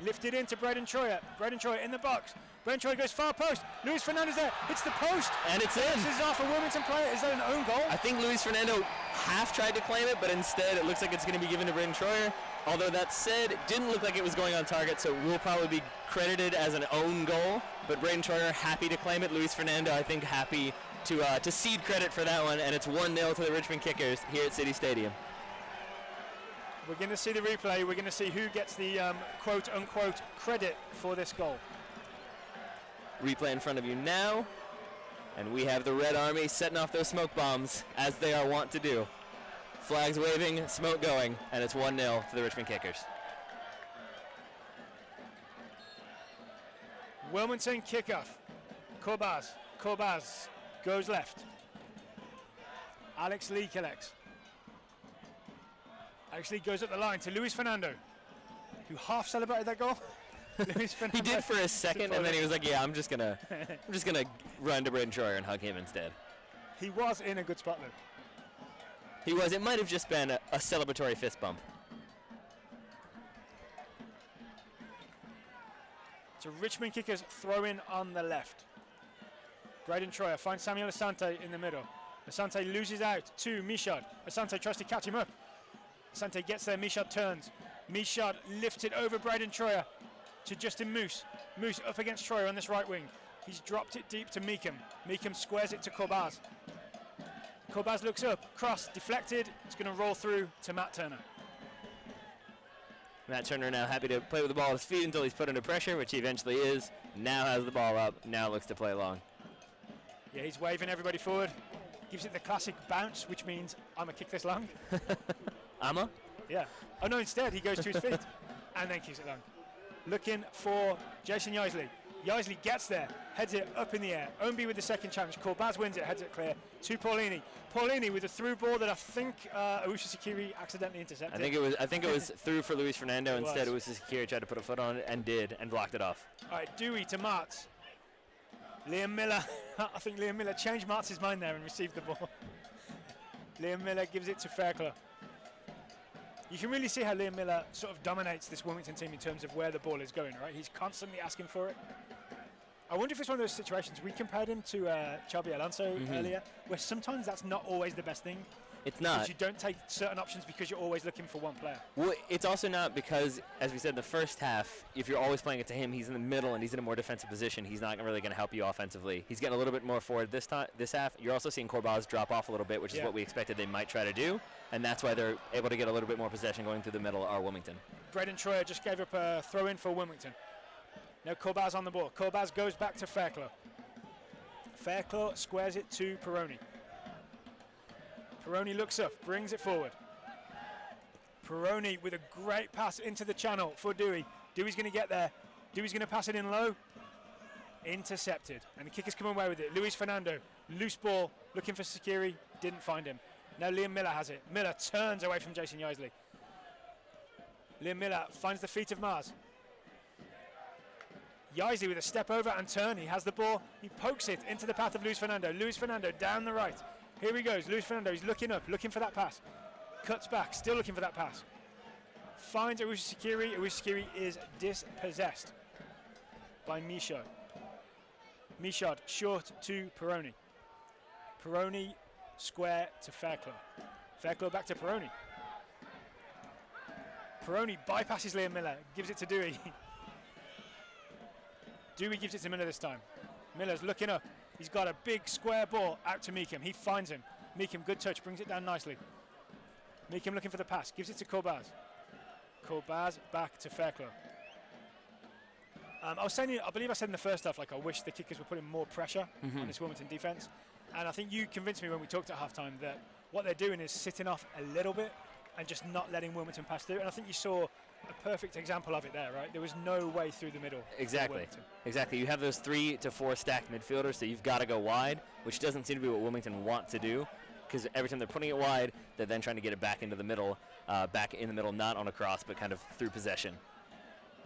Lifted into Braden Troyer. Braden Troyer in the box. Braden Troyer goes far post. Luis Fernandez there. Hits the post. And it's in. This is off a Wilmington player. Is that an own goal? I think Luis Fernando half tried to claim it, but instead it looks like it's going to be given to Braden Troyer. Although that said, it didn't look like it was going on target, so it will probably be credited as an own goal. But Braden Troyer happy to claim it. Luis Fernando, I think, happy to cede credit for that one. And it's 1-0 to the Richmond Kickers here at City Stadium. We're going to see the replay. We're going to see who gets the quote-unquote credit for this goal. Replay in front of you now. And we have the Red Army setting off those smoke bombs, as they are wont to do. Flags waving, smoke going, and it's 1-0 to the Richmond Kickers. Wilmington kickoff. Corbaz goes left. Alex Lee collects. Actually goes up the line to Luis Fernando, who half celebrated that goal. Luis Fernando He did for a second, and then he was like, "Yeah, I'm just gonna run to Braden Troyer and hug him instead." He was in a good spot though. He was. It might have just been a celebratory fist bump. So Richmond kickers throw in on the left. Braden Troyer finds Samuel Asante in the middle. Asante loses out to Michaud. Asante tries to catch him up. Asante gets there, Michaud turns. Michaud lifts it over Braden Troyer to Justin Moose. Moose up against Troyer on this right wing. He's dropped it deep to Meekham. Meekham squares it to Corbaz. Corbaz looks up, cross, deflected. It's going to roll through to Matt Turner. Matt Turner now happy to play with the ball at his feet until he's put under pressure, which he eventually is. Now has the ball up, now looks to play long. Yeah, he's waving everybody forward. Gives it the classic bounce, which means I'm going to kick this long. Amma? Yeah. Oh no, instead he goes to his feet and then kicks it long. Looking for Jason Yaisley. Yaisley gets there, heads it up in the air. Ownby with the second challenge. Corbaz wins it, heads it clear to Paulini. Paulini with a through ball that I think Awusu Sakiri accidentally intercepted. I think it was through for Luis Fernando. Instead, Awusu Sakiri tried to put a foot on it and did, and blocked it off. All right, Dewey to Martz. Liam Miller. I think Liam Miller changed Martz's mind there and received the ball. Liam Miller gives it to Fairclough. You can really see how Liam Miller sort of dominates this Wilmington team in terms of where the ball is going, right? He's constantly asking for it. I wonder if it's one of those situations, we compared him to Chabi Alonso earlier, where sometimes that's not always the best thing. It's not. Because you don't take certain options because you're always looking for one player. Well, it's also not because, as we said in the first half, if you're always playing it to him, he's in the middle and he's in a more defensive position. He's not really going to help you offensively. He's getting a little bit more forward this half. You're also seeing Corbaz drop off a little bit, which is what we expected they might try to do, and that's why they're able to get a little bit more possession going through the middle are Wilmington. Braden Troyer just gave up a throw-in for Wilmington. Now Corbaz on the ball. Corbaz goes back to Fairclough. Fairclough squares it to Peroni. Peroni looks up, brings it forward. Peroni with a great pass into the channel for Dewey. Dewey's going to get there. Dewey's going to pass it in low. Intercepted. And the kicker's coming away with it. Luis Fernando, loose ball, looking for Sakiri, didn't find him. Now Liam Miller has it. Miller turns away from Jason Yaisley. Liam Miller finds the feet of Mars. Yaisley with a step over and turn. He has the ball. He pokes it into the path of Luis Fernando. Luis Fernando down the right. Here he goes. Luis Fernando, he's looking up, looking for that pass. Cuts back, still looking for that pass. Finds Awusu Sakiri. Awusu Sakiri is dispossessed by Michaud. Michaud short to Peroni. Peroni square to Fairclough. Fairclough back to Peroni. Peroni bypasses Liam Miller, gives it to Dewey. Dewey gives it to Miller this time. Miller's looking up. He's got a big square ball out to Meekham. He finds him. Meekham, good touch, brings it down nicely. Meekham looking for the pass, gives it to Corbaz. Corbaz back to Fairclough. I was saying, I believe I said in the first half, like I wish the kickers were putting more pressure on this Wilmington defense. And I think you convinced me when we talked at halftime that what they're doing is sitting off a little bit and just not letting Wilmington pass through. And I think you saw a perfect example of it there, right? There was no way through the middle. Exactly. Exactly. You have those 3 to 4 stacked midfielders, so you've got to go wide, which doesn't seem to be what Wilmington want to do, because every time they're putting it wide, they're then trying to get it back into the middle, not on a cross, but kind of through possession.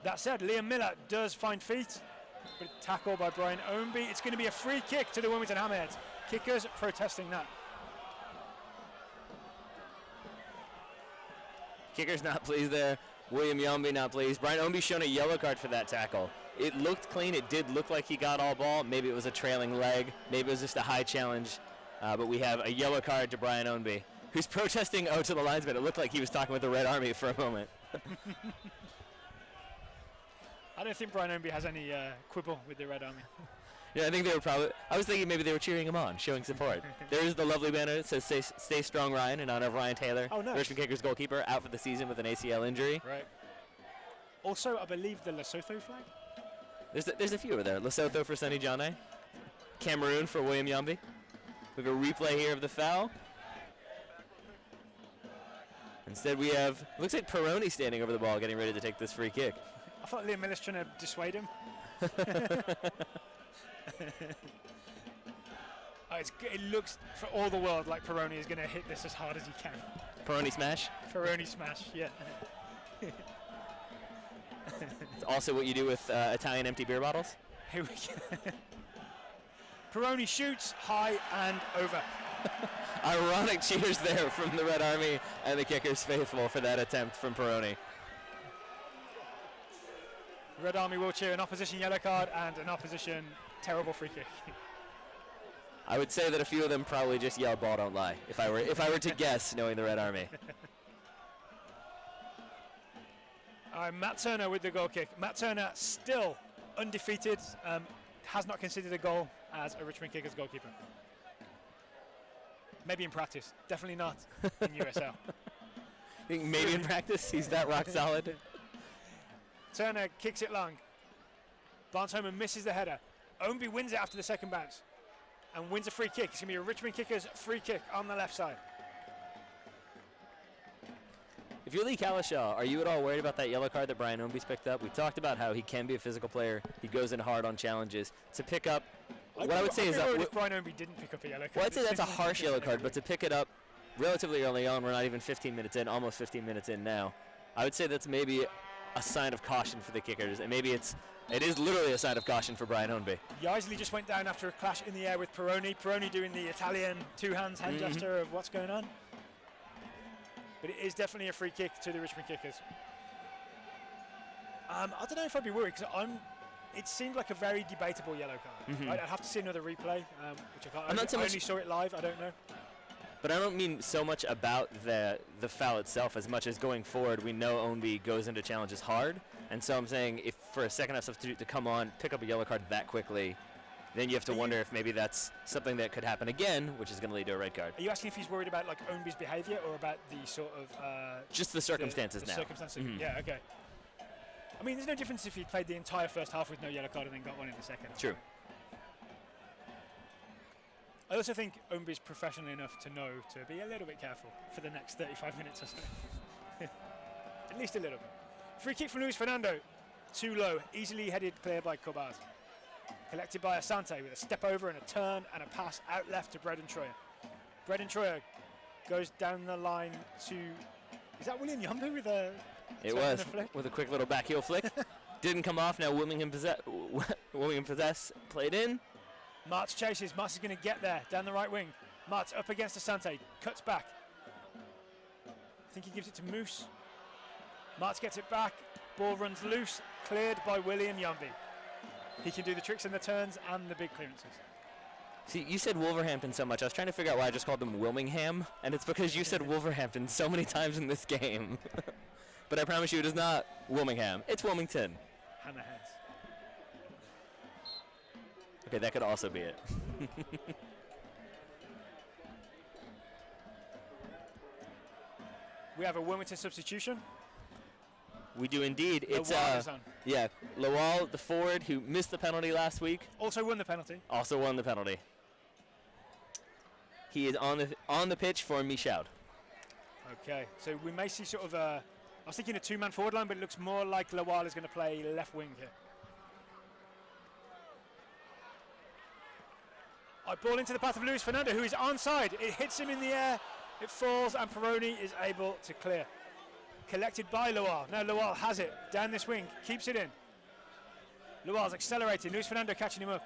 That said, Liam Miller does find feet, but tackled by Brian Ownby. It's going to be a free kick to the Wilmington Hammerheads. Kickers protesting that. Kicker's not pleased there. William Yombi not pleased. Brian Ownby shown a yellow card for that tackle. It looked clean. It did look like he got all ball. Maybe it was a trailing leg. Maybe it was just a high challenge. But we have a yellow card to Brian Ownby, who's protesting out to the linesman. It looked like he was talking with the Red Army for a moment. I don't think Brian Ownby has any quibble with the Red Army. Yeah, I think they were probably. I was thinking maybe they were cheering him on, showing support. There's the lovely banner that says "Stay strong, Ryan," in honor of Ryan Taylor, Richmond Kickers goalkeeper, out for the season with an ACL injury. Right. Also, I believe the Lesotho flag. There's a few over there. Lesotho for Sonny Jane, Cameroon for William Yombi. We have a replay here of the foul. Instead, we have looks like Peroni standing over the ball, getting ready to take this free kick. I thought Liam Miller's trying to dissuade him. It looks for all the world like Peroni is going to hit this as hard as he can. Peroni smash. Peroni smash, yeah. It's also what you do with Italian empty beer bottles. Here we go. Peroni shoots high and over. Ironic cheers there from the Red Army and the kickers faithful for that attempt from Peroni. Red Army will cheer an opposition yellow card and an opposition terrible free kick. I would say that a few of them probably just yelled "ball don't lie" if I were to guess, knowing the Red Army. Matt Turner with the goal kick. Matt Turner still undefeated, has not considered a goal as a Richmond Kickers goalkeeper. Maybe in practice, definitely not in USL. I think maybe in practice he's that rock solid. Turner kicks it long. Barnes-Homer misses the header. Ownby wins it after the second bounce and wins a free kick. It's going to be a Richmond Kickers free kick on the left side. If you're Lee Calishaw, are you at all worried about that yellow card that Brian Ownby's picked up? We talked about how he can be a physical player. He goes in hard on challenges. To pick up, I would say is that if Brian Ownby didn't pick up a yellow card. Well, I'd say that's a harsh yellow card, but to pick it up relatively early on, we're not even 15 minutes in, almost 15 minutes in now. I would say that's maybe a sign of caution for the kickers, and maybe it is literally a sign of caution for Brian Ownby. Yaisley just went down after a clash in the air with Peroni. Peroni doing the Italian two hands hand gesture of what's going on. But it is definitely a free kick to the Richmond Kickers. I don't know if I'd be worried because it seemed like a very debatable yellow card. I'd have to see another replay, which I can't. I only saw it live. I don't know. But I don't mean so much about the foul itself as much as going forward. We know Ownby goes into challenges hard, and so I'm saying if for a second half substitute to come on, pick up a yellow card that quickly, then you have to wonder if maybe that's something that could happen again, which is going to lead to a red card. Are you asking if he's worried about like Ownby's behaviour or about the sort of just the circumstances now? Circumstances. Yeah. Okay. I mean, there's no difference if he played the entire first half with no yellow card and then got one in the second. True. I also think Ownby's professional enough to know to be a little bit careful for the next 35 minutes or so. At least a little bit. Free kick from Luis Fernando. Too low. Easily headed clear by Corbaz. Collected by Asante with a step over and a turn and a pass out left to Braden Troyer. Braden Troyer goes down the line to... Is that William Yumbu with a... It was, with a quick little back heel flick. Didn't come off. Now Wilmington possess. Played in. Martz chases. Martz is going to get there down the right wing. Martz up against Asante. Cuts back. I think he gives it to Moose. Martz gets it back. Ball runs loose. Cleared by William Yumby. He can do the tricks and the turns and the big clearances. See, you said Wolverhampton so much. I was trying to figure out why I just called them Wilmingham, and it's because you said Wolverhampton so many times in this game. But I promise you it is not Wilmingham. It's Wilmington. Hammerheads. Okay, that could also be it. We have a Wilmington substitution. We do indeed. It's yeah, Lowell, the forward who missed the penalty last week. Also won the penalty. Also won the penalty. He is on the pitch for Michaud. Okay, so we may see sort of a... I was thinking a two-man forward line, but it looks more like Lowell is going to play left wing here. Ball into the path of Luis Fernando, who is onside. It hits him in the air, it falls, and Peroni is able to clear. Collected by Lowell. Now Lowell has it down this wing, keeps it in. Lowell's accelerating. Luis Fernando catching him up.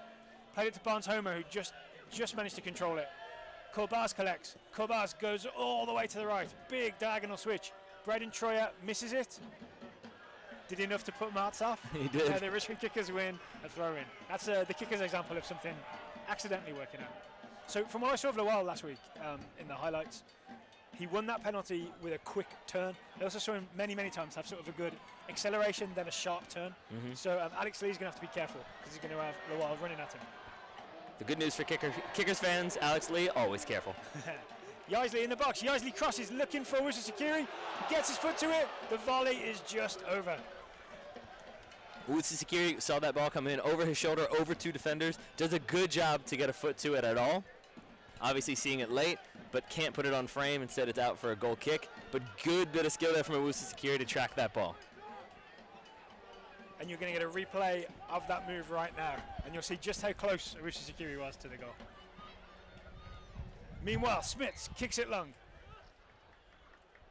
Played it to Barnes-Homer, who just managed to control it. Corbaz collects. Corbaz goes all the way to the right. Big diagonal switch. Braden Troyer misses it. Did enough to put Martz off. He did. The Richmond Kickers win a throw in. That's the Kickers example of something accidentally working out. So from what I saw of Lowell last week in the highlights, he won that penalty with a quick turn. I also saw him many times have sort of a good acceleration, then a sharp turn. So Alex Lee's going to have to be careful because he's going to have Lowell running at him. The good news for Kickers fans, Alex Lee, always careful. Yaisley in the box. Yaisley crosses, looking for Uwusu-Sakiri. He gets his foot to it. The volley is just over. Uwusu-Sakiri saw that ball come in over his shoulder, over two defenders. Does a good job to get a foot to it at all. Obviously seeing it late, but can't put it on frame. Instead, it's out for a goal kick. But good bit of skill there from Uwusu-Sakiri to track that ball. And you're going to get a replay of that move right now. And you'll see just how close Uwusu-Sakiri was to the goal. Meanwhile, Smits kicks it long.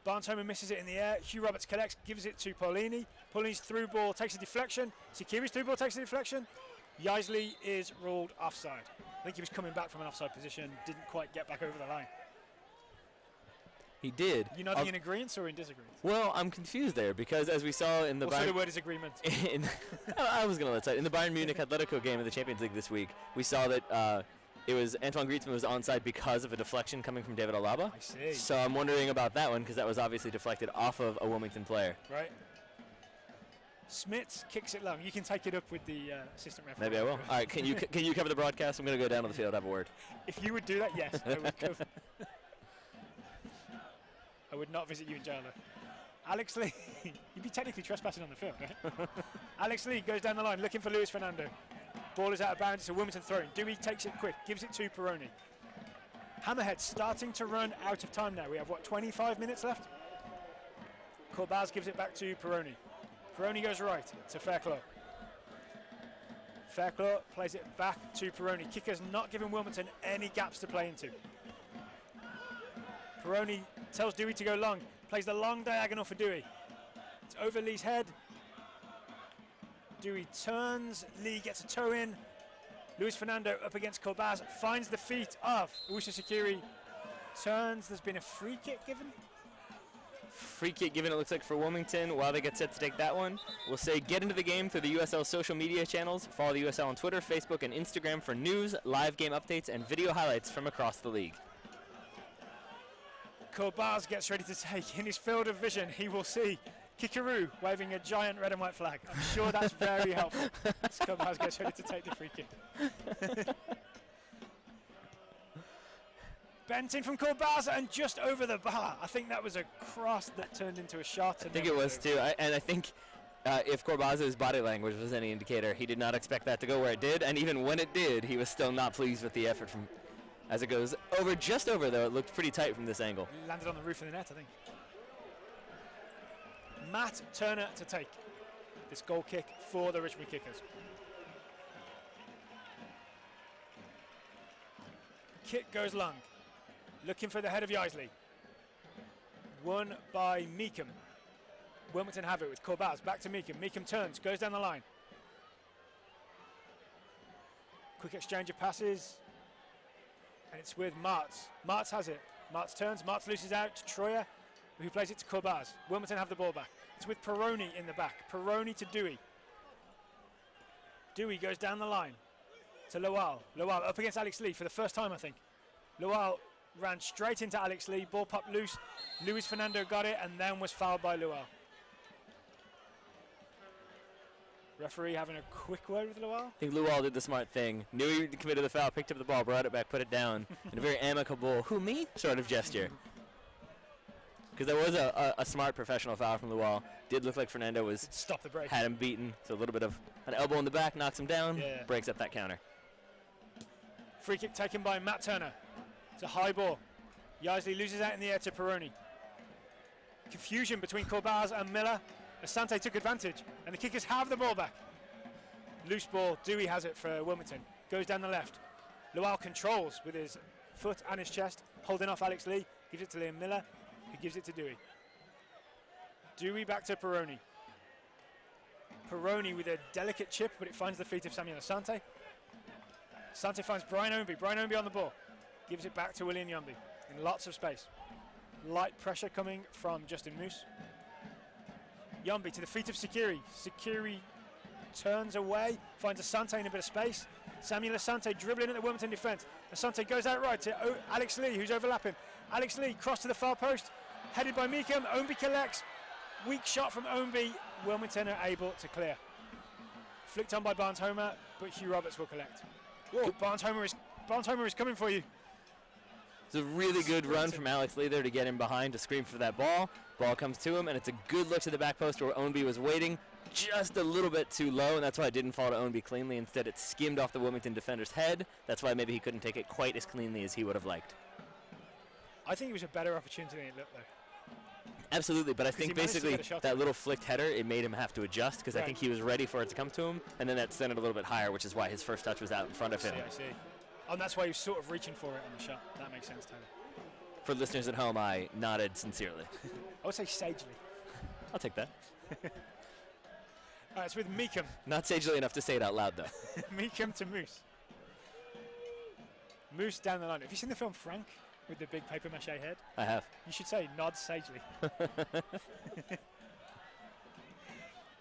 Barnes-Homer misses it in the air. Hugh Roberts collects, gives it to Paulini. Paulini's through ball takes a deflection. Sakiri's through ball takes a deflection. Yaisley is ruled offside. I think he was coming back from an offside position, didn't quite get back over the line. He did. You nodding in agreement or in disagreement? Well, I'm confused there because as we saw in the Also the word is agreement. I was going to let that. In the Bayern Munich Atletico game of the Champions League this week, we saw that it was Antoine Griezmann was onside because of a deflection coming from David Alaba. I see. So I'm wondering about that one because that was obviously deflected off of a Wilmington player. Right. Smits kicks it long. You can take it up with the assistant referee. Maybe I will. All right, can you cover the broadcast? I'm going to go down to the field, have a word. If you would do that, yes, I would cover. I would not visit you in jail, though. Alex Lee, you'd be technically trespassing on the field, right? Alex Lee goes down the line looking for Luis Fernando. Ball is out of bounds. It's a Wilmington throw-in. Dewey takes it quick, gives it to Peroni. Hammerheads starting to run out of time now. We have, 25 minutes left? Corbaz gives it back to Peroni. Peroni goes right to Fairclough. Fairclough plays it back to Peroni. Kicker's not giving Wilmington any gaps to play into. Peroni tells Dewey to go long. Plays the long diagonal for Dewey. It's over Lee's head. Dewey turns. Lee gets a toe in. Luis Fernando up against Corbaz. Finds the feet of Uwusa Sakiri. Turns. There's been a free kick given. Free kick given, it looks like, for Wilmington while they get set to take that one. We'll say get into the game through the USL social media channels. Follow the USL on Twitter, Facebook, and Instagram for news, live game updates, and video highlights from across the league. Corbaz gets ready to take. In his field of vision, he will see Kikaru waving a giant red and white flag. I'm sure that's very helpful as Corbaz gets ready to take the free kick. Bent in from Corbaz and just over the bar. I think that was a cross that turned into a shot. I think it was too. And I think if Corbaz's body language was any indicator, he did not expect that to go where it did. And even when it did, he was still not pleased with the effort from as it goes over, just over though. It looked pretty tight from this angle. Landed on the roof of the net, I think. Matt Turner to take this goal kick for the Richmond Kickers. Kick goes long. Looking for the head of Yaisley. Won by Meekham. Wilmington have it with Corbaz. Back to Meekham. Meekham turns, goes down the line. Quick exchange of passes. And it's with Martz. Martz has it. Martz turns. Martz loses out to Troyer, who plays it to Corbaz. Wilmington have the ball back. It's with Peroni in the back. Peroni to Dewey. Dewey goes down the line to Lowell. Lowell up against Alex Lee for the first time, I think. Lowell ran straight into Alex Lee. Ball popped loose. Luis Fernando got it and then was fouled by Lowell. Referee having a quick word with Lowell. I think Lowell did the smart thing. Knew he committed the foul, picked up the ball, brought it back, put it down in a very amicable, who me? Sort of gesture. Because there was a smart professional foul from Lowell. Did look like Fernando was stop the break. Had him beaten. So a little bit of an elbow in the back, knocks him down, breaks up that counter. Free kick taken by Matt Turner. It's a high ball. Yaisley loses out in the air to Peroni. Confusion between Corbaz and Miller. Asante took advantage, and the Kickers have the ball back. Loose ball, Dewey has it for Wilmington. Goes down the left. Lowell controls with his foot and his chest, holding off Alex Lee. Gives it to Liam Miller, who gives it to Dewey. Dewey back to Peroni. Peroni with a delicate chip, but it finds the feet of Samuel Asante. Asante finds Brian Ownby. Brian Ownby on the ball. Gives it back to William Yombi in lots of space. Light pressure coming from Justin Moose. Yombi to the feet of Sakiri. Sakiri turns away, finds Asante in a bit of space. Samuel Asante dribbling at the Wilmington defence. Asante goes out right to Alex Lee, who's overlapping. Alex Lee cross to the far post, headed by Meekham. Ownby collects. Weak shot from Ownby. Wilmington are able to clear. Flicked on by Barnes-Homer, but Hugh Roberts will collect. Whoa, Barnes-Homer is coming for you. It's a really good run from Alex Lee there to get him behind to scream for that ball. Ball comes to him, and it's a good look to the back post where Ownby was waiting just a little bit too low, and that's why it didn't fall to Ownby cleanly. Instead, it skimmed off the Wilmington defender's head. That's why maybe he couldn't take it quite as cleanly as he would have liked. I think it was a better opportunity than it looked, though. Absolutely, but I think basically that little flicked header, it made him have to adjust because I think he was ready for it to come to him, and then that sent it a little bit higher, which is why his first touch was out in front of him. I see. And that's why he was sort of reaching for it on the shot. That makes sense, Tyler. For listeners at home, I nodded sincerely. I would say sagely. I'll take that. All right, it's with Meekum. Not sagely enough to say it out loud, though. Meekum to Moose. Moose down the line. Have you seen the film Frank with the big paper mache head? I have. You should say nods sagely.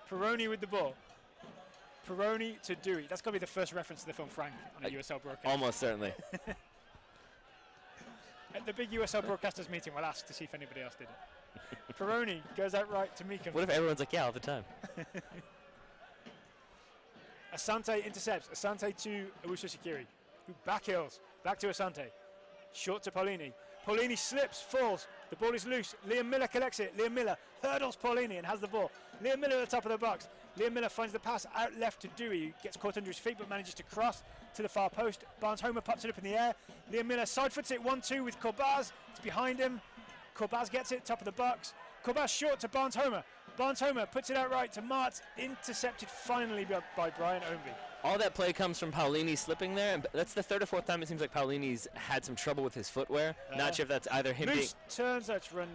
Peroni with the ball. Peroni to Dewey. That's got to be the first reference to the film Frank on a USL broadcast. Almost certainly. At the big USL broadcasters meeting, we'll ask to see if anybody else did it. Peroni goes out right to Meekum. What if everyone's like, yeah, all the time? Asante intercepts. Asante to Owusu Sakiri, who backhills. Back to Asante. Short to Paulini. Paulini slips, falls. The ball is loose. Liam Miller collects it. Liam Miller hurdles Paulini and has the ball. Liam Miller at the top of the box. Liam Miller finds the pass out left to Dewey, who gets caught under his feet but manages to cross to the far post. Barnes Homer pops it up in the air. Liam Miller side foots it 1-2 with Corbaz. It's behind him. Corbaz gets it, top of the box. Corbaz short to Barnes Homer. Barnes Homer puts it out right to Mart. Intercepted finally by Brian Ownby. All that play comes from Paulini slipping there. And that's the third or fourth time it seems like Paulini's had some trouble with his footwear. Not sure if that's either him being... Loose turns, it's run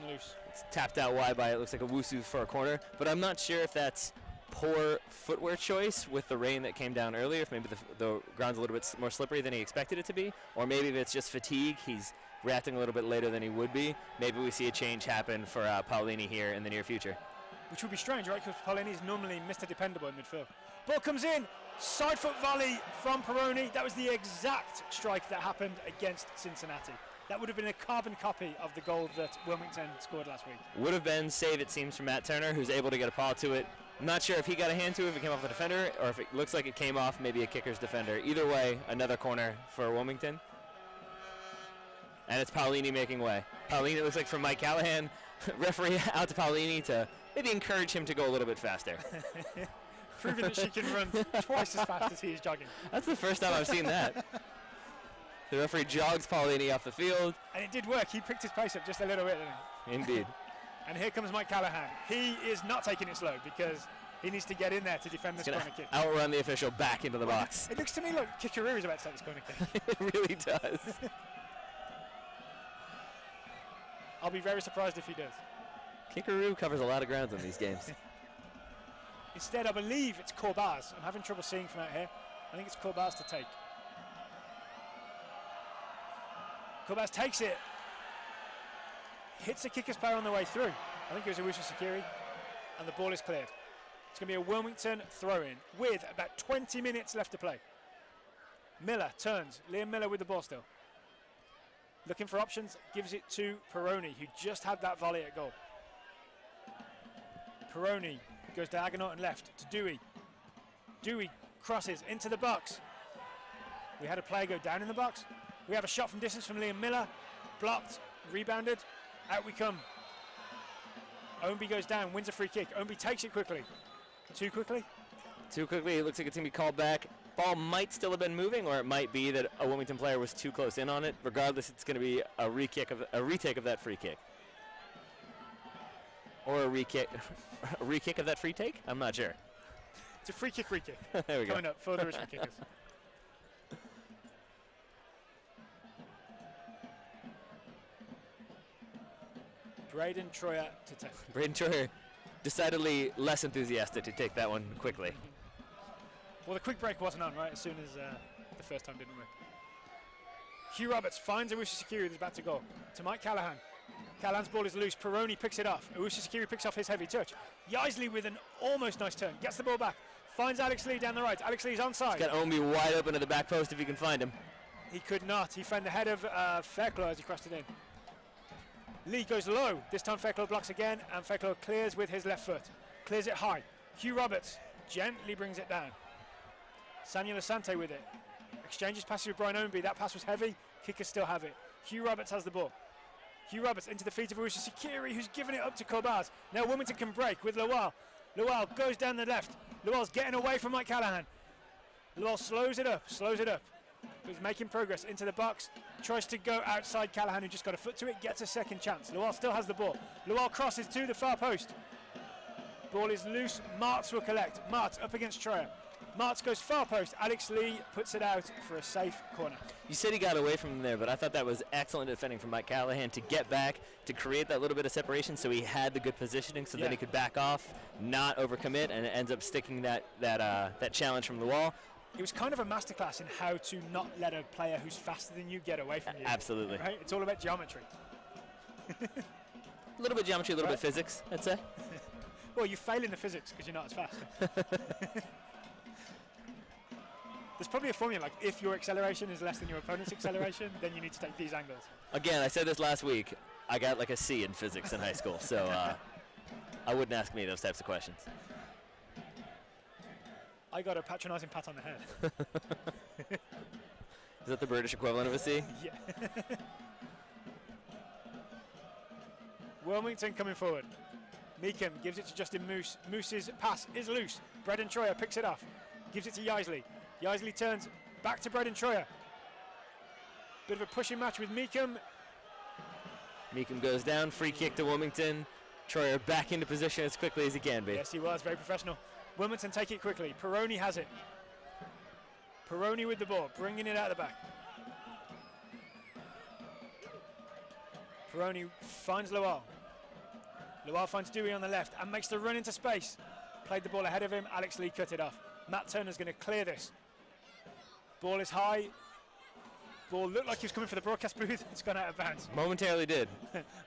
loose. It's tapped out wide by, it looks like a Wusu for a corner. But I'm not sure if that's poor footwear choice with the rain that came down earlier, if maybe the ground's a little bit more slippery than he expected it to be, or maybe if it's just fatigue, he's reacting a little bit later than he would be. Maybe we see a change happen for Paulini here in the near future. Which would be strange, right? Because Paulini is normally Mr. Dependable in midfield. Ball comes in, side foot volley from Peroni. That was the exact strike that happened against Cincinnati. That would have been a carbon copy of the goal that Wilmington scored last week. Would have been save, it seems, from Matt Turner, who's able to get a paw to it. I'm not sure if he got a hand to it, if it came off the defender, or if it looks like it came off maybe a kicker's defender. Either way, another corner for Wilmington. And it's Paulini making way. Paulini, it looks like from Mike Callahan, referee out to Paulini to maybe encourage him to go a little bit faster. Proving that she can run twice as fast as he is jogging. That's the first time I've seen that. The referee jogs Paulini off the field. And it did work. He picked his pace up just a little bit, didn't he? Indeed. And here comes Mike Callahan. He is not taking it slow because he needs to get in there to defend this corner kick. Outrun the official back into the box. It looks to me like Kikaru is about to take this corner kick. It really does. I'll be very surprised if he does. Kikaru covers a lot of grounds in these games. Instead, I believe it's Corbaz. I'm having trouble seeing from out here. I think it's Corbaz to take. Corbaz takes it. Hits the kicker's player on the way through. I think it was Owusu Sakiri. And the ball is cleared. It's going to be a Wilmington throw-in with about 20 minutes left to play. Miller turns. Liam Miller with the ball still. Looking for options. Gives it to Peroni, who just had that volley at goal. Peroni goes diagonal and left to Dewey. Dewey crosses into the box. We had a player go down in the box. We have a shot from distance from Liam Miller. Blocked, rebounded. Out we come. Ownby goes down, wins a free kick. Ownby takes it quickly. Too quickly? Too quickly. It looks like it's going to be called back. Ball might still have been moving, or it might be that a Wilmington player was too close in on it. Regardless, it's going to be a retake of that free kick. Or a re-kick of that free take? I'm not sure. It's a free kick. There we go. Coming up for the Richmond kickers. Braden Troyer to take. Braden Troyer decidedly less enthusiastic to take that one quickly. Well, the quick break wasn't on, right? As soon as the first time didn't work. Hugh Roberts finds Owusu Sakiri who's about to go. To Mike Callahan. Callahan's ball is loose. Peroni picks it off. Owusu Sakiri picks off his heavy touch. Yaisley with an almost nice turn. Gets the ball back. Finds Alex Lee down the right. Alex Lee's onside. He's got Ownby wide open to the back post if you can find him. He could not. He found the head of Fairclough as he crossed it in. Lee goes low. This time Fairclough blocks again, and Fairclough clears with his left foot. Clears it high. Hugh Roberts gently brings it down. Samuel Asante with it. Exchanges passes with Brian Ownby. That pass was heavy. Kickers still have it. Hugh Roberts has the ball. Hugh Roberts into the feet of Owusu Sakiri, who's given it up to Corbaz. Now Wilmington can break with Lowell. Lowell goes down the left. Lowell's getting away from Mike Callahan. Lowell slows it up. But he's making progress into the box. Tries to go outside Callahan, who just got a foot to it. Gets a second chance. Lowell still has the ball. Lowell crosses to the far post. Ball is loose. Martz will collect. Martz up against Troyer. Martz goes far post. Alex Lee puts it out for a safe corner. You said he got away from him there, but I thought that was excellent defending from Mike Callahan to get back, to create that little bit of separation so he had the good positioning so then he could back off, not overcommit, and it ends up sticking that challenge from the wall. It was kind of a masterclass in how to not let a player who's faster than you get away from you. Absolutely. Right? It's all about geometry. A little bit geometry, a little bit physics, I'd say. Well, you fail in the physics because you're not as fast. There's probably a formula, like if your acceleration is less than your opponent's acceleration, then you need to take these angles. Again, I said this last week, I got like a C in physics in high school, so I wouldn't ask me those types of questions. I got a patronizing pat on the head. Is that the British equivalent of a C? Yeah. Wilmington coming forward. Meekham gives it to Justin Moose. Moose's pass is loose. Braden Troyer picks it off. Gives it to Yaisley. Yaisley turns back to Braden Troyer. Bit of a pushing match with Meekham. Meekham goes down. Free kick to Wilmington. Troyer back into position as quickly as he can be. Yes, he was. Very professional. Wilmington take it quickly. Peroni has it. Peroni with the ball. Bringing it out of the back. Peroni finds Lowell. Lowell finds Dewey on the left and makes the run into space. Played the ball ahead of him. Alex Lee cut it off. Matt Turner's going to clear this. Ball is high. Ball looked like he was coming for the broadcast booth. It's gone out of bounds. Momentarily did.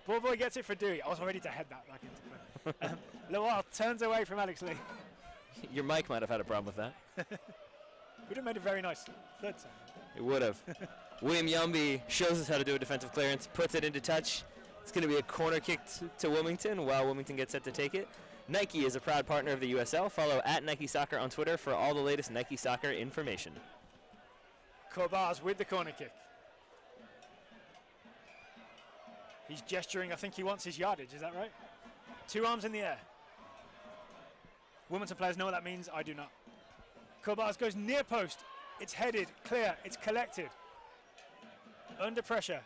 Ball boy gets it for Dewey. I was ready to head that back into play. Lowell turns away from Alex Lee. Your mic might have had a problem with that. Would have made a very nice third time. It would have. William Yumby shows us how to do a defensive clearance, puts it into touch. It's going to be a corner kick to Wilmington while Wilmington gets set to take it. Nike is a proud partner of the USL. Follow @Nike Soccer on Twitter for all the latest Nike Soccer information. Corbars with the corner kick. He's gesturing. I think he wants his yardage. Is that right? Two arms in the air. Wilmington players know what that means. I do not. Corbars goes near post. It's headed, clear, it's collected. Under pressure.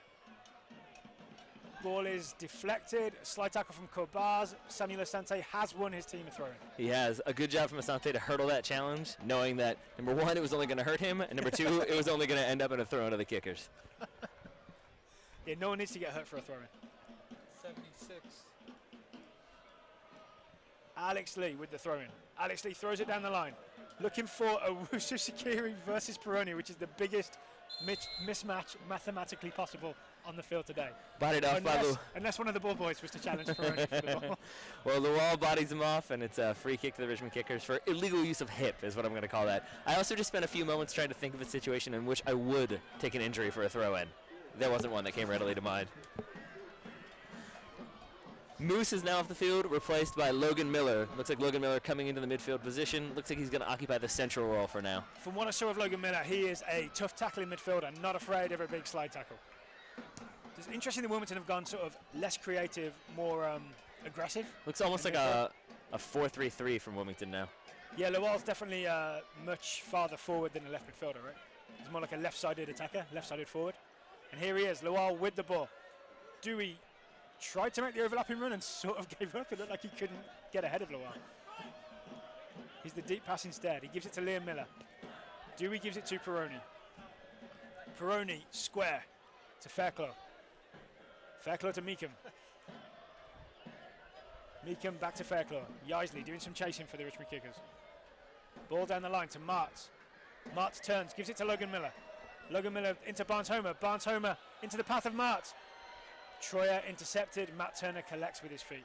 Ball is deflected. Slide tackle from Corbars. Samuel Asante has won his team a throw-in. He has. A good job from Asante to hurdle that challenge, knowing that, number one, it was only going to hurt him, and number two, it was only going to end up in a throw-in to the kickers. Yeah, no one needs to get hurt for a throw-in. 76. Alex Lee with the throw-in. Alex Lee throws it down the line. Looking for a Wusu Shaqiri versus Peroni, which is the biggest mismatch mathematically possible on the field today. Bodied off by unless one of the ball boys was to challenge Peroni for the ball. Well, the wall bodies him off, and it's a free kick to the Richmond Kickers for illegal use of hip is what I'm going to call that. I also just spent a few moments trying to think of a situation in which I would take an injury for a throw-in. There wasn't one that came readily to mind. Moose is now off the field, replaced by Logan Miller. Looks like Logan Miller coming into the midfield position. Looks like he's going to occupy the central role for now. From what I saw of Logan Miller, he is a tough tackling midfielder, not afraid of a big slide tackle. It's interesting that Wilmington have gone sort of less creative, more aggressive. Looks almost like a 4-3-3 from Wilmington now. Yeah, Lowell's definitely much farther forward than a left midfielder, right? He's more like a left-sided attacker, left-sided forward. And here he is, Lowell with the ball. Dewey tried to make the overlapping run and sort of gave up. It looked like he couldn't get ahead of Lowell. He's the deep pass instead. He gives it to Liam Miller. Dewey gives it to Peroni. Peroni, square to Fairclough. Fairclough to Meekham. Meekham back to Fairclough. Yaisley doing some chasing for the Richmond Kickers. Ball down the line to Martz. Martz turns, gives it to Logan Miller. Logan Miller into Barnes-Homer. Barnes-Homer into the path of Martz. Troyer intercepted. Matt Turner collects with his feet.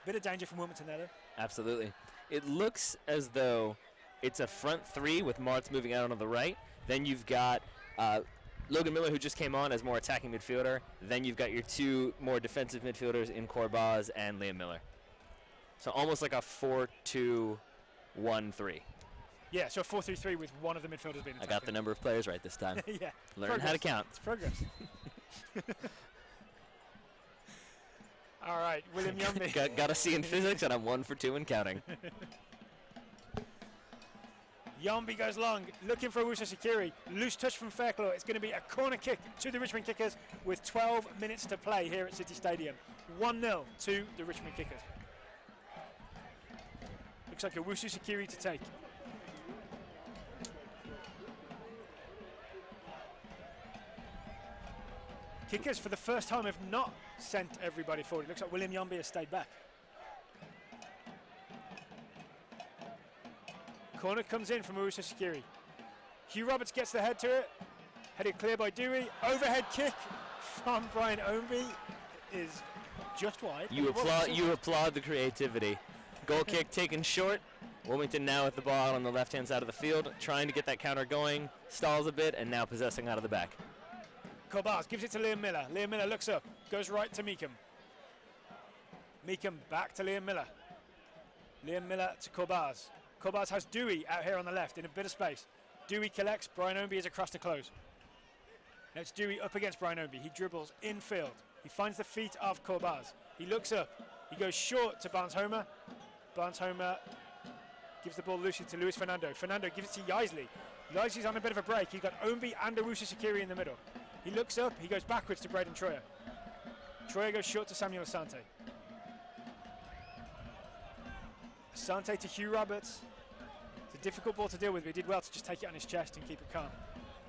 Bit of danger from Wilmington there, though. Absolutely. It looks as though it's a front three with Martz moving out on the right. Then you've got Logan Miller, who just came on as more attacking midfielder. Then you've got your two more defensive midfielders in Corbaz and Liam Miller. So almost like a 4-2-1-3. Yeah, so a 4-3-3 with one of the midfielders being attacking. I got the number of players right this time. Yeah. Learn how to count. It's progress. All right, William Yumby. Got a C in physics, and I'm 1 for 2 in counting. Yombi goes long, looking for Wusu Shaqiri. Loose touch from Fairclough. It's going to be a corner kick to the Richmond Kickers with 12 minutes to play here at City Stadium. 1-0 to the Richmond Kickers. Looks like a Wusu Shaqiri to take. Kickers, for the first time, have not sent everybody forward. It looks like William Yombi has stayed back. Corner comes in from Urusa Sakiri. Hugh Roberts gets the head to it. Headed clear by Dewey. Overhead kick from Brian Ownby is just wide. You applaud the creativity. Goal kick taken short. Wilmington now with the ball on the left-hand side of the field, trying to get that counter going. Stalls a bit, and now possessing out of the back. Corbaz gives it to Liam Miller. Liam Miller looks up, goes right to Meekum. Meekum back to Liam Miller. Liam Miller to Corbaz. Corbaz has Dewey out here on the left in a bit of space. Dewey collects. Brian Ownby is across to close. Now it's Dewey up against Brian Ownby. He dribbles infield. He finds the feet of Corbaz. He looks up. He goes short to Barnes-Homer. Barnes-Homer gives the ball loosely to Luis Fernando. Fernando gives it to Yaisley. Yaisley's on a bit of a break. He's got Ownby and Arusa Sakiri in the middle. He looks up. He goes backwards to Braden Troyer. Troyer goes short to Samuel Asante. Asante to Hugh Roberts. It's a difficult ball to deal with, but he did well to just take it on his chest and keep it calm.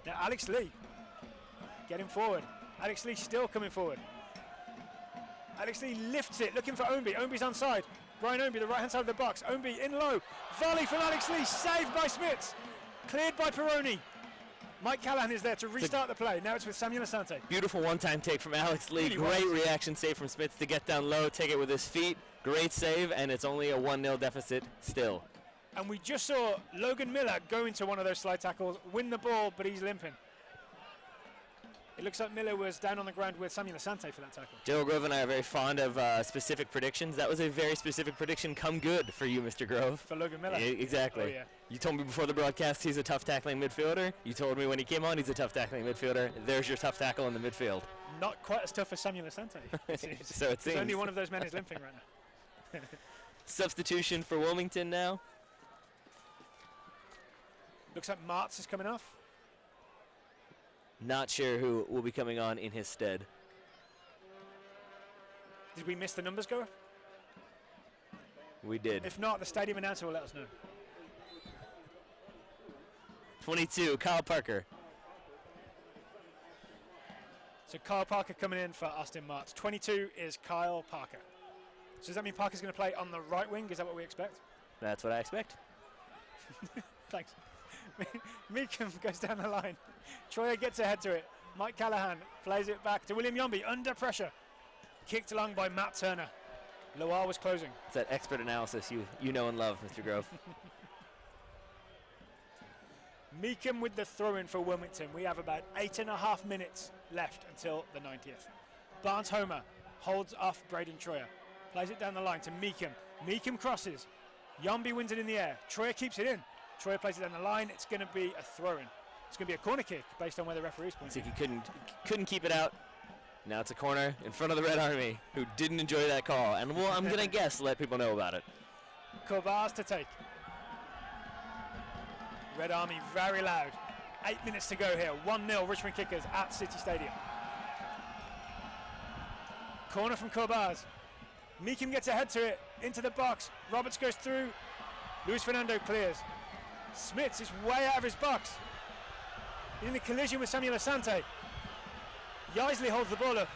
Now Alex Lee getting forward. Alex Lee still coming forward. Alex Lee lifts it, looking for Ownby. Ownby's onside. Brian Ownby, the right-hand side of the box. Ownby in low. Volley from Alex Lee, saved by Smits. Cleared by Peroni. Mike Callahan is there to restart the play. Now it's with Samuel Asante. Beautiful one-time take from Alex Lee. Really Great reaction save from Smits to get down low, take it with his feet. Great save, and it's only a 1-0 deficit still. And we just saw Logan Miller go into one of those slide tackles, win the ball, but he's limping. It looks like Miller was down on the ground with Samuel Asante for that tackle. Daryl Grove and I are very fond of specific predictions. That was a very specific prediction. Come good for you, Mr. Grove. For Logan Miller? Exactly. Oh, yeah. You told me before the broadcast he's a tough tackling midfielder. You told me when he came on he's a tough tackling midfielder. There's your tough tackle in the midfield. Not quite as tough as Samuel Asante. So it seems. Only one of those men is limping right now. Substitution for Wilmington now. Looks like Martz is coming off. Not sure who will be coming on in his stead. Did we miss the numbers go? We did. If not, the stadium announcer will let us know. 22, Kyle Parker. So Kyle Parker coming in for Austin Martz. 22 is Kyle Parker. So does that mean Parker's going to play on the right wing? Is that what we expect? That's what I expect. Thanks. Meekum goes down the line. Troyer gets ahead to it. Mike Callahan plays it back to William Yombi under pressure. Kicked along by Matt Turner. Loire was closing. It's that expert analysis you know and love, Mr. Grove. Meekum with the throw-in for Wilmington. We have about 8.5 minutes left until the 90th. Barnes-Homer holds off Braden Troyer. Plays it down the line to Meekum. Meekum crosses. Yombi wins it in the air. Troyer keeps it in. Troyer plays it down the line. It's going to be a throw-in. It's going to be a corner kick based on where the referee's pointing. So he couldn't keep it out. Now it's a corner in front of the Red Army, who didn't enjoy that call. And well, I'm going to guess let people know about it. Corbaz to take. Red Army very loud. 8 minutes to go here. 1-0 Richmond Kickers at City Stadium. Corner from Corbaz. Meekum gets ahead to it. Into the box. Roberts goes through. Luis Fernando clears. Smits is way out of his box. In the collision with Samuel Asante. Yaisley holds the ball up.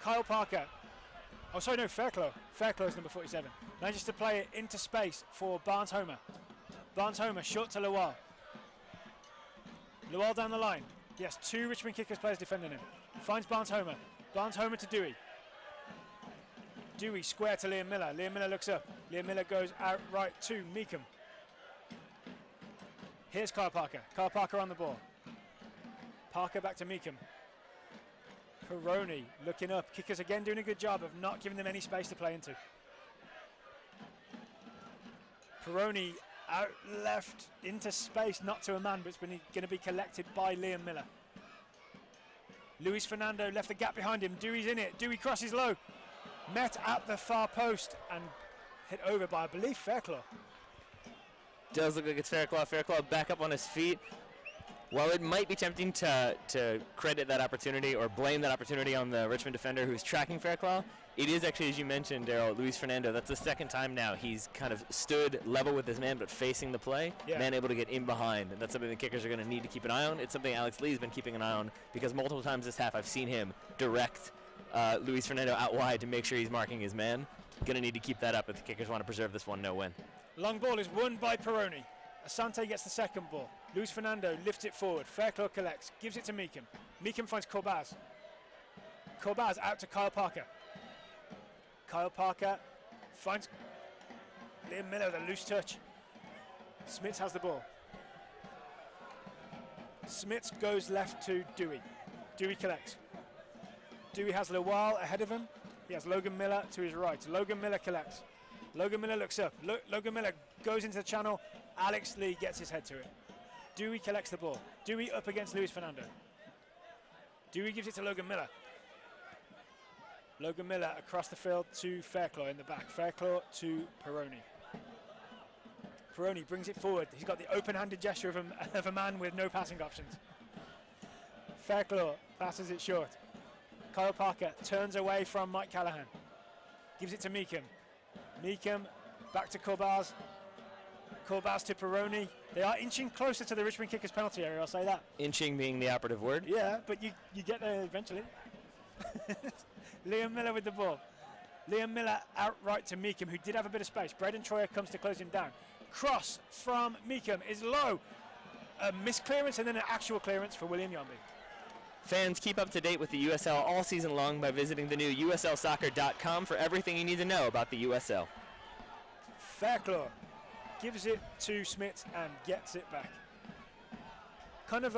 Kyle Parker. Oh, sorry, no, Fairclough. Fairclough is number 47. Manages to play it into space for Barnes-Homer. Barnes-Homer, short to Loire. Loire down the line. Yes, 2 Richmond Kickers players defending him. Finds Barnes-Homer. Barnes-Homer to Dewey. Dewey square to Liam Miller. Liam Miller looks up. Liam Miller goes out right to Meekum. Here's Kyle Parker. Kyle Parker on the ball. Parker back to Meekum. Peroni looking up. Kickers again doing a good job of not giving them any space to play into. Peroni out left into space, not to a man, but it's going to be collected by Liam Miller. Luis Fernando left the gap behind him. Dewey's in it. Dewey crosses low. Met at the far post and hit over by, I believe, Fairclough. Does look like it's Fairclough. Fairclough back up on his feet. While it might be tempting to credit that opportunity or blame that opportunity on the Richmond defender who's tracking Fairclough, it is actually, as you mentioned, Daryl, Luis Fernando. That's the second time now he's kind of stood level with his man but facing the play, man able to get in behind. And that's something the kickers are going to need to keep an eye on. It's something Alex Lee's been keeping an eye on because multiple times this half I've seen him direct Luis Fernando out wide to make sure he's marking his man. Going to need to keep that up if the kickers want to preserve this 1-0 win. Long ball is won by Peroni. Asante gets the second ball. Luis Fernando lifts it forward. Fairclough collects, gives it to Meekham. Meekham finds Corbaz. Corbaz out to Kyle Parker. Kyle Parker finds Liam Miller with a loose touch. Smits has the ball. Smits goes left to Dewey. Dewey collects. Dewey has Lawal ahead of him. He has Logan Miller to his right. Logan Miller collects. Logan Miller looks up. Logan Miller goes into the channel. Alex Lee gets his head to it. Dewey collects the ball. Dewey up against Luis Fernando. Dewey gives it to Logan Miller. Logan Miller across the field to Fairclough in the back. Fairclough to Peroni. Peroni brings it forward. He's got the open-handed gesture of a man with no passing options. Fairclough passes it short. Kyle Parker turns away from Mike Callahan. Gives it to Meekham. Meekham back to Corbaz. Corbaz to Peroni. They are inching closer to the Richmond kickers penalty area, I'll say that. Inching being the operative word? Yeah, but you get there eventually. Liam Miller with the ball. Liam Miller outright to Meekham, who did have a bit of space. Braden Troyer comes to close him down. Cross from Meekham is low. A misclearance and then an actual clearance for William Yombi. Fans, keep up to date with the USL all season long by visiting the new USLsoccer.com for everything you need to know about the USL. Fairclough gives it to Smith and gets it back. Kind of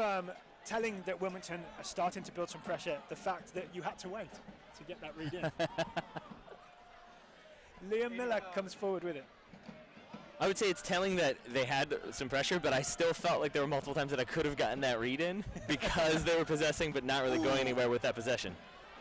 telling that Wilmington are starting to build some pressure, the fact that you had to wait to get that read in. Liam Miller comes forward with it. I would say it's telling that they had some pressure, but I still felt like there were multiple times that I could have gotten that read in because they were possessing but not really going anywhere with that possession.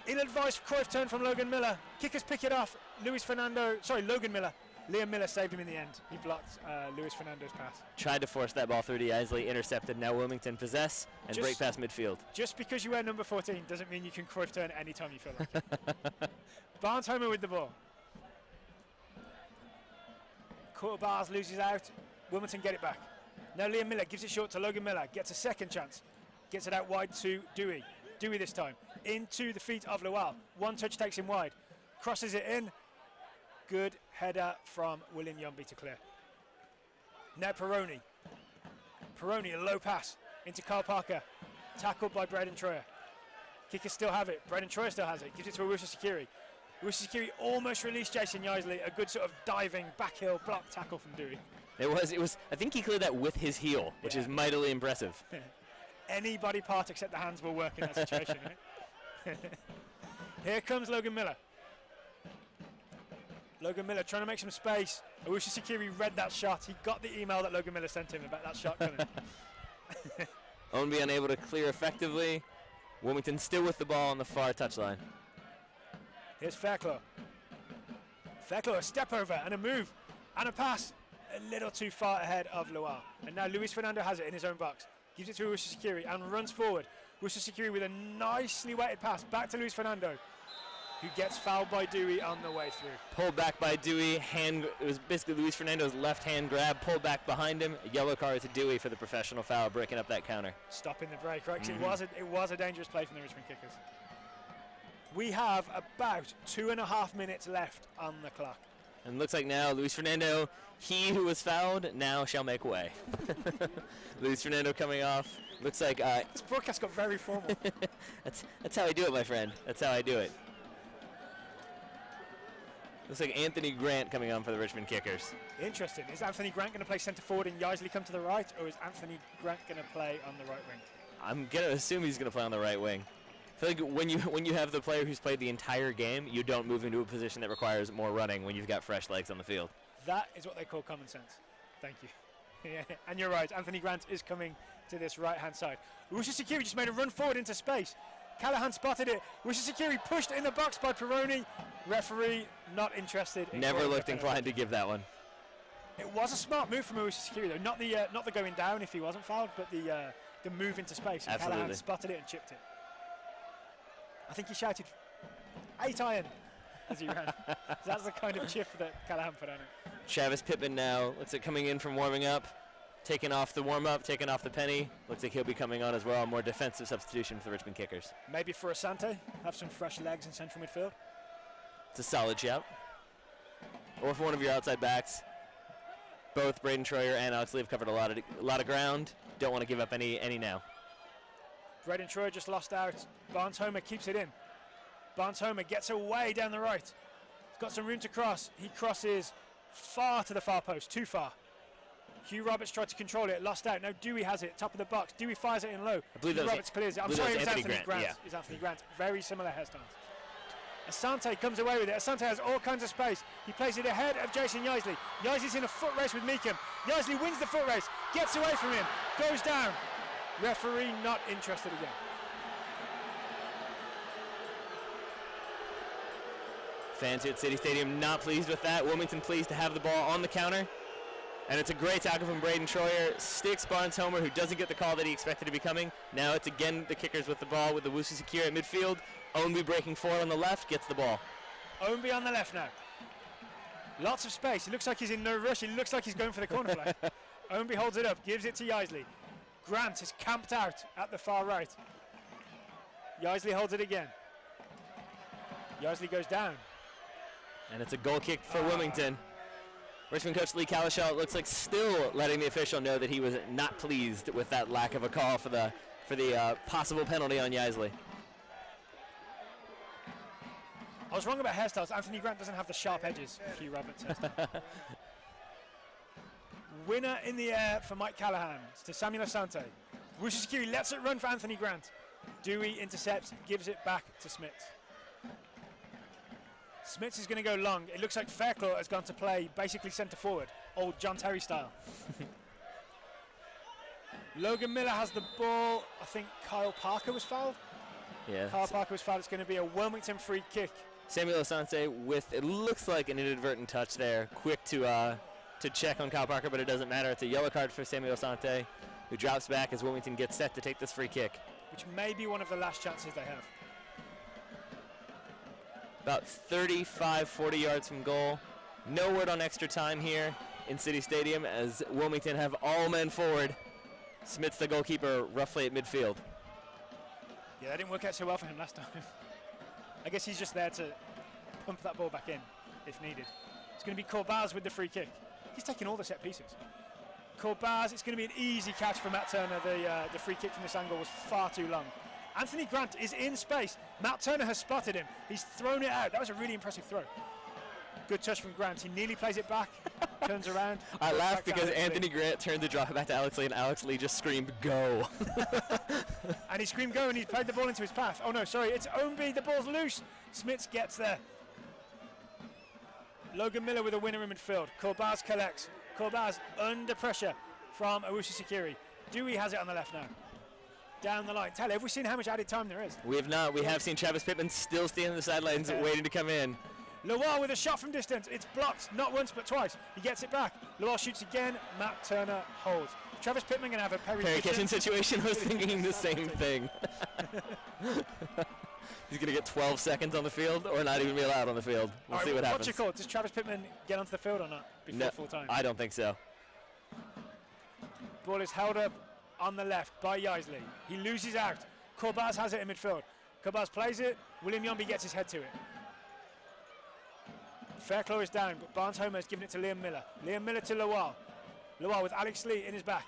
Ill-advised Cruyff turn from Logan Miller. Kickers pick it off. Logan Miller. Liam Miller saved him in the end. He blocked Luis Fernando's pass. Tried to force that ball through to Isley, intercepted. Now Wilmington possess and break past midfield. Just because you wear number 14 doesn't mean you can Cruyff turn anytime you feel like it. Barnes Homer with the ball. Corbaz loses out. Wilmington get it back. Now Liam Miller gives it short to Logan Miller. Gets a second chance. Gets it out wide to Dewey. Dewey this time. Into the feet of Lawal. One touch takes him wide. Crosses it in. Good header from William Yombi to clear. Now Peroni. Peroni, a low pass into Kyle Parker. Tackled by Braden Troyer. Kickers still have it. Braden Troyer still has it. Gives it to Awusa Sakiri. Awusa Sakiri almost released Jason Yaisley. A good sort of diving backhill block tackle from Dewey. It was. I think he cleared that with his heel, which is mightily impressive. Any body part except the hands will work in that situation. Right? Here comes Logan Miller. Logan Miller trying to make some space. Awusa Sakiri read that shot. He got the email that Logan Miller sent him about that shot coming. Ownby unable to clear effectively. Wilmington still with the ball on the far touchline. Here's Fairclough. Fairclough, a step over and a move and a pass. A little too far ahead of Loire. And now Luis Fernando has it in his own box. Gives it to Awusa Sakiri and runs forward. Awusa Sakiri with a nicely weighted pass back to Luis Fernando, who gets fouled by Dewey on the way through. Pulled back by Dewey. It was basically Luis Fernando's left hand grab, pulled back behind him. A yellow card to Dewey for the professional foul, breaking up that counter. Stopping the break, right? It was a dangerous play from the Richmond kickers. We have about 2.5 minutes left on the clock. And looks like now Luis Fernando, he who was fouled, now shall make way. Luis Fernando coming off. Looks like this broadcast got very formal. That's how I do it, my friend. That's how I do it. Looks like Anthony Grant coming on for the Richmond kickers. Interesting. Is Anthony Grant going to play centre forward and Yaisley come to the right, or is Anthony Grant going to play on the right wing? I'm going to assume he's going to play on the right wing. I feel like when you have the player who's played the entire game, you don't move into a position that requires more running when you've got fresh legs on the field. That is what they call common sense. Thank you. Yeah, and you're right. Anthony Grant is coming to this right-hand side. Awusa Sakiri just made a run forward into space. Callahan spotted it. Awusa Sakiri pushed in the box by Peroni. Referee not interested. Never looked inclined to give that one. It was a smart move from Awusa Sakiri, though. Not the going down if he wasn't fouled, but the the move into space. And Absolutely. Callahan spotted it and chipped it. I think he shouted 8 iron as he ran. That's the kind of chip that Callahan put on it. Travis Pittman now looks like coming in from warming up, taking off the warm-up, taking off the penny. Looks like he'll be coming on as well. More defensive substitution for the Richmond Kickers. Maybe for Asante, have some fresh legs in central midfield. It's a solid shout. Or for one of your outside backs. Both Braden Troyer and Alex Lee have covered a lot of ground. Don't want to give up any now. Braden Troyer just lost out. Barnes-Homer keeps it in. Barnes-Homer gets away down the right. He's got some room to cross. He crosses far to the far post, too far. Hugh Roberts tried to control it, lost out. Now Dewey has it, top of the box. Dewey fires it in low. I believe Hugh Roberts clears it. I'm sorry, it was Anthony Grant. Yeah. It's Anthony Grant. Very similar hairstyles. Asante comes away with it. Asante has all kinds of space. He plays it ahead of Jason Yaisley. Yaisley's in a foot race with Meekham. Yaisley wins the foot race, gets away from him, goes down. Referee not interested again. Fans here at City Stadium not pleased with that. Wilmington pleased to have the ball on the counter. And it's a great tackle from Braden Troyer. Sticks Barnes-Homer, who doesn't get the call that he expected to be coming. Now it's again the Kickers with the ball with the Wusu secure at midfield. Ownby breaking forward on the left, gets the ball. Ownby on the left now. Lots of space. It looks like he's in no rush. It looks like he's going for the corner flag. Ownby holds it up, gives it to Yaisley. Grant is camped out at the far right. Yaisley holds it again. Yaisley goes down. And it's a goal kick for Wilmington. Richmond coach Lee Calishaw looks like still letting the official know that he was not pleased with that lack of a call for the possible penalty on Yaisley. I was wrong about hairstyles. Anthony Grant doesn't have the sharp edges. Hugh Roberts has. Winner in the air for Mike Callahan. It's to Samuel Asante. Wusu Security lets it run for Anthony Grant. Dewey intercepts, gives it back to Smits. Smits is going to go long. It looks like Fairclough has gone to play basically centre forward, old John Terry style. Logan Miller has the ball. I think Kyle Parker was fouled. Yeah. Kyle Parker was fouled. It's going to be a Wilmington free kick. Samuel Asante with, it looks like an inadvertent touch there. Quick to check on Kyle Parker, but it doesn't matter. It's a yellow card for Samuel Asante, who drops back as Wilmington gets set to take this free kick. Which may be one of the last chances they have. About 35, 40 yards from goal. No word on extra time here in City Stadium as Wilmington have all men forward. Smith's the goalkeeper roughly at midfield. Yeah, that didn't work out so well for him last time. I guess he's just there to pump that ball back in if needed. It's going to be Corbaz with the free kick. He's taking all the set pieces. Corbaz, it's going to be an easy catch for Matt Turner. The free kick from this angle was far too long. Anthony Grant is in space. Matt Turner has spotted him. He's thrown it out. That was a really impressive throw. Good touch from Grant. He nearly plays it back, turns around. I laughed because Anthony Grant turned to drop it back to Alex Lee, and Alex Lee just screamed, "Go!" And he screamed go, and he played the ball into his path. Oh no, sorry, it's Ownby. The ball's loose. Smits gets there. Logan Miller with a winner in midfield. Corbaz collects. Corbaz under pressure from Wusu Security. Dewey has it on the left now. Down the line. Taylor, have we seen how much added time there is? We have not. We have seen Travis Pittman still standing on the sidelines waiting to come in. Lawal with a shot from distance. It's blocked, not once but twice. He gets it back. Lawal shoots again. Matt Turner holds. Travis Pittman going to have a Perry Kitchen situation. I was thinking the same thing. He's going to get 12 seconds on the field or not even be allowed on the field. We'll see what happens. What's your call? Does Travis Pittman get onto the field or not before full time? I don't think so. Ball is held up on the left by Yaisley. He loses out. Corbaz has it in midfield. Corbaz plays it. William Yombi gets his head to it. Fairclough is down, but Barnes-Homer has given it to Liam Miller. Liam Miller to Lawal. Lawal with Alex Lee in his back.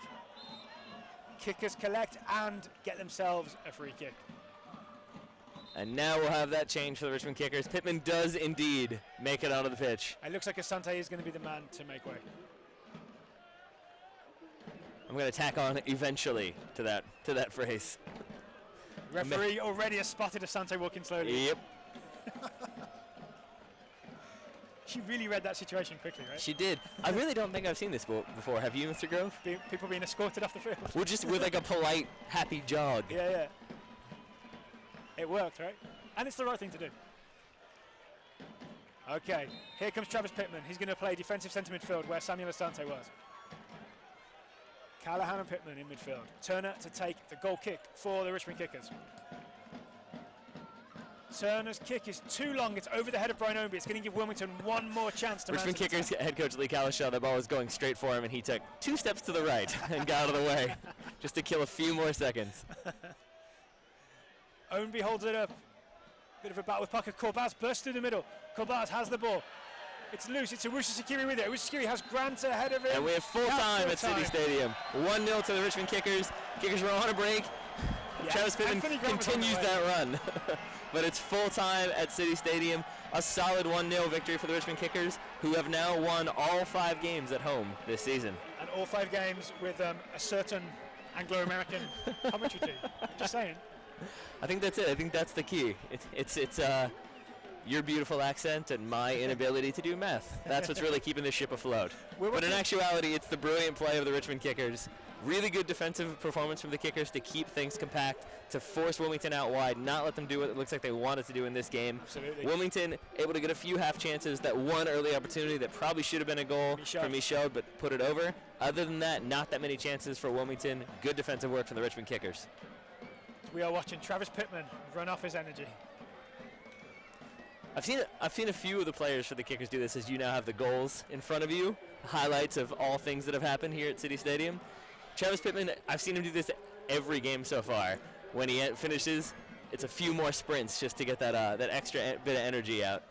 Kickers collect and get themselves a free kick. And now we'll have that change for the Richmond Kickers. Pittman does indeed make it onto the pitch. It looks like Asante is going to be the man to make way. I'm going to tack on eventually to that phrase. Referee already has spotted Asante walking slowly. Yep. She really read that situation quickly, right? She did. I really don't think I've seen this before. Have you, Mr. Grove? People being escorted off the field. Well, just with like a polite, happy jog. Yeah. It worked, right? And it's the right thing to do. Okay, here comes Travis Pittman. He's going to play defensive centre midfield where Samuel Asante was. Callahan and Pittman in midfield. Turner to take the goal kick for the Richmond Kickers. Turner's kick is too long. It's over the head of Brian Ownby. It's going to give Wilmington one more chance to Richmond Kickers head coach Lee Calishaw, the ball was going straight for him, and he took 2 steps to the right and got out of the way just to kill a few more seconds. Ownby holds it up. Bit of a battle with Parker. Corbaz bursts through the middle. Corbaz has the ball. It's loose. It's Awusa Sakiri with it. Awusa Sakiri has Grant ahead of him. And we have full time at City Stadium. 1-0 to the Richmond Kickers. Kickers were on a break. Yeah. Travis Pittman continues that run. But it's full time at City Stadium. A solid 1-0 victory for the Richmond Kickers, who have now won all 5 games at home this season. And all 5 games with a certain Anglo-American commentary team. Just saying. I think that's it. I think that's the key. It's your beautiful accent and my inability to do math. That's what's really keeping this ship afloat. But in actuality, it's the brilliant play of the Richmond Kickers. Really good defensive performance from the Kickers to keep things compact, to force Wilmington out wide, not let them do what it looks like they wanted to do in this game. Absolutely. Wilmington able to get a few half chances, that one early opportunity that probably should have been a goal for Michaud, but put it over. Other than that, not that many chances for Wilmington. Good defensive work from the Richmond Kickers. We are watching Travis Pittman run off his energy. I've seen a few of the players for the Kickers do this, as you now have the goals in front of you, highlights of all things that have happened here at City Stadium. Travis Pittman, I've seen him do this every game so far. When he finishes, it's a few more sprints just to get that extra bit of energy out.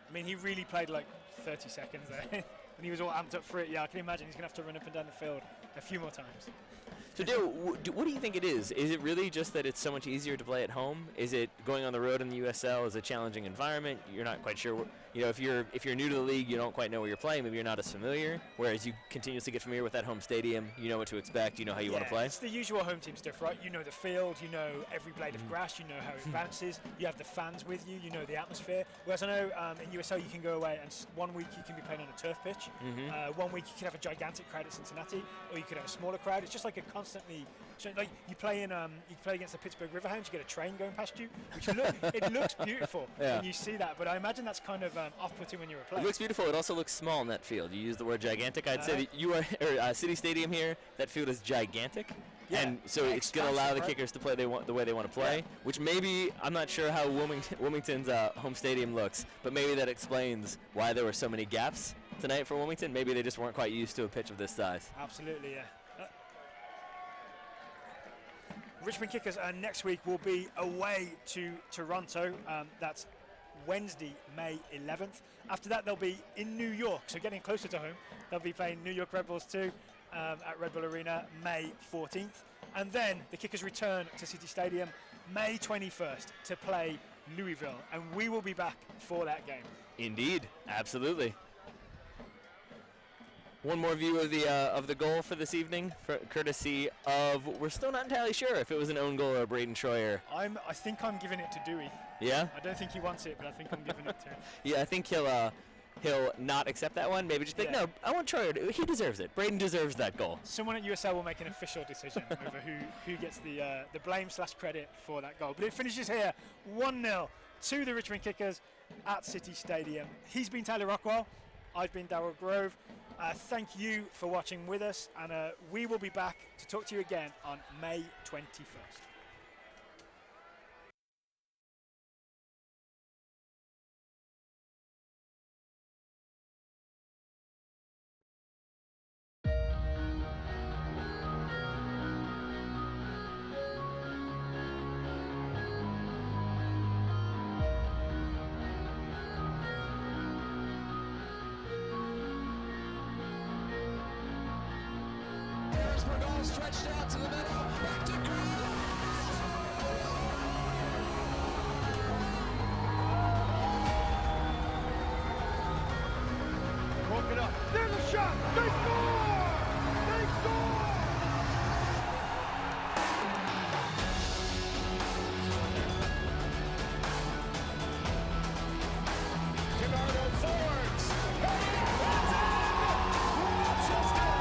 I mean, he really played like 30 seconds there. And he was all amped up for it. Yeah, I can imagine he's going to have to run up and down the field a few more times. So, Dale, what do you think it is? Is it really just that it's so much easier to play at home? Is it going on the road in the USL is a challenging environment? You're not quite sure. If you're new to the league, you don't quite know where you're playing. Maybe you're not as familiar. Whereas you continuously get familiar with that home stadium. You know what to expect. You know how you want to play. It's the usual home team stuff, right? You know the field. You know every blade of grass. You know how it bounces. You have the fans with you. You know the atmosphere. Whereas I know in USL you can go away and 1 week you can be playing on a turf pitch. 1 week you could have a gigantic crowd at Cincinnati, or you could have a smaller crowd. It's just like a constantly. Like you play against the Pittsburgh Riverhounds, you get a train going past you, which it looks beautiful when you see that. But I imagine that's kind of off-putting when you're a player. It looks beautiful. It also looks small in that field. You use the word gigantic. I'd say that you are City Stadium here. That field is gigantic, and so it's going to allow the Kickers to play the way they want to play. Which maybe I'm not sure how Wilmington's home stadium looks, but maybe that explains why there were so many gaps tonight for Wilmington. Maybe they just weren't quite used to a pitch of this size. Absolutely, yeah. Richmond Kickers next week will be away to Toronto. That's Wednesday, May 11th. After that, they'll be in New York, so getting closer to home. They'll be playing New York Red Bulls 2 at Red Bull Arena May 14th. And then the Kickers return to City Stadium May 21st to play Louisville. And we will be back for that game. Indeed, absolutely. One more view of the goal for this evening, courtesy of, we're still not entirely sure if it was an own goal or a Braden Troyer. I think I'm giving it to Dewey. Yeah? I don't think he wants it, but I think I'm giving it to him. Yeah, I think he'll not accept that one. Maybe just think, no, I want Troyer. He deserves it. Braden deserves that goal. Someone at USL will make an official decision over who gets the blame / credit for that goal. But it finishes here 1-0 to the Richmond Kickers at City Stadium. He's been Tyler Rockwell. I've been Darryl Grove. Thank you for watching with us, and we will be back to talk to you again on May 21st. Stretched out to the middle, back to Broke it up. There's a shot. They score! They score! Bernardo Fords. It's in! Rochester!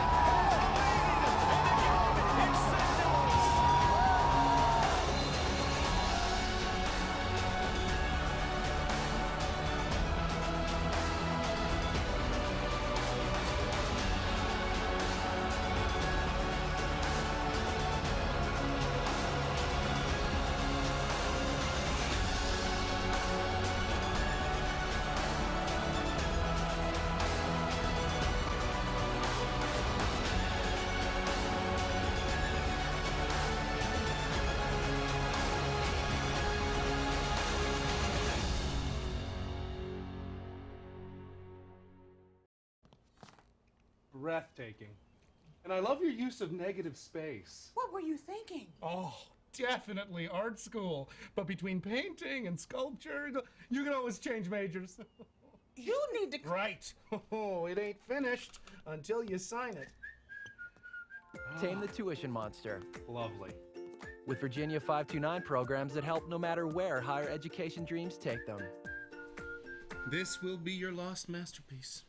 breathtaking. And I love your use of negative space. What were you thinking? Oh, definitely art school. But between painting and sculpture, you can always change majors. You need to... Right. Oh, it ain't finished until you sign it. Tame the tuition monster. Lovely. With Virginia 529 programs that help no matter where higher education dreams take them. This will be your lost masterpiece.